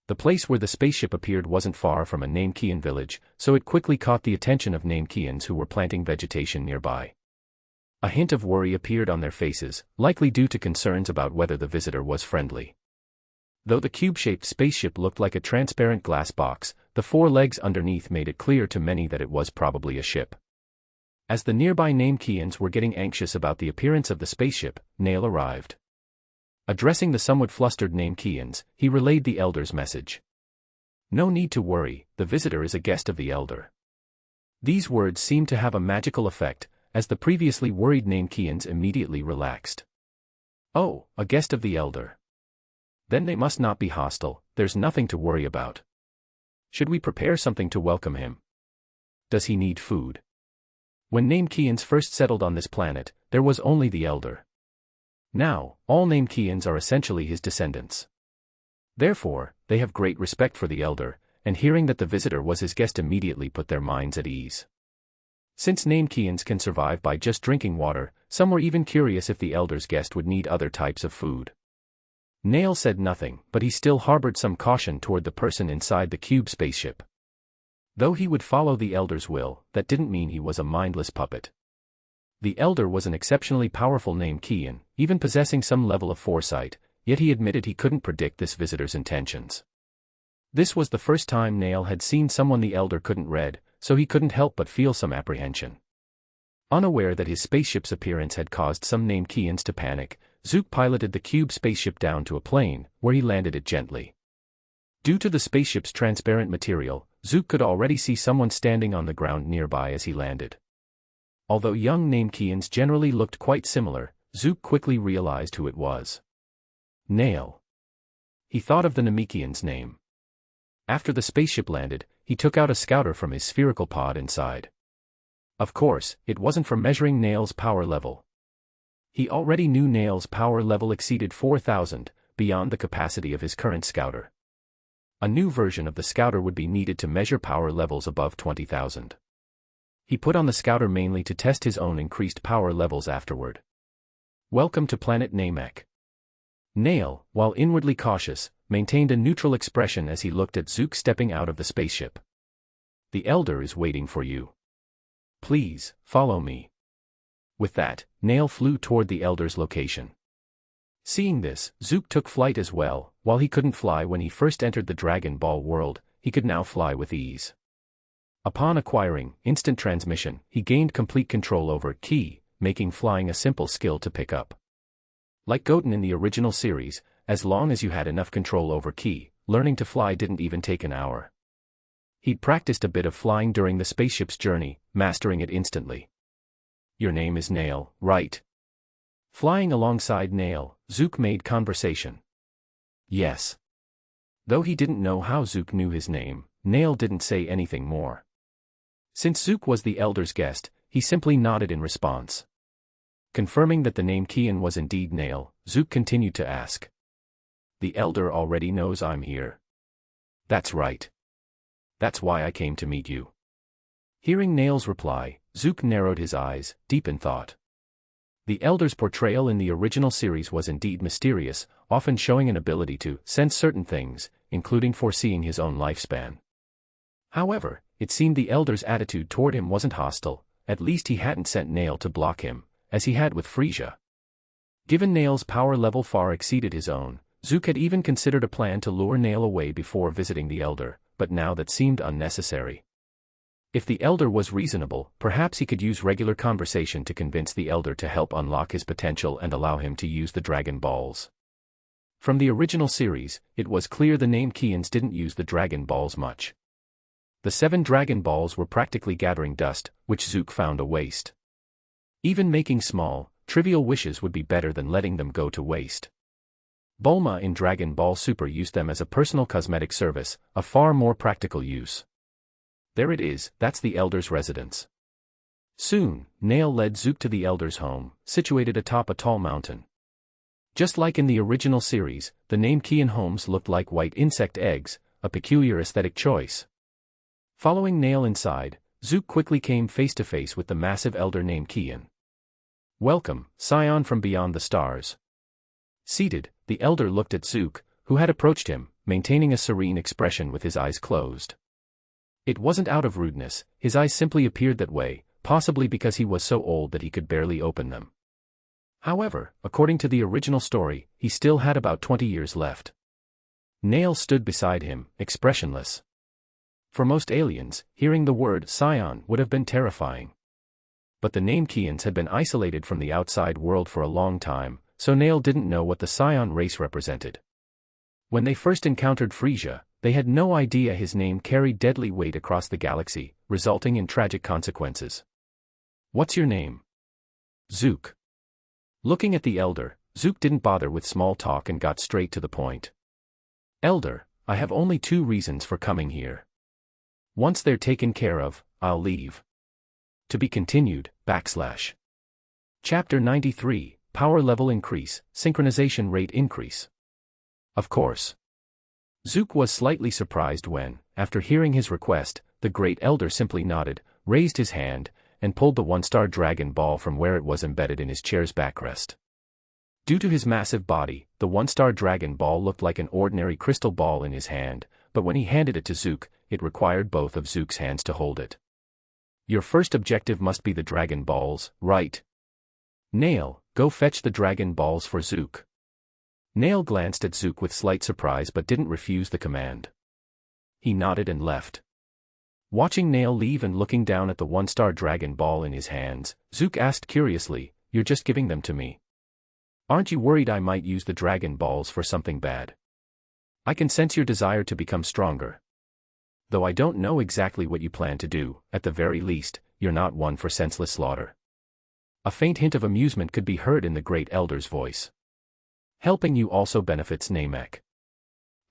The place where the spaceship appeared wasn't far from a Namekian village, so it quickly caught the attention of Namekians who were planting vegetation nearby. A hint of worry appeared on their faces, likely due to concerns about whether the visitor was friendly. Though the cube-shaped spaceship looked like a transparent glass box, the 4 legs underneath made it clear to many that it was probably a ship. As the nearby Namekians were getting anxious about the appearance of the spaceship, Nail arrived. Addressing the somewhat flustered Namekians, he relayed the Elder's message. "No need to worry, the visitor is a guest of the Elder." These words seemed to have a magical effect, as the previously worried Namekians immediately relaxed. "Oh, a guest of the Elder. Then they must not be hostile, there's nothing to worry about. Should we prepare something to welcome him?" Does he need food? When Namekians first settled on this planet, there was only the Elder. Now, all Namekians are essentially his descendants. Therefore, they have great respect for the Elder, and hearing that the visitor was his guest immediately put their minds at ease. Since Namekians can survive by just drinking water, some were even curious if the Elder's guest would need other types of food. Nail said nothing, but he still harbored some caution toward the person inside the cube spaceship. Though he would follow the Elder's will, that didn't mean he was a mindless puppet. The Elder was an exceptionally powerful Namekian, even possessing some level of foresight, yet he admitted he couldn't predict this visitor's intentions. This was the first time Nail had seen someone the Elder couldn't read, so he couldn't help but feel some apprehension. Unaware that his spaceship's appearance had caused some Namekians to panic, Zuke piloted the cube spaceship down to a plane, where he landed it gently. Due to the spaceship's transparent material, Zuke could already see someone standing on the ground nearby as he landed. Although young Namekians generally looked quite similar, Zuke quickly realized who it was. Nail. He thought of the Namekian's name. After the spaceship landed, he took out a scouter from his spherical pod inside. Of course, it wasn't for measuring Nail's power level. He already knew Nail's power level exceeded 4,000, beyond the capacity of his current scouter. A new version of the scouter would be needed to measure power levels above 20,000. He put on the scouter mainly to test his own increased power levels afterward. Welcome to Planet Namek. Nail, while inwardly cautious, maintained a neutral expression as he looked at Zuke stepping out of the spaceship. The Elder is waiting for you. Please, follow me. With that, Nail flew toward the Elder's location. Seeing this, Zuke took flight as well. While he couldn't fly when he first entered the Dragonball world, he could now fly with ease. Upon acquiring instant transmission, he gained complete control over Ki, making flying a simple skill to pick up. Like Goten in the original series, as long as you had enough control over Ki, learning to fly didn't even take an hour. He'd practiced a bit of flying during the spaceship's journey, mastering it instantly. Your name is Nail, right? Flying alongside Nail, Zuke made conversation. Yes. Though he didn't know how Zuke knew his name, Nail didn't say anything more. Since Zuke was the Elder's guest, he simply nodded in response. Confirming that the Namekian was indeed Nail, Zuke continued to ask. The Elder already knows I'm here. That's right. That's why I came to meet you. Hearing Nail's reply, Zuke narrowed his eyes, deep in thought. The Elder's portrayal in the original series was indeed mysterious, often showing an ability to sense certain things, including foreseeing his own lifespan. However, it seemed the Elder's attitude toward him wasn't hostile, at least he hadn't sent Nail to block him, as he had with Frisia. Given Nail's power level far exceeded his own, Zuke had even considered a plan to lure Nail away before visiting the Elder, but now that seemed unnecessary. If the Elder was reasonable, perhaps he could use regular conversation to convince the Elder to help unlock his potential and allow him to use the Dragon Balls. From the original series, it was clear the Namekians didn't use the Dragon Balls much. The 7 Dragon Balls were practically gathering dust, which Zuke found a waste. Even making small, trivial wishes would be better than letting them go to waste. Bulma in Dragon Ball Super used them as a personal cosmetic service, a far more practical use. There it is, that's the Elder's residence. Soon, Nail led Zuke to the Elder's home, situated atop a tall mountain. Just like in the original series, the Namekian homes looked like white insect eggs, a peculiar aesthetic choice. Following Nail inside, Zuke quickly came face to face with the massive Elder Namekian. Welcome, Scion from beyond the stars. Seated, the Elder looked at Zuke, who had approached him, maintaining a serene expression with his eyes closed. It wasn't out of rudeness, his eyes simply appeared that way, possibly because he was so old that he could barely open them. However, according to the original story, he still had about 20 years left. Nail stood beside him, expressionless. For most aliens, hearing the word Scion would have been terrifying. But the Namekians had been isolated from the outside world for a long time, so Nail didn't know what the Scion race represented. When they first encountered Frisia, they had no idea his name carried deadly weight across the galaxy, resulting in tragic consequences. What's your name? Zuke. Looking at the Elder, Zuke didn't bother with small talk and got straight to the point. Elder, I have only 2 reasons for coming here. Once they're taken care of, I'll leave. To be continued, /. Chapter 93, Power Level Increase, Synchronization Rate Increase. Of course. Zuke was slightly surprised when, after hearing his request, the Great Elder simply nodded, raised his hand, and pulled the one-star Dragon Ball from where it was embedded in his chair's backrest. Due to his massive body, the one-star Dragon Ball looked like an ordinary crystal ball in his hand, but when he handed it to Zuke, it required both of Zuke's hands to hold it. Your first objective must be the Dragon Balls, right? Nail, go fetch the Dragon Balls for Zuke. Nail glanced at Zuke with slight surprise but didn't refuse the command. He nodded and left. Watching Nail leave and looking down at the one-star Dragon Ball in his hands, Zuke asked curiously, "You're just giving them to me? Aren't you worried I might use the Dragon Balls for something bad? I can sense your desire to become stronger. Though I don't know exactly what you plan to do, at the very least, you're not one for senseless slaughter." A faint hint of amusement could be heard in the Great Elder's voice. "Helping you also benefits Namek.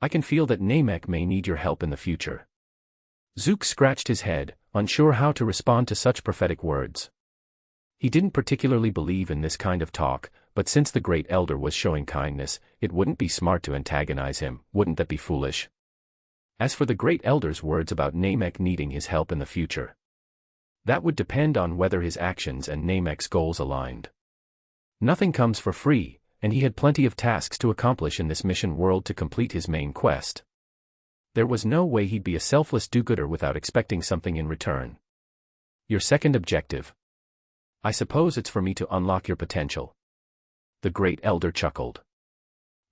I can feel that Namek may need your help in the future." Zuke scratched his head, unsure how to respond to such prophetic words. He didn't particularly believe in this kind of talk, but since the Great Elder was showing kindness, it wouldn't be smart to antagonize him, wouldn't that be foolish? As for the Great Elder's words about Namek needing his help in the future, that would depend on whether his actions and Namek's goals aligned. Nothing comes for free, and he had plenty of tasks to accomplish in this mission world to complete his main quest. There was no way he'd be a selfless do-gooder without expecting something in return. "Your second objective? I suppose it's for me to unlock your potential." The Great Elder chuckled.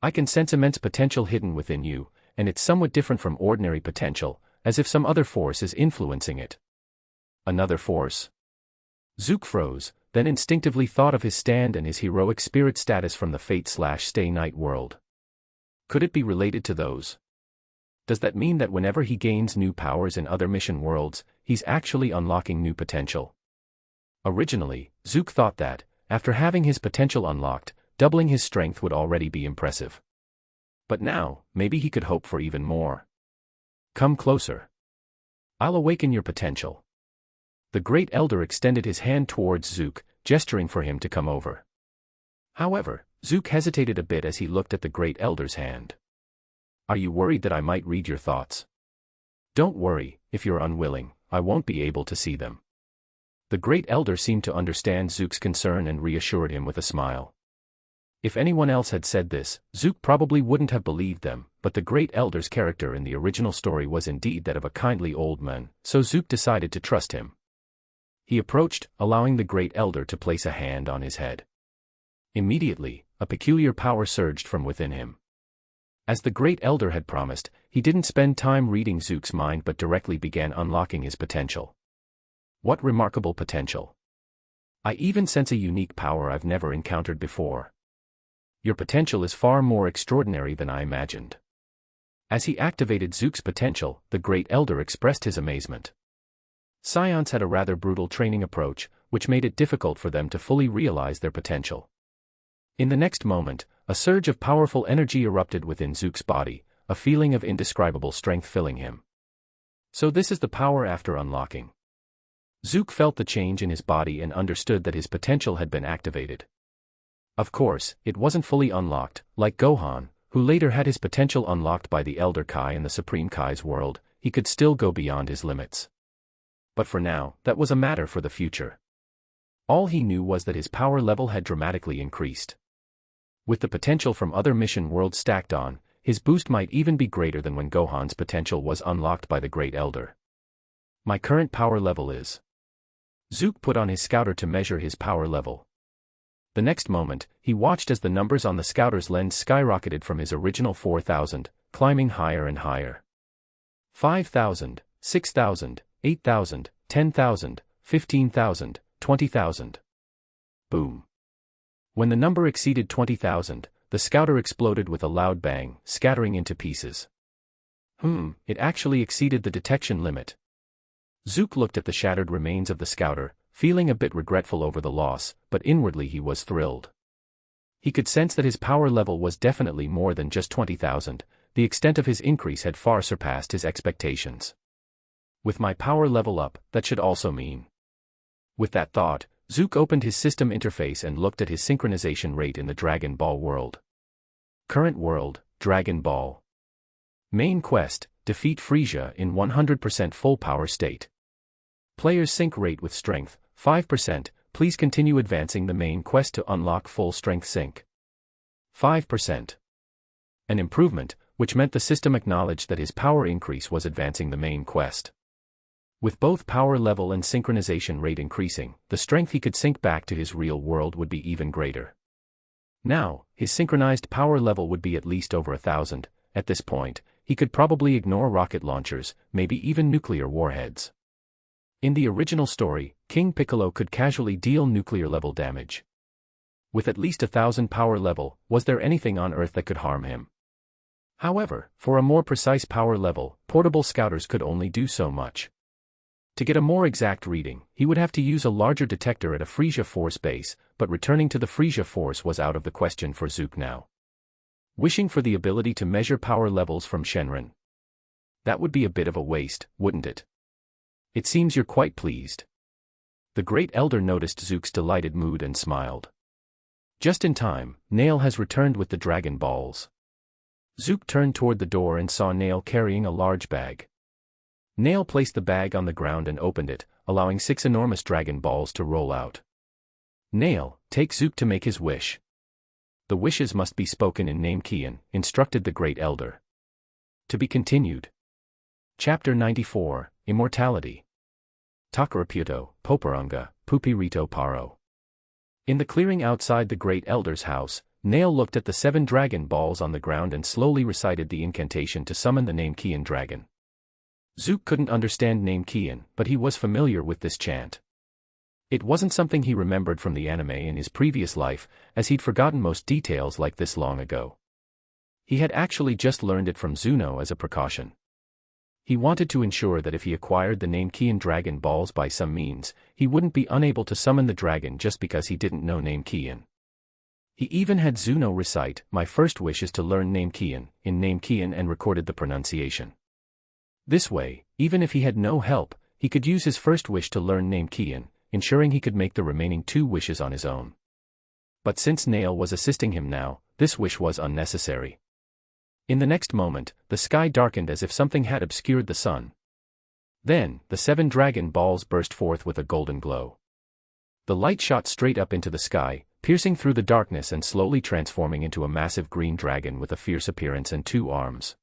"I can sense immense potential hidden within you, and it's somewhat different from ordinary potential, as if some other force is influencing it." Another force? Zuke froze, then instinctively thought of his stand and his heroic spirit status from the Fate/Stay Night world. Could it be related to those? Does that mean that whenever he gains new powers in other mission worlds, he's actually unlocking new potential? Originally, Zuke thought that, after having his potential unlocked, doubling his strength would already be impressive. But now, maybe he could hope for even more. "Come closer. I'll awaken your potential." The Great Elder extended his hand towards Zuke, gesturing for him to come over. However, Zuke hesitated a bit as he looked at the Great Elder's hand. "Are you worried that I might read your thoughts?" "Don't worry, if you're unwilling, I won't be able to see them." The Great Elder seemed to understand Zuke's concern and reassured him with a smile. If anyone else had said this, Zuke probably wouldn't have believed them, but the Great Elder's character in the original story was indeed that of a kindly old man, so Zuke decided to trust him. He approached, allowing the Great Elder to place a hand on his head. Immediately, a peculiar power surged from within him. As the Great Elder had promised, he didn't spend time reading Zuke's mind but directly began unlocking his potential. What remarkable potential! I even sense a unique power I've never encountered before. Your potential is far more extraordinary than I imagined. As he activated Zuke's potential, the Great Elder expressed his amazement. Saiyans had a rather brutal training approach, which made it difficult for them to fully realize their potential. In the next moment, a surge of powerful energy erupted within Zuke's body, a feeling of indescribable strength filling him. So this is the power after unlocking. Zuke felt the change in his body and understood that his potential had been activated. Of course, it wasn't fully unlocked, like Gohan, who later had his potential unlocked by the Elder Kai in the Supreme Kai's world. He could still go beyond his limits. But for now, that was a matter for the future. All he knew was that his power level had dramatically increased. With the potential from other mission worlds stacked on, his boost might even be greater than when Gohan's potential was unlocked by the Great Elder. My current power level is... Zuke put on his scouter to measure his power level. The next moment, he watched as the numbers on the scouter's lens skyrocketed from his original 4,000, climbing higher and higher. 5,000, 6,000, 8,000, 10,000, 15,000, 20,000. Boom. When the number exceeded 20,000, the scouter exploded with a loud bang, scattering into pieces. It actually exceeded the detection limit. Zuke looked at the shattered remains of the scouter, feeling a bit regretful over the loss, but inwardly he was thrilled. He could sense that his power level was definitely more than just 20,000, the extent of his increase had far surpassed his expectations. With my power level up, that should also mean. With that thought, Zuke opened his system interface and looked at his synchronization rate in the Dragon Ball world. Current world, Dragon Ball. Main quest, defeat Frieza in 100% full power state. Player's sync rate with strength, 5%, please continue advancing the main quest to unlock full strength sync. 5%. An improvement, which meant the system acknowledged that his power increase was advancing the main quest. With both power level and synchronization rate increasing, the strength he could sync back to his real world would be even greater. Now, his synchronized power level would be at least over 1,000. At this point, he could probably ignore rocket launchers, maybe even nuclear warheads. In the original story, King Piccolo could casually deal nuclear-level damage. With at least 1,000 power level, was there anything on Earth that could harm him? However, for a more precise power level, portable scouters could only do so much. To get a more exact reading, he would have to use a larger detector at a Frieza Force base, but returning to the Frieza Force was out of the question for Zuke now. Wishing for the ability to measure power levels from Shenron. That would be a bit of a waste, wouldn't it? It seems you're quite pleased. The Great Elder noticed Zuke's delighted mood and smiled. Just in time, Nail has returned with the Dragon Balls. Zuke turned toward the door and saw Nail carrying a large bag. Nail placed the bag on the ground and opened it, allowing 6 enormous Dragon Balls to roll out. Nail, take Zuke to make his wish. The wishes must be spoken in Namekian, instructed the Great Elder. To be continued. Chapter 94, Immortality. Takaraputo, Porunga, Pupirito Paro. In the clearing outside the Great Elder's house, Nail looked at the 7 Dragon Balls on the ground and slowly recited the incantation to summon the Namekian dragon. Zuke couldn't understand Namekian, but he was familiar with this chant. It wasn't something he remembered from the anime in his previous life, as he'd forgotten most details like this long ago. He had actually just learned it from Zuno as a precaution. He wanted to ensure that if he acquired the Namekian Dragon Balls by some means, he wouldn't be unable to summon the dragon just because he didn't know Namekian. He even had Zuno recite, "My first wish is to learn Namekian," in Namekian and recorded the pronunciation. This way, even if he had no help, he could use his first wish to learn Namekian, ensuring he could make the remaining 2 wishes on his own. But since Nail was assisting him now, this wish was unnecessary. In the next moment, the sky darkened as if something had obscured the sun. Then, the 7 Dragon Balls burst forth with a golden glow. The light shot straight up into the sky, piercing through the darkness and slowly transforming into a massive green dragon with a fierce appearance and 2 arms.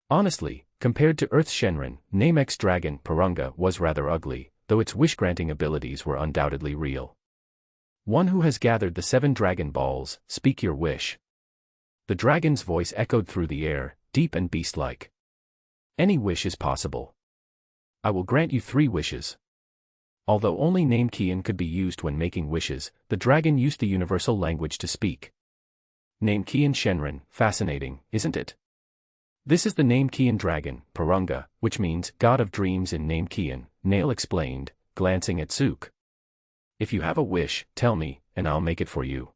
Honestly, compared to Earth's Shenron, Namek's dragon, Porunga, was rather ugly, though its wish-granting abilities were undoubtedly real. One who has gathered the 7 Dragon Balls, speak your wish. The dragon's voice echoed through the air, deep and beast-like. Any wish is possible. I will grant you 3 wishes. Although only Namekian could be used when making wishes, the dragon used the universal language to speak. Namekian Shenron, fascinating, isn't it? This is the Namekian dragon, Porunga, which means God of Dreams in Namekian, Nail explained, glancing at Zuke. If you have a wish, tell me, and I'll make it for you.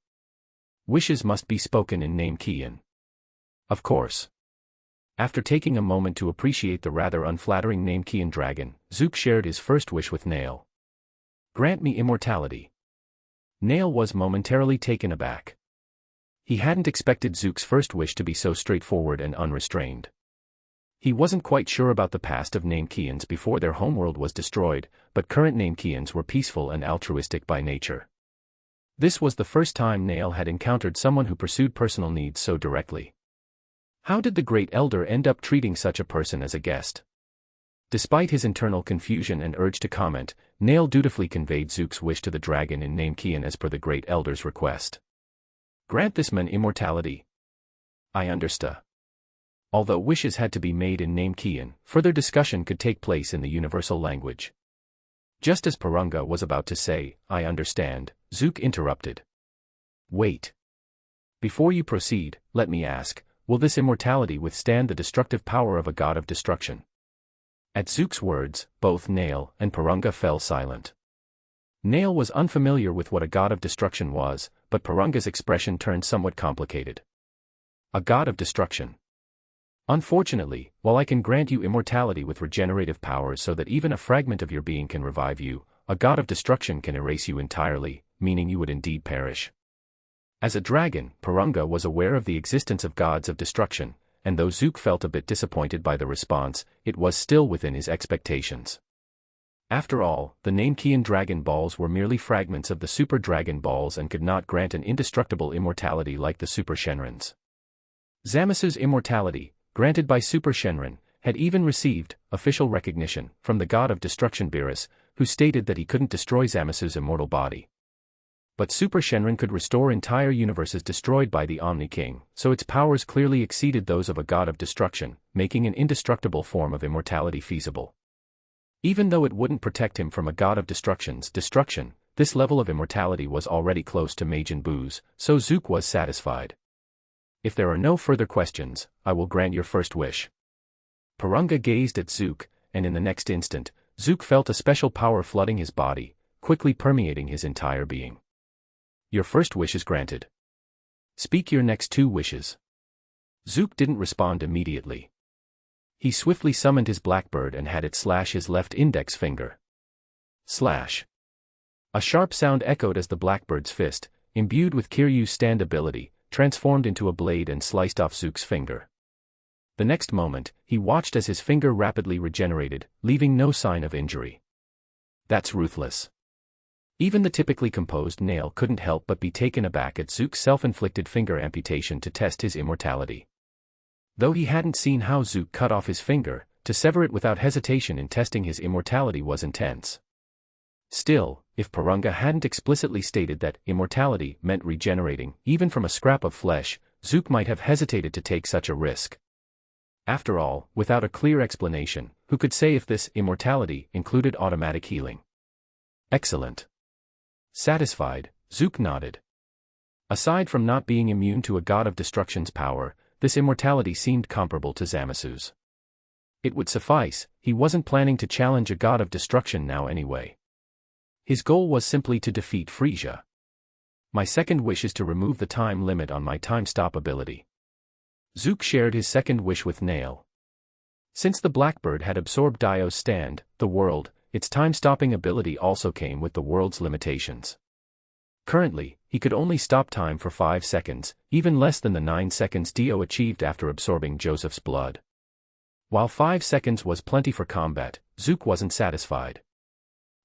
Wishes must be spoken in Namekian. Of course. After taking a moment to appreciate the rather unflattering Namekian dragon, Zuke shared his first wish with Nail. Grant me immortality. Nail was momentarily taken aback. He hadn't expected Zuke's first wish to be so straightforward and unrestrained. He wasn't quite sure about the past of Namekians before their homeworld was destroyed, but current Namekians were peaceful and altruistic by nature. This was the first time Nail had encountered someone who pursued personal needs so directly. How did the Great Elder end up treating such a person as a guest? Despite his internal confusion and urge to comment, Nail dutifully conveyed Zuke's wish to the dragon in Namekian as per the Great Elder's request. Grant this man immortality. I understand. Although wishes had to be made in Namekian, further discussion could take place in the universal language. Just as Porunga was about to say, I understand, Zuke interrupted. Wait. Before you proceed, let me ask, will this immortality withstand the destructive power of a god of destruction? At Zuke's words, both Nail and Porunga fell silent. Nail was unfamiliar with what a god of destruction was, but Porunga's expression turned somewhat complicated. A god of destruction. Unfortunately, while I can grant you immortality with regenerative powers so that even a fragment of your being can revive you, a god of destruction can erase you entirely, meaning you would indeed perish. As a dragon, Porunga was aware of the existence of gods of destruction, and though Zuke felt a bit disappointed by the response, it was still within his expectations. After all, the Namekian Dragon Balls were merely fragments of the Super Dragon Balls and could not grant an indestructible immortality like the Super Shenron's. Zamasu's immortality, granted by Super Shenron, had even received official recognition from the god of destruction Beerus, who stated that he couldn't destroy Zamasu's immortal body. But Super Shenron could restore entire universes destroyed by the Omni King, so its powers clearly exceeded those of a god of destruction, making an indestructible form of immortality feasible. Even though it wouldn't protect him from a god of destruction's destruction, this level of immortality was already close to Majin Buu's, so Zuke was satisfied. If there are no further questions, I will grant your first wish. Porunga gazed at Zuke, and in the next instant, Zuke felt a special power flooding his body, quickly permeating his entire being. Your first wish is granted. Speak your next 2 wishes. Zuke didn't respond immediately. He swiftly summoned his blackbird and had it slash his left index finger. Slash. A sharp sound echoed as the blackbird's fist, imbued with Kiryu's stand ability, transformed into a blade and sliced off Zuke's finger. The next moment, he watched as his finger rapidly regenerated, leaving no sign of injury. That's ruthless. Even the typically composed Nail couldn't help but be taken aback at Zuke's self-inflicted finger amputation to test his immortality. Though he hadn't seen how Zuke cut off his finger, to sever it without hesitation in testing his immortality was intense. Still, if Porunga hadn't explicitly stated that immortality meant regenerating, even from a scrap of flesh, Zuke might have hesitated to take such a risk. After all, without a clear explanation, who could say if this immortality included automatic healing? Excellent. Satisfied, Zuke nodded. Aside from not being immune to a god of destruction's power, this immortality seemed comparable to Zamasu's. It would suffice, he wasn't planning to challenge a god of destruction now anyway. His goal was simply to defeat Frisia. My second wish is to remove the time limit on my time stop ability. Zuke shared his second wish with Nail. Since the Blackbird had absorbed Dio's stand, the world, its time-stopping ability also came with the world's limitations. Currently, he could only stop time for 5 seconds, even less than the 9 seconds Dio achieved after absorbing Joseph's blood. While 5 seconds was plenty for combat, Zuke wasn't satisfied.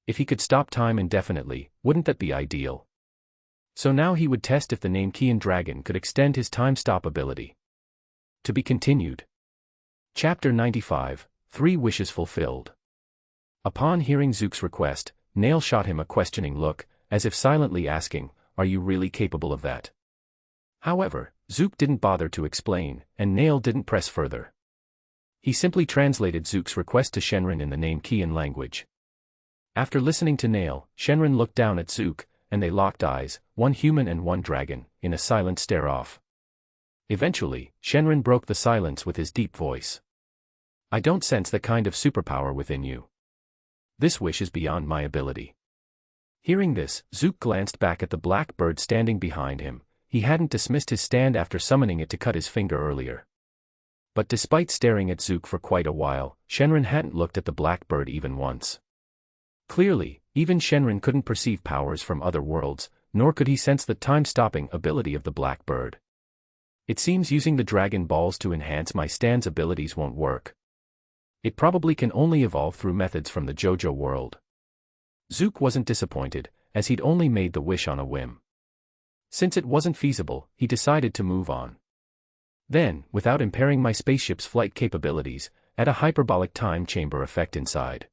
If he could stop time indefinitely, wouldn't that be ideal? So now he would test if the Namekian dragon could extend his time-stop ability. To be continued. Chapter 95, 3 Wishes Fulfilled. Upon hearing Zuke's request, Nail shot him a questioning look, as if silently asking, "Are you really capable of that?" However, Zuke didn't bother to explain, and Nail didn't press further. He simply translated Zuke's request to Shenron in the Namekian language. After listening to Nail, Shenron looked down at Zuke, and they locked eyes, one human and one dragon, in a silent stare-off. Eventually, Shenron broke the silence with his deep voice. "I don't sense the kind of superpower within you. This wish is beyond my ability." Hearing this, Zuke glanced back at the black bird standing behind him. He hadn't dismissed his stand after summoning it to cut his finger earlier. But despite staring at Zuke for quite a while, Shenron hadn't looked at the black bird even once. Clearly, even Shenron couldn't perceive powers from other worlds, nor could he sense the time-stopping ability of the black bird. It seems using the Dragon Balls to enhance my stand's abilities won't work. It probably can only evolve through methods from the JoJo world. Zuke wasn't disappointed, as he'd only made the wish on a whim. Since it wasn't feasible, he decided to move on. Then, without impairing my spaceship's flight capabilities, add a hyperbolic time chamber effect inside.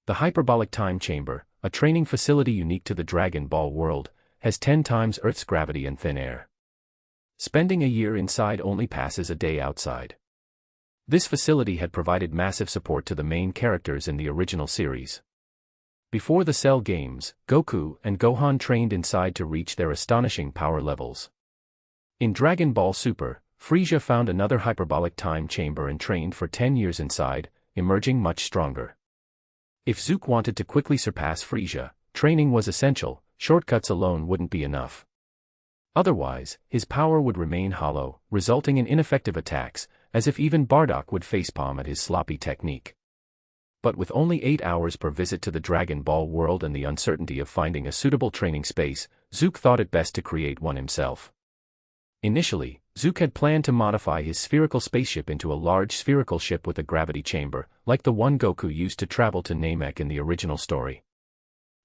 The hyperbolic time chamber, a training facility unique to the Dragon Ball world, has 10 times Earth's gravity and thin air. Spending a year inside only passes a day outside. This facility had provided massive support to the main characters in the original series. Before the Cell games, Goku and Gohan trained inside to reach their astonishing power levels. In Dragon Ball Super, Frieza found another hyperbolic time chamber and trained for 10 years inside, emerging much stronger. If Zuke wanted to quickly surpass Frieza, training was essential, shortcuts alone wouldn't be enough. Otherwise, his power would remain hollow, resulting in ineffective attacks, as if even Bardock would facepalm at his sloppy technique. But with only 8 hours per visit to the Dragonball world and the uncertainty of finding a suitable training space, Zuke thought it best to create one himself. Initially, Zuke had planned to modify his spherical spaceship into a large spherical ship with a gravity chamber, like the one Goku used to travel to Namek in the original story.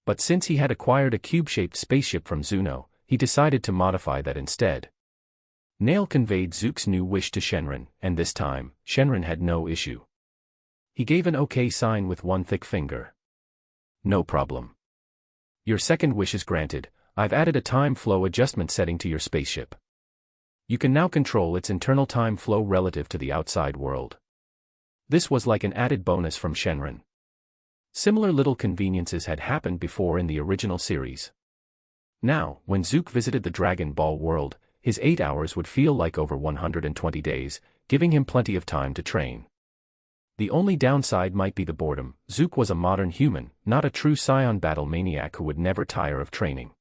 But since he had acquired a cube-shaped spaceship from Zuno, he decided to modify that instead. Nail conveyed Zuke's new wish to Shenron, and this time, Shenron had no issue. He gave an OK sign with one thick finger. No problem. Your second wish is granted. I've added a time flow adjustment setting to your spaceship. You can now control its internal time flow relative to the outside world. This was like an added bonus from Shenron. Similar little conveniences had happened before in the original series. Now, when Zuke visited the Dragon Ball world, his 8 hours would feel like over 120 days, giving him plenty of time to train. The only downside might be the boredom. Zuke was a modern human, not a true Saiyan battle maniac who would never tire of training.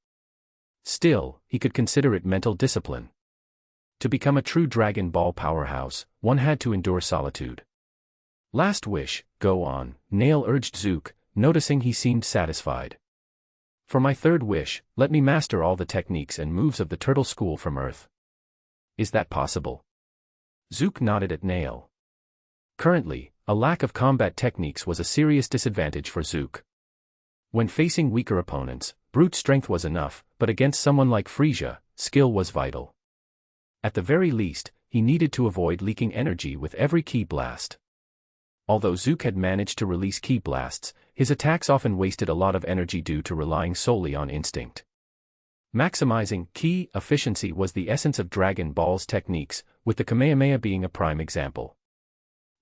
Still, he could consider it mental discipline. To become a true Dragon Ball powerhouse, one had to endure solitude. Last wish, go on, Nail urged Zuke, noticing he seemed satisfied. For my third wish, let me master all the techniques and moves of the Turtle School from Earth. Is that possible? Zuke nodded at Nail. Currently, a lack of combat techniques was a serious disadvantage for Zuke. When facing weaker opponents, brute strength was enough, but against someone like Frieza, skill was vital. At the very least, he needed to avoid leaking energy with every ki blast. Although Zuke had managed to release ki blasts, his attacks often wasted a lot of energy due to relying solely on instinct. Maximizing ki efficiency was the essence of Dragon Ball's techniques, with the Kamehameha being a prime example.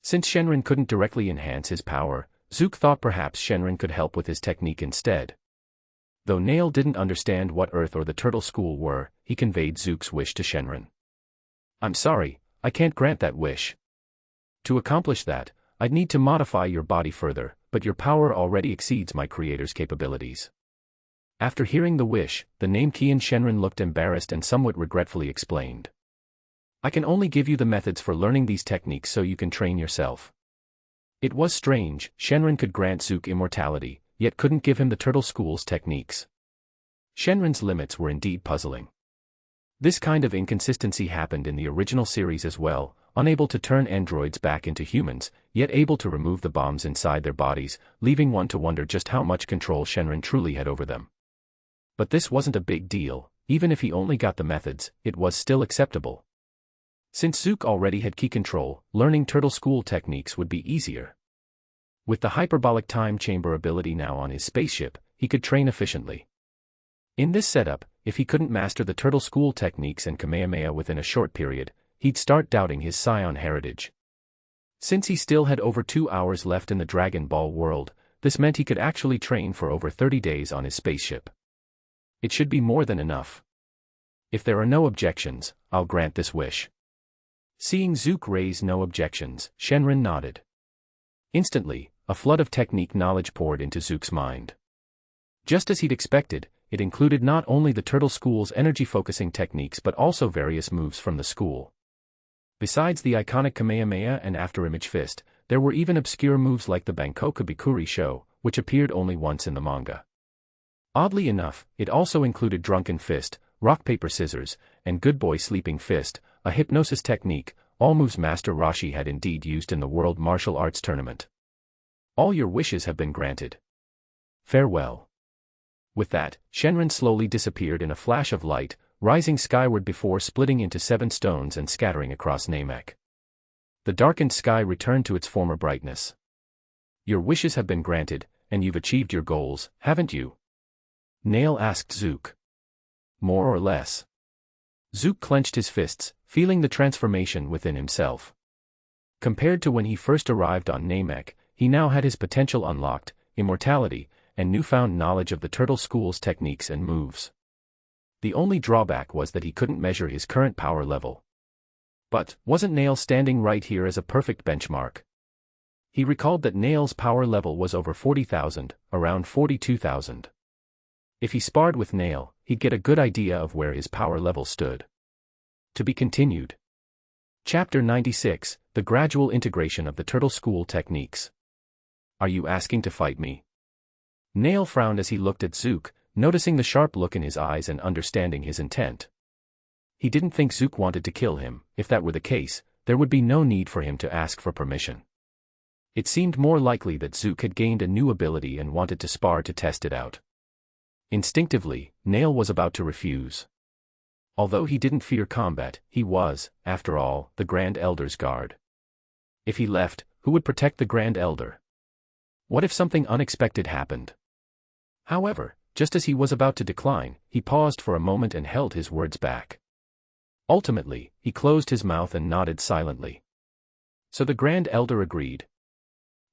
Since Shenron couldn't directly enhance his power, Zuke thought perhaps Shenron could help with his technique instead. Though Nail didn't understand what Earth or the Turtle School were, he conveyed Zuke's wish to Shenron. I'm sorry, I can't grant that wish. To accomplish that, I'd need to modify your body further, but your power already exceeds my creator's capabilities. After hearing the wish, the name Kian Shenron looked embarrassed and somewhat regretfully explained. I can only give you the methods for learning these techniques so you can train yourself. It was strange, Shenron could grant Zuke immortality, yet couldn't give him the Turtle School's techniques. Shenron's limits were indeed puzzling. This kind of inconsistency happened in the original series as well, unable to turn androids back into humans, yet able to remove the bombs inside their bodies, leaving one to wonder just how much control Shenron truly had over them. But this wasn't a big deal, even if he only got the methods, it was still acceptable. Since Zuke already had ki control, learning Turtle School techniques would be easier. With the hyperbolic time chamber ability now on his spaceship, he could train efficiently. In this setup, if he couldn't master the Turtle School techniques and Kamehameha within a short period, he'd start doubting his Saiyan heritage. Since he still had over 2 hours left in the Dragon Ball world, this meant he could actually train for over 30 days on his spaceship. It should be more than enough. If there are no objections, I'll grant this wish. Seeing Zuke raise no objections, Shenron nodded. Instantly, a flood of technique knowledge poured into Zuke's mind. Just as he'd expected, it included not only the Turtle School's energy-focusing techniques but also various moves from the school. Besides the iconic Kamehameha and afterimage fist, there were even obscure moves like the Bankoku Bikuri Sho, which appeared only once in the manga. Oddly enough, it also included Drunken Fist, Rock Paper Scissors, and Good Boy Sleeping Fist, a hypnosis technique, all moves Master Roshi had indeed used in the World Martial Arts Tournament. All your wishes have been granted. Farewell. With that, Shenron slowly disappeared in a flash of light, rising skyward before splitting into 7 stones and scattering across Namek. The darkened sky returned to its former brightness. Your wishes have been granted, and you've achieved your goals, haven't you? Nail asked Zuke. More or less. Zuke clenched his fists, feeling the transformation within himself. Compared to when he first arrived on Namek, he now had his potential unlocked, immortality, and newfound knowledge of the Turtle School's techniques and moves. The only drawback was that he couldn't measure his current power level. But, wasn't Nail standing right here as a perfect benchmark? He recalled that Nail's power level was over 40,000, around 42,000. If he sparred with Nail, he'd get a good idea of where his power level stood. To be continued. Chapter 96, the gradual integration of the turtle school techniques. Are you asking to fight me? Nail frowned as he looked at Zuke, noticing the sharp look in his eyes and understanding his intent. He didn't think Zuke wanted to kill him. If that were the case, there would be no need for him to ask for permission. It seemed more likely that Zuke had gained a new ability and wanted to spar to test it out. Instinctively, Nail was about to refuse. Although he didn't fear combat, he was, after all, the Grand Elder's guard. If he left, who would protect the Grand Elder? What if something unexpected happened? However, just as he was about to decline, he paused for a moment and held his words back. Ultimately, he closed his mouth and nodded silently. So the Grand Elder agreed.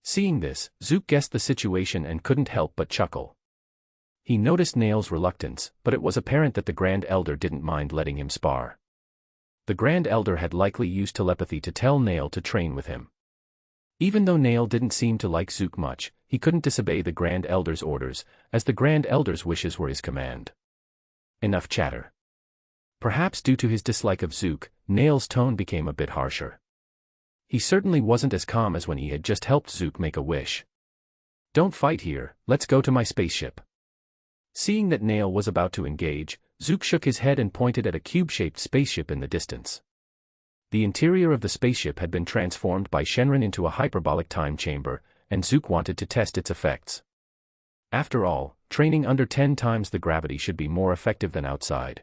Seeing this, Zuke guessed the situation and couldn't help but chuckle. He noticed Nail's reluctance, but it was apparent that the Grand Elder didn't mind letting him spar. The Grand Elder had likely used telepathy to tell Nail to train with him. Even though Nail didn't seem to like Zuke much, he couldn't disobey the Grand Elder's orders, as the Grand Elder's wishes were his command. Enough chatter. Perhaps due to his dislike of Zuke, Nail's tone became a bit harsher. He certainly wasn't as calm as when he had just helped Zuke make a wish. Don't fight here, let's go to my spaceship. Seeing that Nail was about to engage, Zuke shook his head and pointed at a cube-shaped spaceship in the distance. The interior of the spaceship had been transformed by Shenron into a hyperbolic time chamber, and Zuke wanted to test its effects. After all, training under 10 times the gravity should be more effective than outside.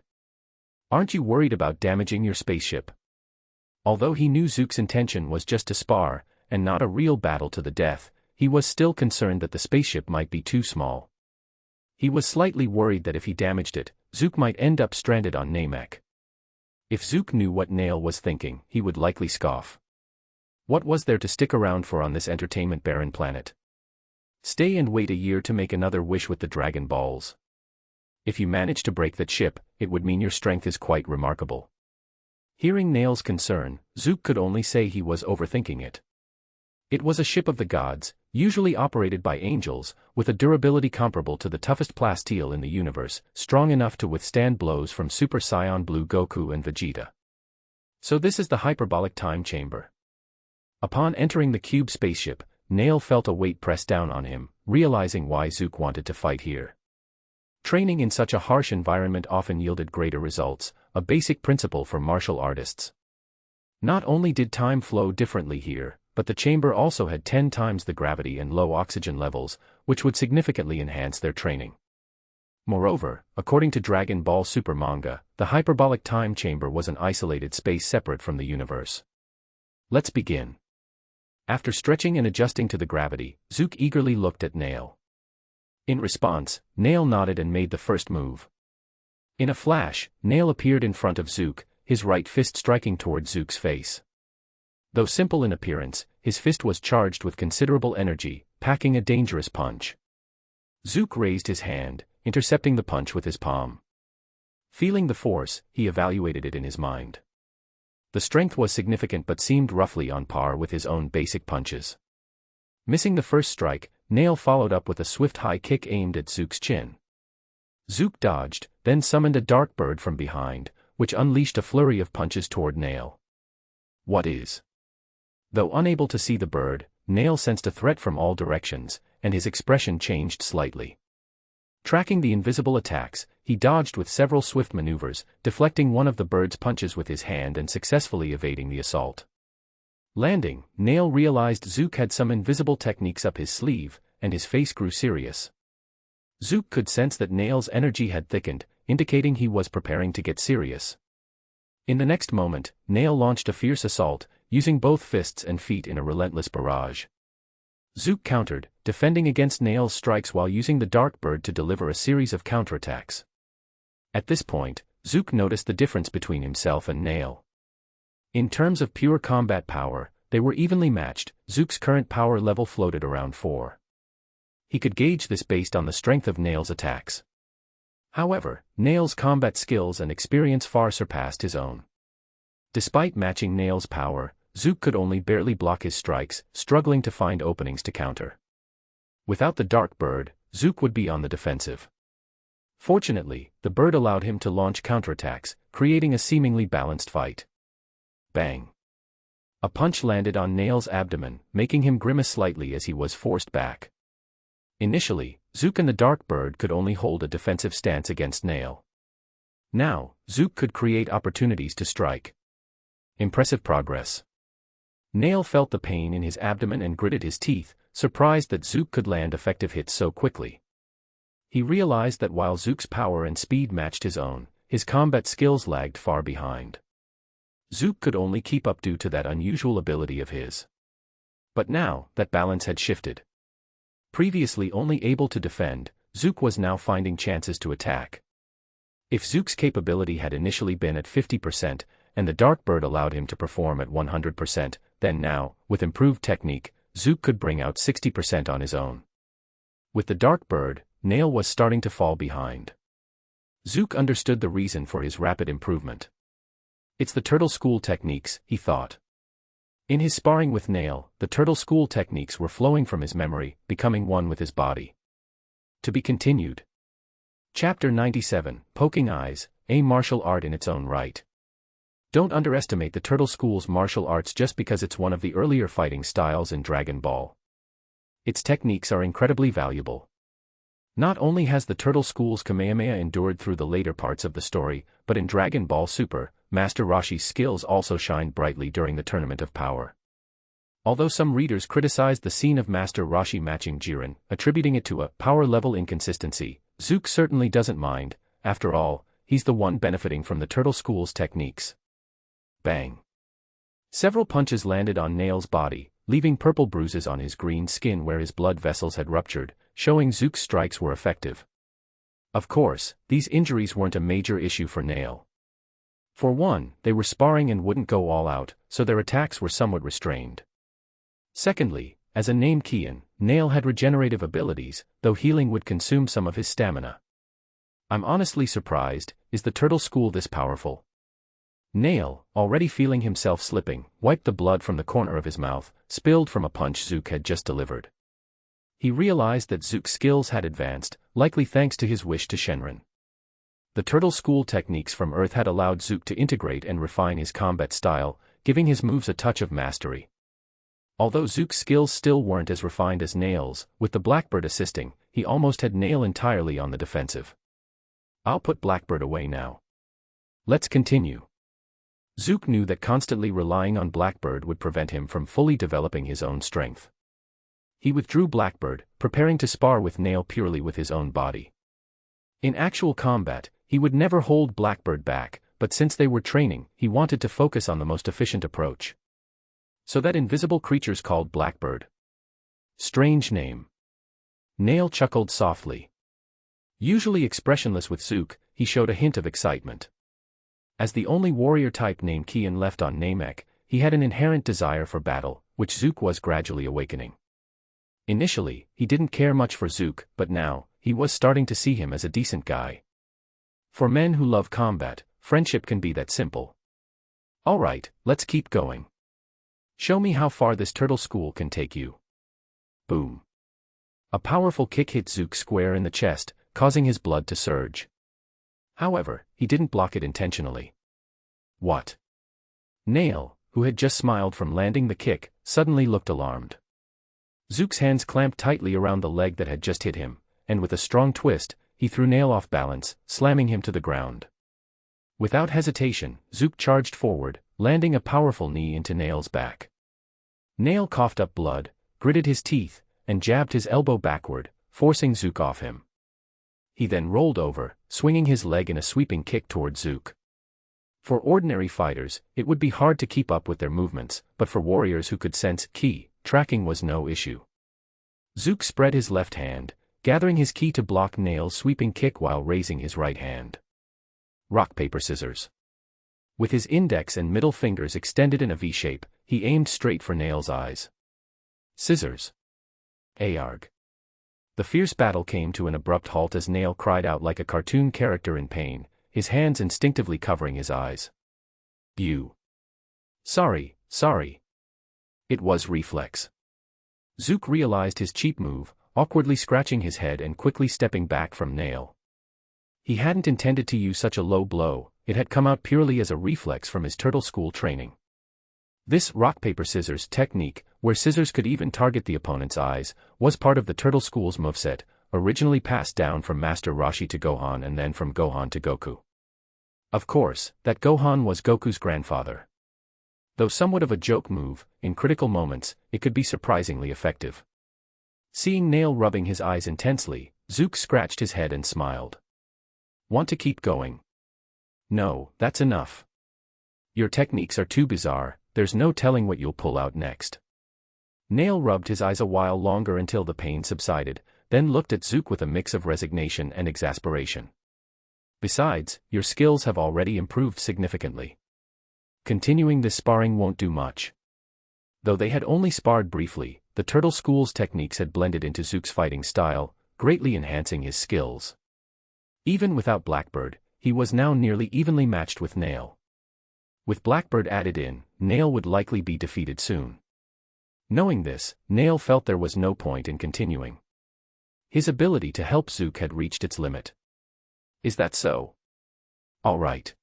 Aren't you worried about damaging your spaceship? Although he knew Zuke's intention was just to spar, and not a real battle to the death, he was still concerned that the spaceship might be too small. He was slightly worried that if he damaged it, Zuke might end up stranded on Namek. If Zuke knew what Nail was thinking, he would likely scoff. What was there to stick around for on this entertainment-barren planet? Stay and wait a year to make another wish with the Dragon Balls. If you manage to break that ship, it would mean your strength is quite remarkable. Hearing Nail's concern, Zuke could only say he was overthinking it. It was a ship of the gods, usually operated by angels, with a durability comparable to the toughest plasteel in the universe, strong enough to withstand blows from Super Saiyan Blue Goku and Vegeta. So this is the hyperbolic time chamber. Upon entering the cube spaceship, Nail felt a weight press down on him, realizing why Zuke wanted to fight here. Training in such a harsh environment often yielded greater results, a basic principle for martial artists. Not only did time flow differently here, but the chamber also had 10 times the gravity and low oxygen levels, which would significantly enhance their training. Moreover, according to Dragon Ball Super manga, the hyperbolic time chamber was an isolated space separate from the universe. Let's begin. After stretching and adjusting to the gravity, Zuke eagerly looked at Nail. In response, Nail nodded and made the first move. In a flash, Nail appeared in front of Zuke, his right fist striking toward Zuke's face. Though simple in appearance, his fist was charged with considerable energy, packing a dangerous punch. Zuke raised his hand, intercepting the punch with his palm. Feeling the force, he evaluated it in his mind. The strength was significant but seemed roughly on par with his own basic punches. Missing the first strike, Nail followed up with a swift high kick aimed at Zuke's chin. Zuke dodged, then summoned a dark bird from behind, which unleashed a flurry of punches toward Nail. What is? Though unable to see the bird, Nail sensed a threat from all directions, and his expression changed slightly. Tracking the invisible attacks, he dodged with several swift maneuvers, deflecting one of the bird's punches with his hand and successfully evading the assault. Landing, Nail realized Zuke had some invisible techniques up his sleeve, and his face grew serious. Zuke could sense that Nail's energy had thickened, indicating he was preparing to get serious. In the next moment, Nail launched a fierce assault, using both fists and feet in a relentless barrage. Zuke countered, defending against Nail's strikes while using the dark bird to deliver a series of counterattacks. At this point, Zuke noticed the difference between himself and Nail. In terms of pure combat power, they were evenly matched. Zuke's current power level floated around 4. He could gauge this based on the strength of Nail's attacks. However, Nail's combat skills and experience far surpassed his own. Despite matching Nail's power, Zuke could only barely block his strikes, struggling to find openings to counter. Without the dark bird, Zuke would be on the defensive. Fortunately, the bird allowed him to launch counterattacks, creating a seemingly balanced fight. Bang! A punch landed on Nail's abdomen, making him grimace slightly as he was forced back. Initially, Zuke and the Dark Bird could only hold a defensive stance against Nail. Now, Zuke could create opportunities to strike. Impressive progress. Nail felt the pain in his abdomen and gritted his teeth, surprised that Zuke could land effective hits so quickly. He realized that while Zuke's power and speed matched his own, his combat skills lagged far behind. Zuke could only keep up due to that unusual ability of his. But now, that balance had shifted. Previously only able to defend, Zuke was now finding chances to attack. If Zuke's capability had initially been at 50%, and the Dark Bird allowed him to perform at 100%, then now, with improved technique, Zuke could bring out 60% on his own. With the Dark Bird, Nail was starting to fall behind. Zuke understood the reason for his rapid improvement. It's the Turtle School techniques, he thought. In his sparring with Nail, the Turtle School techniques were flowing from his memory, becoming one with his body. To be continued. Chapter 97, Poking Eyes, a martial art in its own right. Don't underestimate the Turtle School's martial arts just because it's one of the earlier fighting styles in Dragon Ball. Its techniques are incredibly valuable. Not only has the Turtle School's Kamehameha endured through the later parts of the story, but in Dragon Ball Super, Master Roshi's skills also shined brightly during the Tournament of Power. Although some readers criticized the scene of Master Roshi matching Jiren, attributing it to a power-level inconsistency, Zuke certainly doesn't mind. After all, he's the one benefiting from the Turtle School's techniques. Bang! Several punches landed on Nail's body, leaving purple bruises on his green skin where his blood vessels had ruptured, showing Zuke's strikes were effective. Of course, these injuries weren't a major issue for Nail. For one, they were sparring and wouldn't go all out, so their attacks were somewhat restrained. Secondly, as a named Kian, Nail had regenerative abilities, though healing would consume some of his stamina. I'm honestly surprised, is the Turtle School this powerful? Nail, already feeling himself slipping, wiped the blood from the corner of his mouth, spilled from a punch Zuke had just delivered. He realized that Zuke's skills had advanced, likely thanks to his wish to Shenron. The Turtle School techniques from Earth had allowed Zuke to integrate and refine his combat style, giving his moves a touch of mastery. Although Zuke's skills still weren't as refined as Nail's, with the Blackbird assisting, he almost had Nail entirely on the defensive. I'll put Blackbird away now. Let's continue. Zuke knew that constantly relying on Blackbird would prevent him from fully developing his own strength. He withdrew Blackbird, preparing to spar with Nail purely with his own body. In actual combat, he would never hold Blackbird back, but since they were training, he wanted to focus on the most efficient approach. So that invisible creature's called Blackbird. Strange name. Nail chuckled softly. Usually expressionless with Zuke, he showed a hint of excitement. As the only warrior-type named Kian left on Namek, he had an inherent desire for battle, which Zuke was gradually awakening. Initially, he didn't care much for Zuke, but now, he was starting to see him as a decent guy. For men who love combat, friendship can be that simple. Alright, let's keep going. Show me how far this Turtle School can take you. Boom. A powerful kick hit Zuke square in the chest, causing his blood to surge. However, he didn't block it intentionally. What? Nail, who had just smiled from landing the kick, suddenly looked alarmed. Zuke's hands clamped tightly around the leg that had just hit him, and with a strong twist, he threw Nail off balance, slamming him to the ground. Without hesitation, Zuke charged forward, landing a powerful knee into Nail's back. Nail coughed up blood, gritted his teeth, and jabbed his elbow backward, forcing Zuke off him. He then rolled over, swinging his leg in a sweeping kick toward Zuke. For ordinary fighters, it would be hard to keep up with their movements, but for warriors who could sense ki, tracking was no issue. Zuke spread his left hand, gathering his ki to block Nail's sweeping kick while raising his right hand. Rock, paper, scissors. With his index and middle fingers extended in a V shape, he aimed straight for Nail's eyes. Scissors. Arg. The fierce battle came to an abrupt halt as Nail cried out like a cartoon character in pain, his hands instinctively covering his eyes. You. Sorry. It was reflex. Zuke realized his cheap move, awkwardly scratching his head and quickly stepping back from Nail. He hadn't intended to use such a low blow, it had come out purely as a reflex from his Turtle School training. This rock-paper-scissors technique, where scissors could even target the opponent's eyes, was part of the Turtle School's moveset, originally passed down from Master Roshi to Gohan and then from Gohan to Goku. Of course, that Gohan was Goku's grandfather. Though somewhat of a joke move, in critical moments, it could be surprisingly effective. Seeing Nail rubbing his eyes intensely, Zuke scratched his head and smiled. Want to keep going? No, that's enough. Your techniques are too bizarre, there's no telling what you'll pull out next. Nail rubbed his eyes a while longer until the pain subsided, then looked at Zuke with a mix of resignation and exasperation. Besides, your skills have already improved significantly. Continuing this sparring won't do much. Though they had only sparred briefly, the Turtle School's techniques had blended into Zuke's fighting style, greatly enhancing his skills. Even without Blackbird, he was now nearly evenly matched with Nail. With Blackbird added in, Nail would likely be defeated soon. Knowing this, Nail felt there was no point in continuing. His ability to help Zuke had reached its limit. Is that so? All right.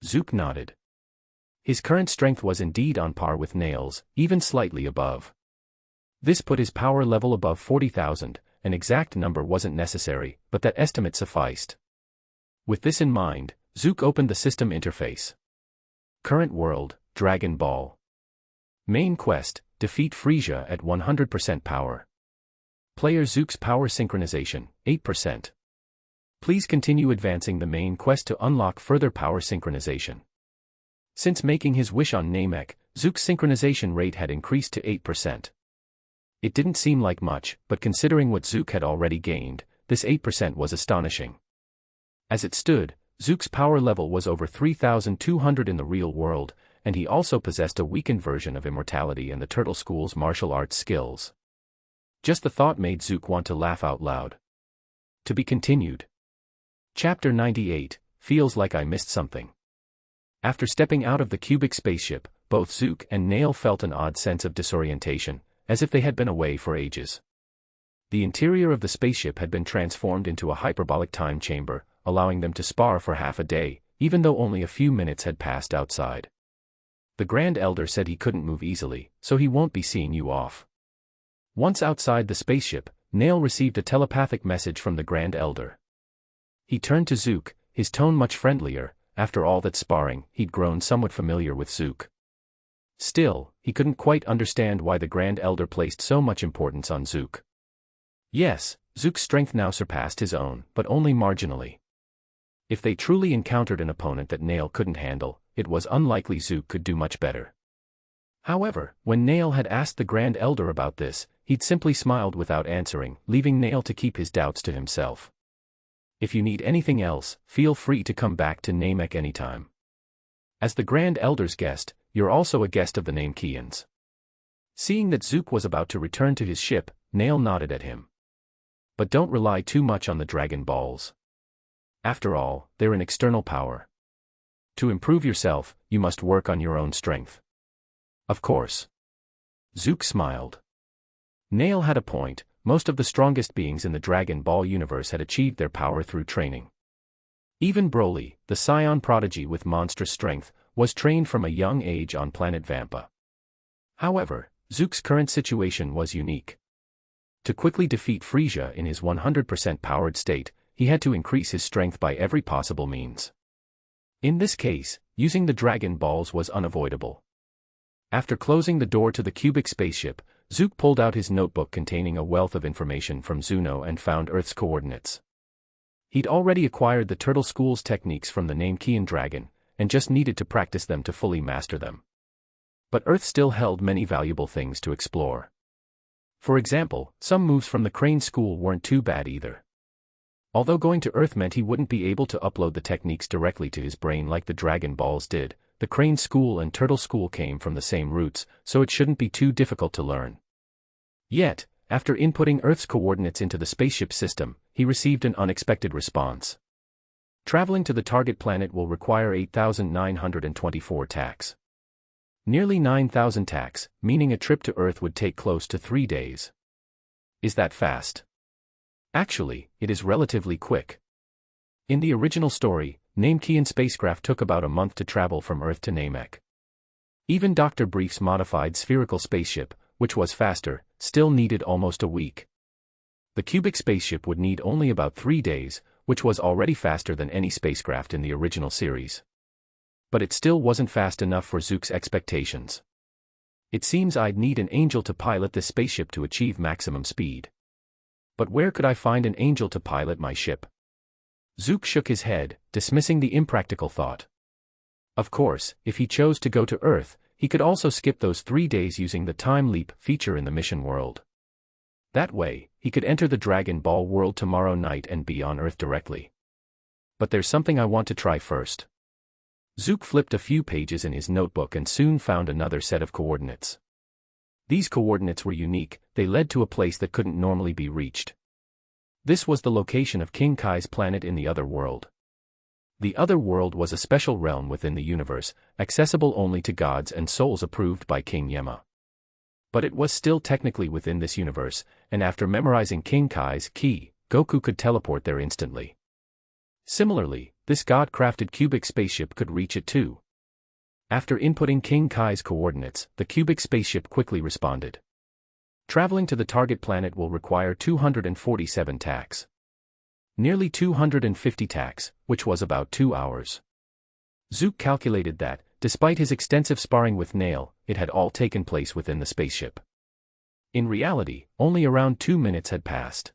Zuke nodded. His current strength was indeed on par with Nail's, even slightly above. This put his power level above 40,000, an exact number wasn't necessary, but that estimate sufficed. With this in mind, Zuke opened the system interface. Current world, Dragon Ball. Main quest, defeat Frieza at 100% power. Player Zuke's power synchronization, 8%. Please continue advancing the main quest to unlock further power synchronization. Since making his wish on Namek, Zuke's synchronization rate had increased to 8%. It didn't seem like much, but considering what Zuke had already gained, this 8% was astonishing. As it stood, Zuke's power level was over 3,200 in the real world, and he also possessed a weakened version of immortality and the Turtle School's martial arts skills. Just the thought made Zuke want to laugh out loud. To be continued. Chapter 98, Feels Like I Missed Something. After stepping out of the cubic spaceship, both Zuke and Nail felt an odd sense of disorientation, as if they had been away for ages. The interior of the spaceship had been transformed into a hyperbolic time chamber, allowing them to spar for half a day, even though only a few minutes had passed outside. The Grand Elder said he couldn't move easily, so he won't be seeing you off. Once outside the spaceship, Nail received a telepathic message from the Grand Elder. He turned to Zuke, his tone much friendlier. After all that sparring, he'd grown somewhat familiar with Zuke. Still, he couldn't quite understand why the Grand Elder placed so much importance on Zuke. Yes, Zuke's strength now surpassed his own, but only marginally. If they truly encountered an opponent that Nail couldn't handle, it was unlikely Zuke could do much better. However, when Nail had asked the Grand Elder about this, he'd simply smiled without answering, leaving Nail to keep his doubts to himself. If you need anything else, feel free to come back to Namek anytime. As the Grand Elder's guest, you're also a guest of the Namekians. Seeing that Zuke was about to return to his ship, Nail nodded at him. But don't rely too much on the Dragon Balls. After all, they're an external power. To improve yourself, you must work on your own strength. Of course. Zuke smiled. Nail had a point. Most of the strongest beings in the Dragon Ball universe had achieved their power through training. Even Broly, the Saiyan prodigy with monstrous strength, was trained from a young age on Planet Vegeta. However, Zuke's current situation was unique. To quickly defeat Frieza in his 100% powered state, he had to increase his strength by every possible means. In this case, using the Dragon Balls was unavoidable. After closing the door to the cubic spaceship, Zuke pulled out his notebook containing a wealth of information from Zuno and found Earth's coordinates. He'd already acquired the Turtle School's techniques from the Namekian dragon, and just needed to practice them to fully master them. But Earth still held many valuable things to explore. For example, some moves from the Crane School weren't too bad either. Although going to Earth meant he wouldn't be able to upload the techniques directly to his brain like the Dragon Balls did, the Crane School and Turtle School came from the same roots, so it shouldn't be too difficult to learn. Yet, after inputting Earth's coordinates into the spaceship system, he received an unexpected response. Traveling to the target planet will require 8,924 tacks. Nearly 9,000 tacks, meaning a trip to Earth would take close to 3 days. Is that fast? Actually, it is relatively quick. In the original story, Namekian spacecraft took about a month to travel from Earth to Namek. Even Dr. Brief's modified spherical spaceship, which was faster, still needed almost a week. The cubic spaceship would need only about 3 days, which was already faster than any spacecraft in the original series. But it still wasn't fast enough for Zuke's expectations. It seems I'd need an angel to pilot this spaceship to achieve maximum speed. But where could I find an angel to pilot my ship? Zuke shook his head, dismissing the impractical thought. Of course, if he chose to go to Earth, he could also skip those 3 days using the time leap feature in the mission world. That way, he could enter the Dragonball world tomorrow night and be on Earth directly. But there's something I want to try first. Zuke flipped a few pages in his notebook and soon found another set of coordinates. These coordinates were unique, they led to a place that couldn't normally be reached. This was the location of King Kai's planet in the other world. The other world was a special realm within the universe, accessible only to gods and souls approved by King Yema. But it was still technically within this universe, and after memorizing King Kai's ki, Goku could teleport there instantly. Similarly, this god-crafted cubic spaceship could reach it too. After inputting King Kai's coordinates, the cubic spaceship quickly responded. Traveling to the target planet will require 247 tacks. Nearly 250 tacks, which was about 2 hours. Zuke calculated that, despite his extensive sparring with Nail, it had all taken place within the spaceship. In reality, only around 2 minutes had passed.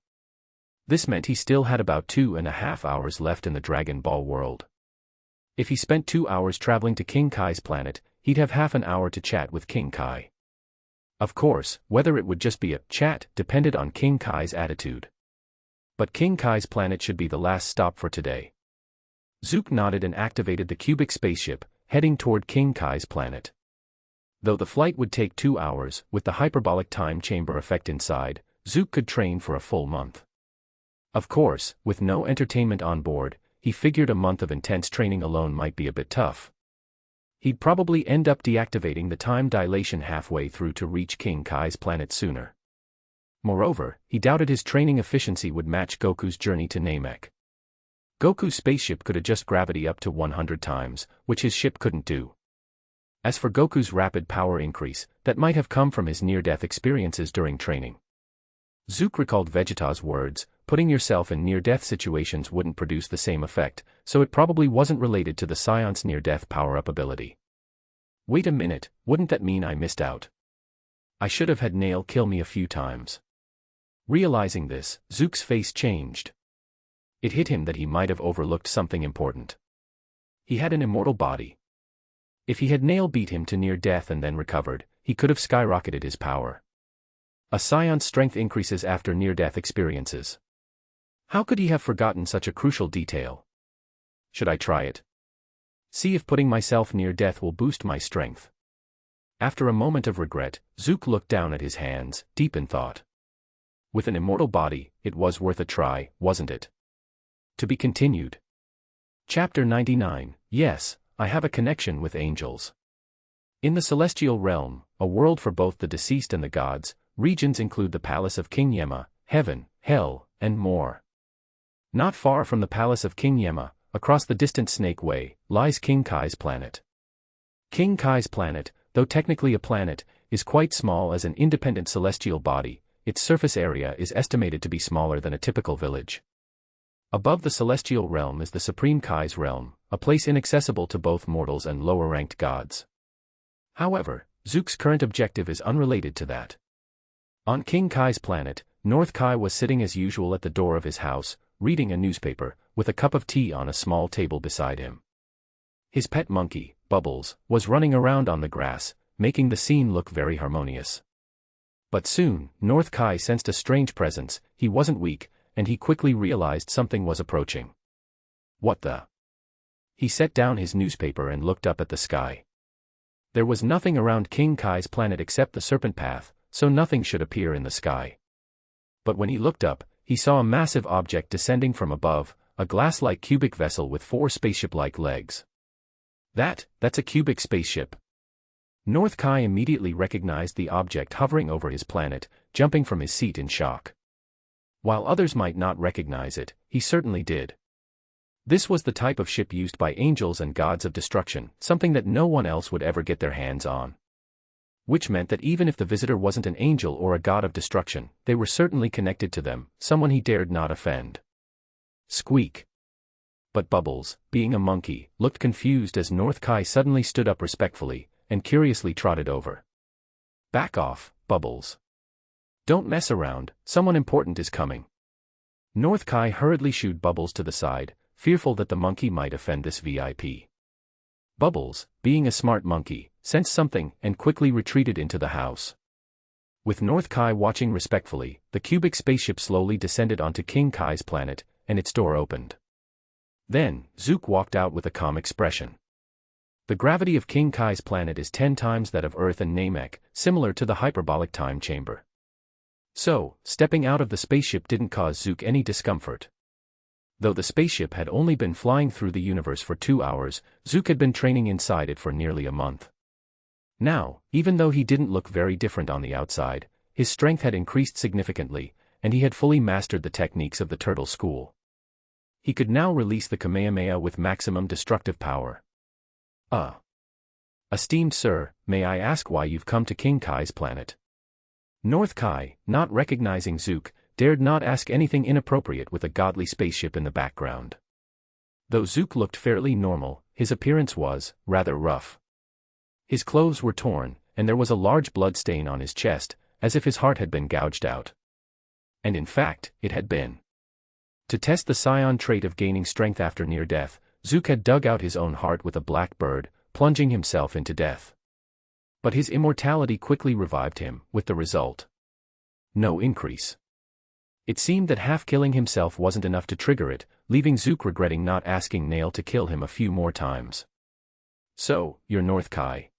This meant he still had about 2.5 hours left in the Dragon Ball world. If he spent 2 hours traveling to King Kai's planet, he'd have half an hour to chat with King Kai. Of course, whether it would just be a chat depended on King Kai's attitude. But King Kai's planet should be the last stop for today. Zuke nodded and activated the cubic spaceship, heading toward King Kai's planet. Though the flight would take 2 hours, with the hyperbolic time chamber effect inside, Zuke could train for a full month. Of course, with no entertainment on board, he figured a month of intense training alone might be a bit tough. He'd probably end up deactivating the time dilation halfway through to reach King Kai's planet sooner. Moreover, he doubted his training efficiency would match Goku's journey to Namek. Goku's spaceship could adjust gravity up to 100 times, which his ship couldn't do. As for Goku's rapid power increase, that might have come from his near-death experiences during training. Zuke recalled Vegeta's words, putting yourself in near-death situations wouldn't produce the same effect, so it probably wasn't related to the Saiyan's near-death power-up ability. Wait a minute, wouldn't that mean I missed out? I should have had Nail kill me a few times. Realizing this, Zuke's face changed. It hit him that he might have overlooked something important. He had an immortal body. If he had Nail beat him to near death and then recovered, he could have skyrocketed his power. A Saiyan's strength increases after near-death experiences. How could he have forgotten such a crucial detail? Should I try it? See if putting myself near death will boost my strength. After a moment of regret, Zuke looked down at his hands, deep in thought. With an immortal body, it was worth a try, wasn't it? To be continued. Chapter 99, Yes, I have a connection with angels. In the celestial realm, a world for both the deceased and the gods, regions include the palace of King Yema, heaven, hell, and more. Not far from the palace of King Yema, across the distant Snake Way, lies King Kai's planet. King Kai's planet, though technically a planet, is quite small as an independent celestial body. Its surface area is estimated to be smaller than a typical village. Above the celestial realm is the Supreme Kai's realm, a place inaccessible to both mortals and lower-ranked gods. However, Zuke's current objective is unrelated to that. On King Kai's planet, North Kai was sitting as usual at the door of his house, reading a newspaper, with a cup of tea on a small table beside him. His pet monkey, Bubbles, was running around on the grass, making the scene look very harmonious. But soon, North Kai sensed a strange presence. He wasn't weak, and he quickly realized something was approaching. What the? He set down his newspaper and looked up at the sky. There was nothing around King Kai's planet except the Serpent Path, so nothing should appear in the sky. But when he looked up, he saw a massive object descending from above, a glass-like cubic vessel with 4 spaceship-like legs. That's a cubic spaceship. North Kai immediately recognized the object hovering over his planet, jumping from his seat in shock. While others might not recognize it, he certainly did. This was the type of ship used by angels and gods of destruction, something that no one else would ever get their hands on. Which meant that even if the visitor wasn't an angel or a god of destruction, they were certainly connected to them, someone he dared not offend. Squeak. But Bubbles, being a monkey, looked confused as North Kai suddenly stood up respectfully, and curiously trotted over. Back off, Bubbles. Don't mess around, someone important is coming. North Kai hurriedly shooed Bubbles to the side, fearful that the monkey might offend this VIP. Bubbles, being a smart monkey, sensed something and quickly retreated into the house. With North Kai watching respectfully, the cubic spaceship slowly descended onto King Kai's planet, and its door opened. Then, Zuke walked out with a calm expression. The gravity of King Kai's planet is 10 times that of Earth and Namek, similar to the hyperbolic time chamber. So, stepping out of the spaceship didn't cause Zuke any discomfort. Though the spaceship had only been flying through the universe for 2 hours, Zuke had been training inside it for nearly a month. Now, even though he didn't look very different on the outside, his strength had increased significantly, and he had fully mastered the techniques of the Turtle School. He could now release the Kamehameha with maximum destructive power. Esteemed sir, may I ask why you've come to King Kai's planet? North Kai, not recognizing Zuke, dared not ask anything inappropriate with a godly spaceship in the background. Though Zuke looked fairly normal, his appearance was rather rough. His clothes were torn, and there was a large blood stain on his chest, as if his heart had been gouged out. And in fact, it had been. To test the Saiyan trait of gaining strength after near death, Zuke had dug out his own heart with a black bird, plunging himself into death. But his immortality quickly revived him, with the result. No increase. It seemed that half-killing himself wasn't enough to trigger it, leaving Zuke regretting not asking Nail to kill him a few more times. So, you're North Kai.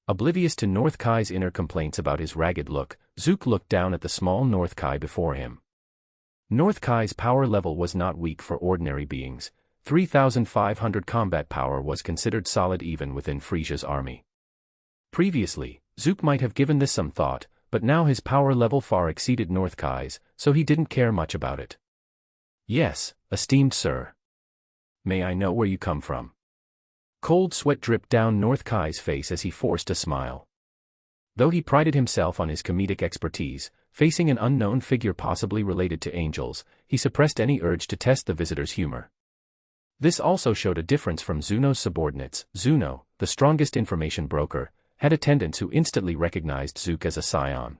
Oblivious to North Kai's inner complaints about his ragged look, Zuke looked down at the small North Kai before him. North Kai's power level was not weak for ordinary beings. 3,500 combat power was considered solid even within Frisia's army. Previously, Zuke might have given this some thought, but now his power level far exceeded North Kai's, so he didn't care much about it. Yes, esteemed sir. May I know where you come from? Cold sweat dripped down North Kai's face as he forced a smile. Though he prided himself on his comedic expertise, facing an unknown figure possibly related to angels, he suppressed any urge to test the visitor's humor. This also showed a difference from Zuno's subordinates. Zuno, the strongest information broker, had attendants who instantly recognized Zuke as a Saiyan.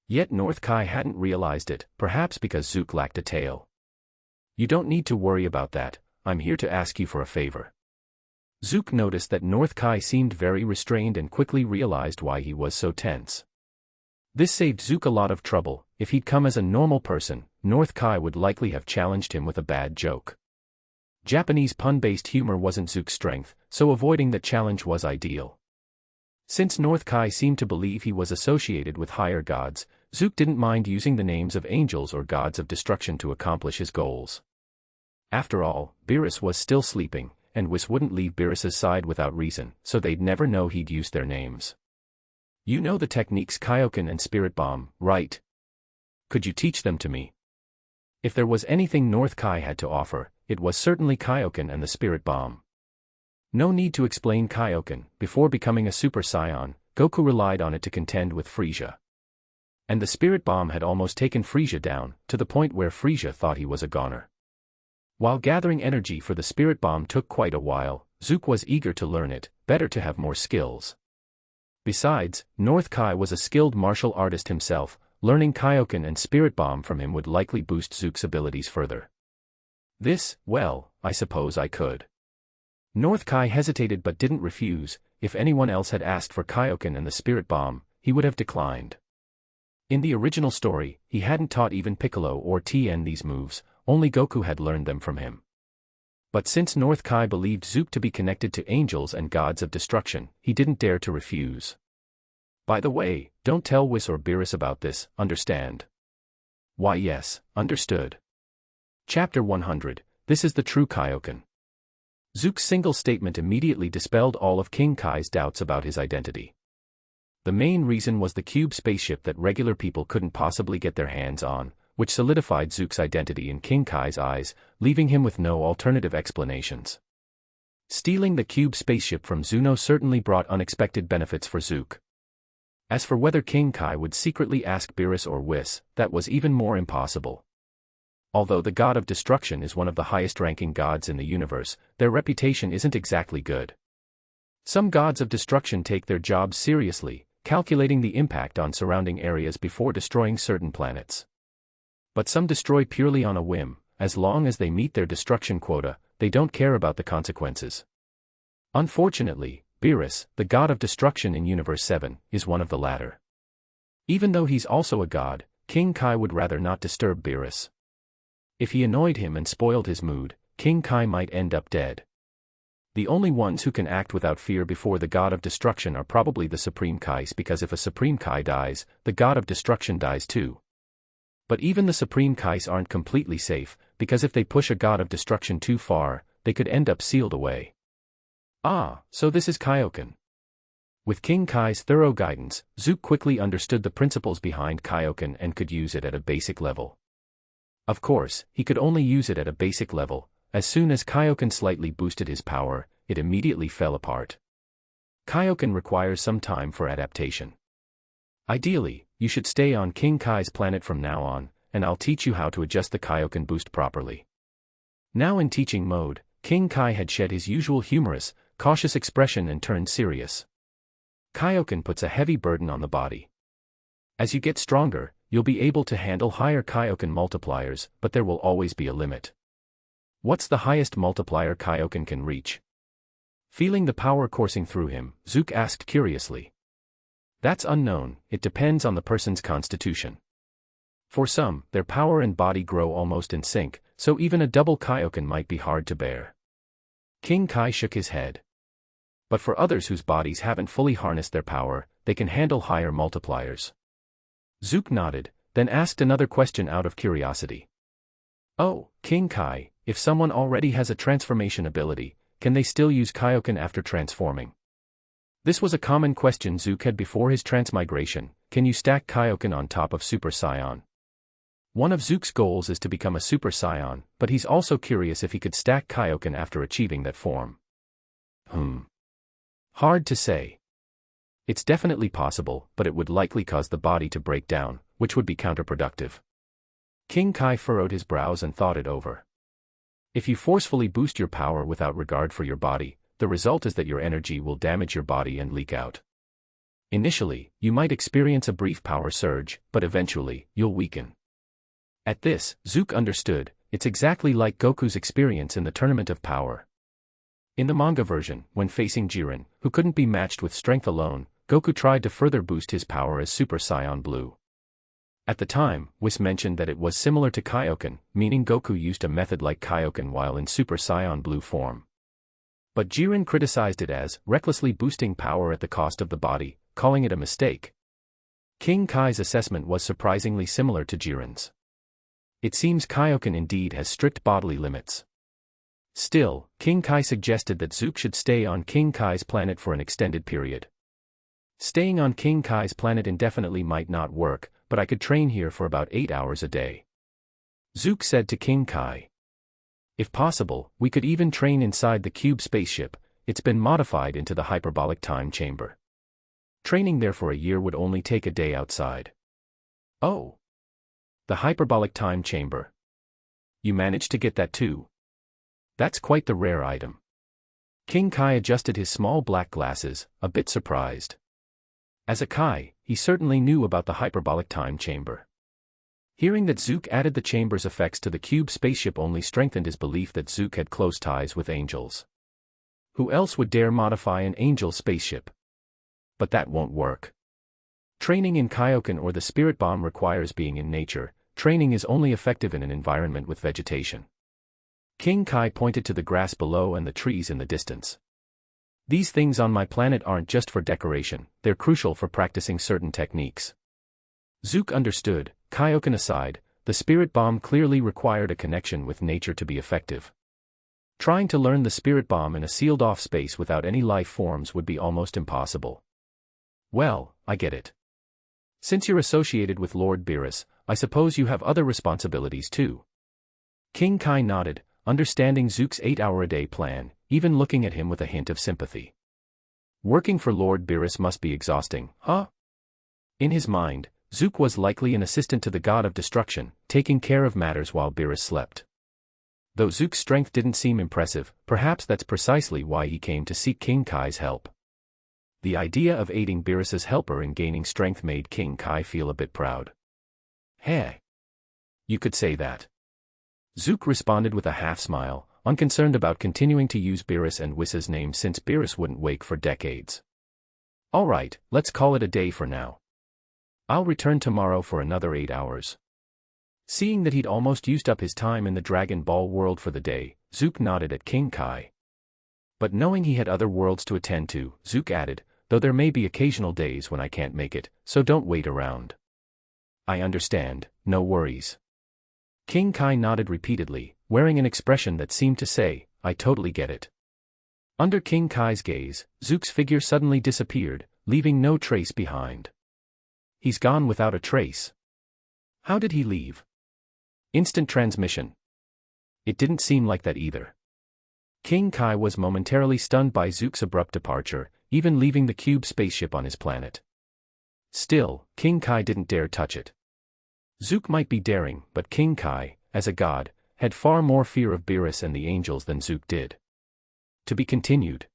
Yet North Kai hadn't realized it, perhaps because Zuke lacked a tail. You don't need to worry about that, I'm here to ask you for a favor. Zuke noticed that North Kai seemed very restrained and quickly realized why he was so tense. This saved Zuke a lot of trouble. If he'd come as a normal person, North Kai would likely have challenged him with a bad joke. Japanese pun-based humor wasn't Zuke's strength, so avoiding that challenge was ideal. Since North Kai seemed to believe he was associated with higher gods, Zuke didn't mind using the names of angels or gods of destruction to accomplish his goals. After all, Beerus was still sleeping, and Whis wouldn't leave Beerus's side without reason, so they'd never know he'd used their names. You know the techniques Kaioken and Spirit Bomb, right? Could you teach them to me? If there was anything North Kai had to offer, it was certainly Kaioken and the Spirit Bomb. No need to explain Kaioken. Before becoming a Super Saiyan, Goku relied on it to contend with Frieza. And the Spirit Bomb had almost taken Frieza down, to the point where Frieza thought he was a goner. While gathering energy for the Spirit Bomb took quite a while, Zuke was eager to learn it, better to have more skills. Besides, North Kai was a skilled martial artist himself, learning Kaioken and Spirit Bomb from him would likely boost Zuke's abilities further. This, well, I suppose I could. North Kai hesitated but didn't refuse. If anyone else had asked for Kaioken and the Spirit Bomb, he would have declined. In the original story, he hadn't taught even Piccolo or Tien these moves, only Goku had learned them from him. But since North Kai believed Zuke to be connected to angels and gods of destruction, he didn't dare to refuse. By the way, don't tell Whis or Beerus about this, understand? Why yes, understood. Chapter 100, This is the True Kaioken. Zuke's single statement immediately dispelled all of King Kai's doubts about his identity. The main reason was the cube spaceship that regular people couldn't possibly get their hands on, which solidified Zuke's identity in King Kai's eyes, leaving him with no alternative explanations. Stealing the cube spaceship from Zuno certainly brought unexpected benefits for Zuke. As for whether King Kai would secretly ask Beerus or Whis, that was even more impossible. Although the god of destruction is one of the highest-ranking gods in the universe, their reputation isn't exactly good. Some gods of destruction take their jobs seriously, calculating the impact on surrounding areas before destroying certain planets. But some destroy purely on a whim. As long as they meet their destruction quota, they don't care about the consequences. Unfortunately, Beerus, the god of destruction in Universe 7, is one of the latter. Even though he's also a god, King Kai would rather not disturb Beerus. If he annoyed him and spoiled his mood, King Kai might end up dead. The only ones who can act without fear before the god of destruction are probably the Supreme Kais, because if a Supreme Kai dies, the god of destruction dies too. But even the Supreme Kais aren't completely safe, because if they push a god of destruction too far, they could end up sealed away. Ah, so this is Kaioken. With King Kai's thorough guidance, Zuke quickly understood the principles behind Kaioken and could use it at a basic level. Of course, he could only use it at a basic level. As soon as Kaioken slightly boosted his power, it immediately fell apart. Kaioken requires some time for adaptation. Ideally, you should stay on King Kai's planet from now on, and I'll teach you how to adjust the Kaioken boost properly. Now in teaching mode, King Kai had shed his usual humorous, cautious expression and turned serious. Kaioken puts a heavy burden on the body. As you get stronger, you'll be able to handle higher Kaioken multipliers, but there will always be a limit. What's the highest multiplier Kaioken can reach? Feeling the power coursing through him, Zuke asked curiously. That's unknown, it depends on the person's constitution. For some, their power and body grow almost in sync, so even a double Kaioken might be hard to bear. King Kai shook his head. But for others whose bodies haven't fully harnessed their power, they can handle higher multipliers. Zuke nodded, then asked another question out of curiosity. Oh, King Kai, if someone already has a transformation ability, can they still use Kaioken after transforming? This was a common question Zuke had before his transmigration. Can you stack Kaioken on top of Super Saiyan? One of Zuke's goals is to become a Super Saiyan, but he's also curious if he could stack Kaioken after achieving that form. Hard to say. It's definitely possible, but it would likely cause the body to break down, which would be counterproductive. King Kai furrowed his brows and thought it over. If you forcefully boost your power without regard for your body, the result is that your energy will damage your body and leak out. Initially, you might experience a brief power surge, but eventually, you'll weaken. At this, Zuke understood, it's exactly like Goku's experience in the Tournament of Power. In the manga version, when facing Jiren, who couldn't be matched with strength alone, Goku tried to further boost his power as Super Saiyan Blue. At the time, Whis mentioned that it was similar to Kaioken, meaning Goku used a method like Kaioken while in Super Saiyan Blue form. But Jiren criticized it as recklessly boosting power at the cost of the body, calling it a mistake. King Kai's assessment was surprisingly similar to Jiren's. It seems Kaioken indeed has strict bodily limits. Still, King Kai suggested that Zuke should stay on King Kai's planet for an extended period. Staying on King Kai's planet indefinitely might not work, but I could train here for about 8 hours a day. Zuke said to King Kai. If possible, we could even train inside the cube spaceship. It's been modified into the hyperbolic time chamber. Training there for a year would only take a day outside. Oh! The hyperbolic time chamber. You managed to get that too. That's quite the rare item. King Kai adjusted his small black glasses, a bit surprised. As a Kai, he certainly knew about the hyperbolic time chamber. Hearing that Zuke added the chamber's effects to the cube spaceship only strengthened his belief that Zuke had close ties with angels. Who else would dare modify an angel spaceship? But that won't work. Training in Kaioken or the Spirit Bomb requires being in nature. Training is only effective in an environment with vegetation. King Kai pointed to the grass below and the trees in the distance. These things on my planet aren't just for decoration, they're crucial for practicing certain techniques. Zuke understood, Kaioken aside, the Spirit Bomb clearly required a connection with nature to be effective. Trying to learn the Spirit Bomb in a sealed-off space without any life forms would be almost impossible. Well, I get it. Since you're associated with Lord Beerus, I suppose you have other responsibilities too. King Kai nodded, understanding Zuke's 8-hour-a-day plan, even looking at him with a hint of sympathy. Working for Lord Beerus must be exhausting, huh? In his mind, Zuke was likely an assistant to the god of destruction, taking care of matters while Beerus slept. Though Zuke's strength didn't seem impressive, perhaps that's precisely why he came to seek King Kai's help. The idea of aiding Beerus's helper in gaining strength made King Kai feel a bit proud. Hey. You could say that. Zuke responded with a half-smile, unconcerned about continuing to use Beerus and Whis' name since Beerus wouldn't wake for decades. Alright, let's call it a day for now. I'll return tomorrow for another 8 hours. Seeing that he'd almost used up his time in the Dragon Ball world for the day, Zuke nodded at King Kai. But knowing he had other worlds to attend to, Zuke added, though there may be occasional days when I can't make it, so don't wait around. I understand, no worries. King Kai nodded repeatedly, wearing an expression that seemed to say, I totally get it. Under King Kai's gaze, Zuke's figure suddenly disappeared, leaving no trace behind. He's gone without a trace. How did he leave? Instant transmission. It didn't seem like that either. King Kai was momentarily stunned by Zuke's abrupt departure, even leaving the cube spaceship on his planet. Still, King Kai didn't dare touch it. Zuke might be daring, but King Kai, as a god, had far more fear of Beerus and the angels than Zuke did. To be continued.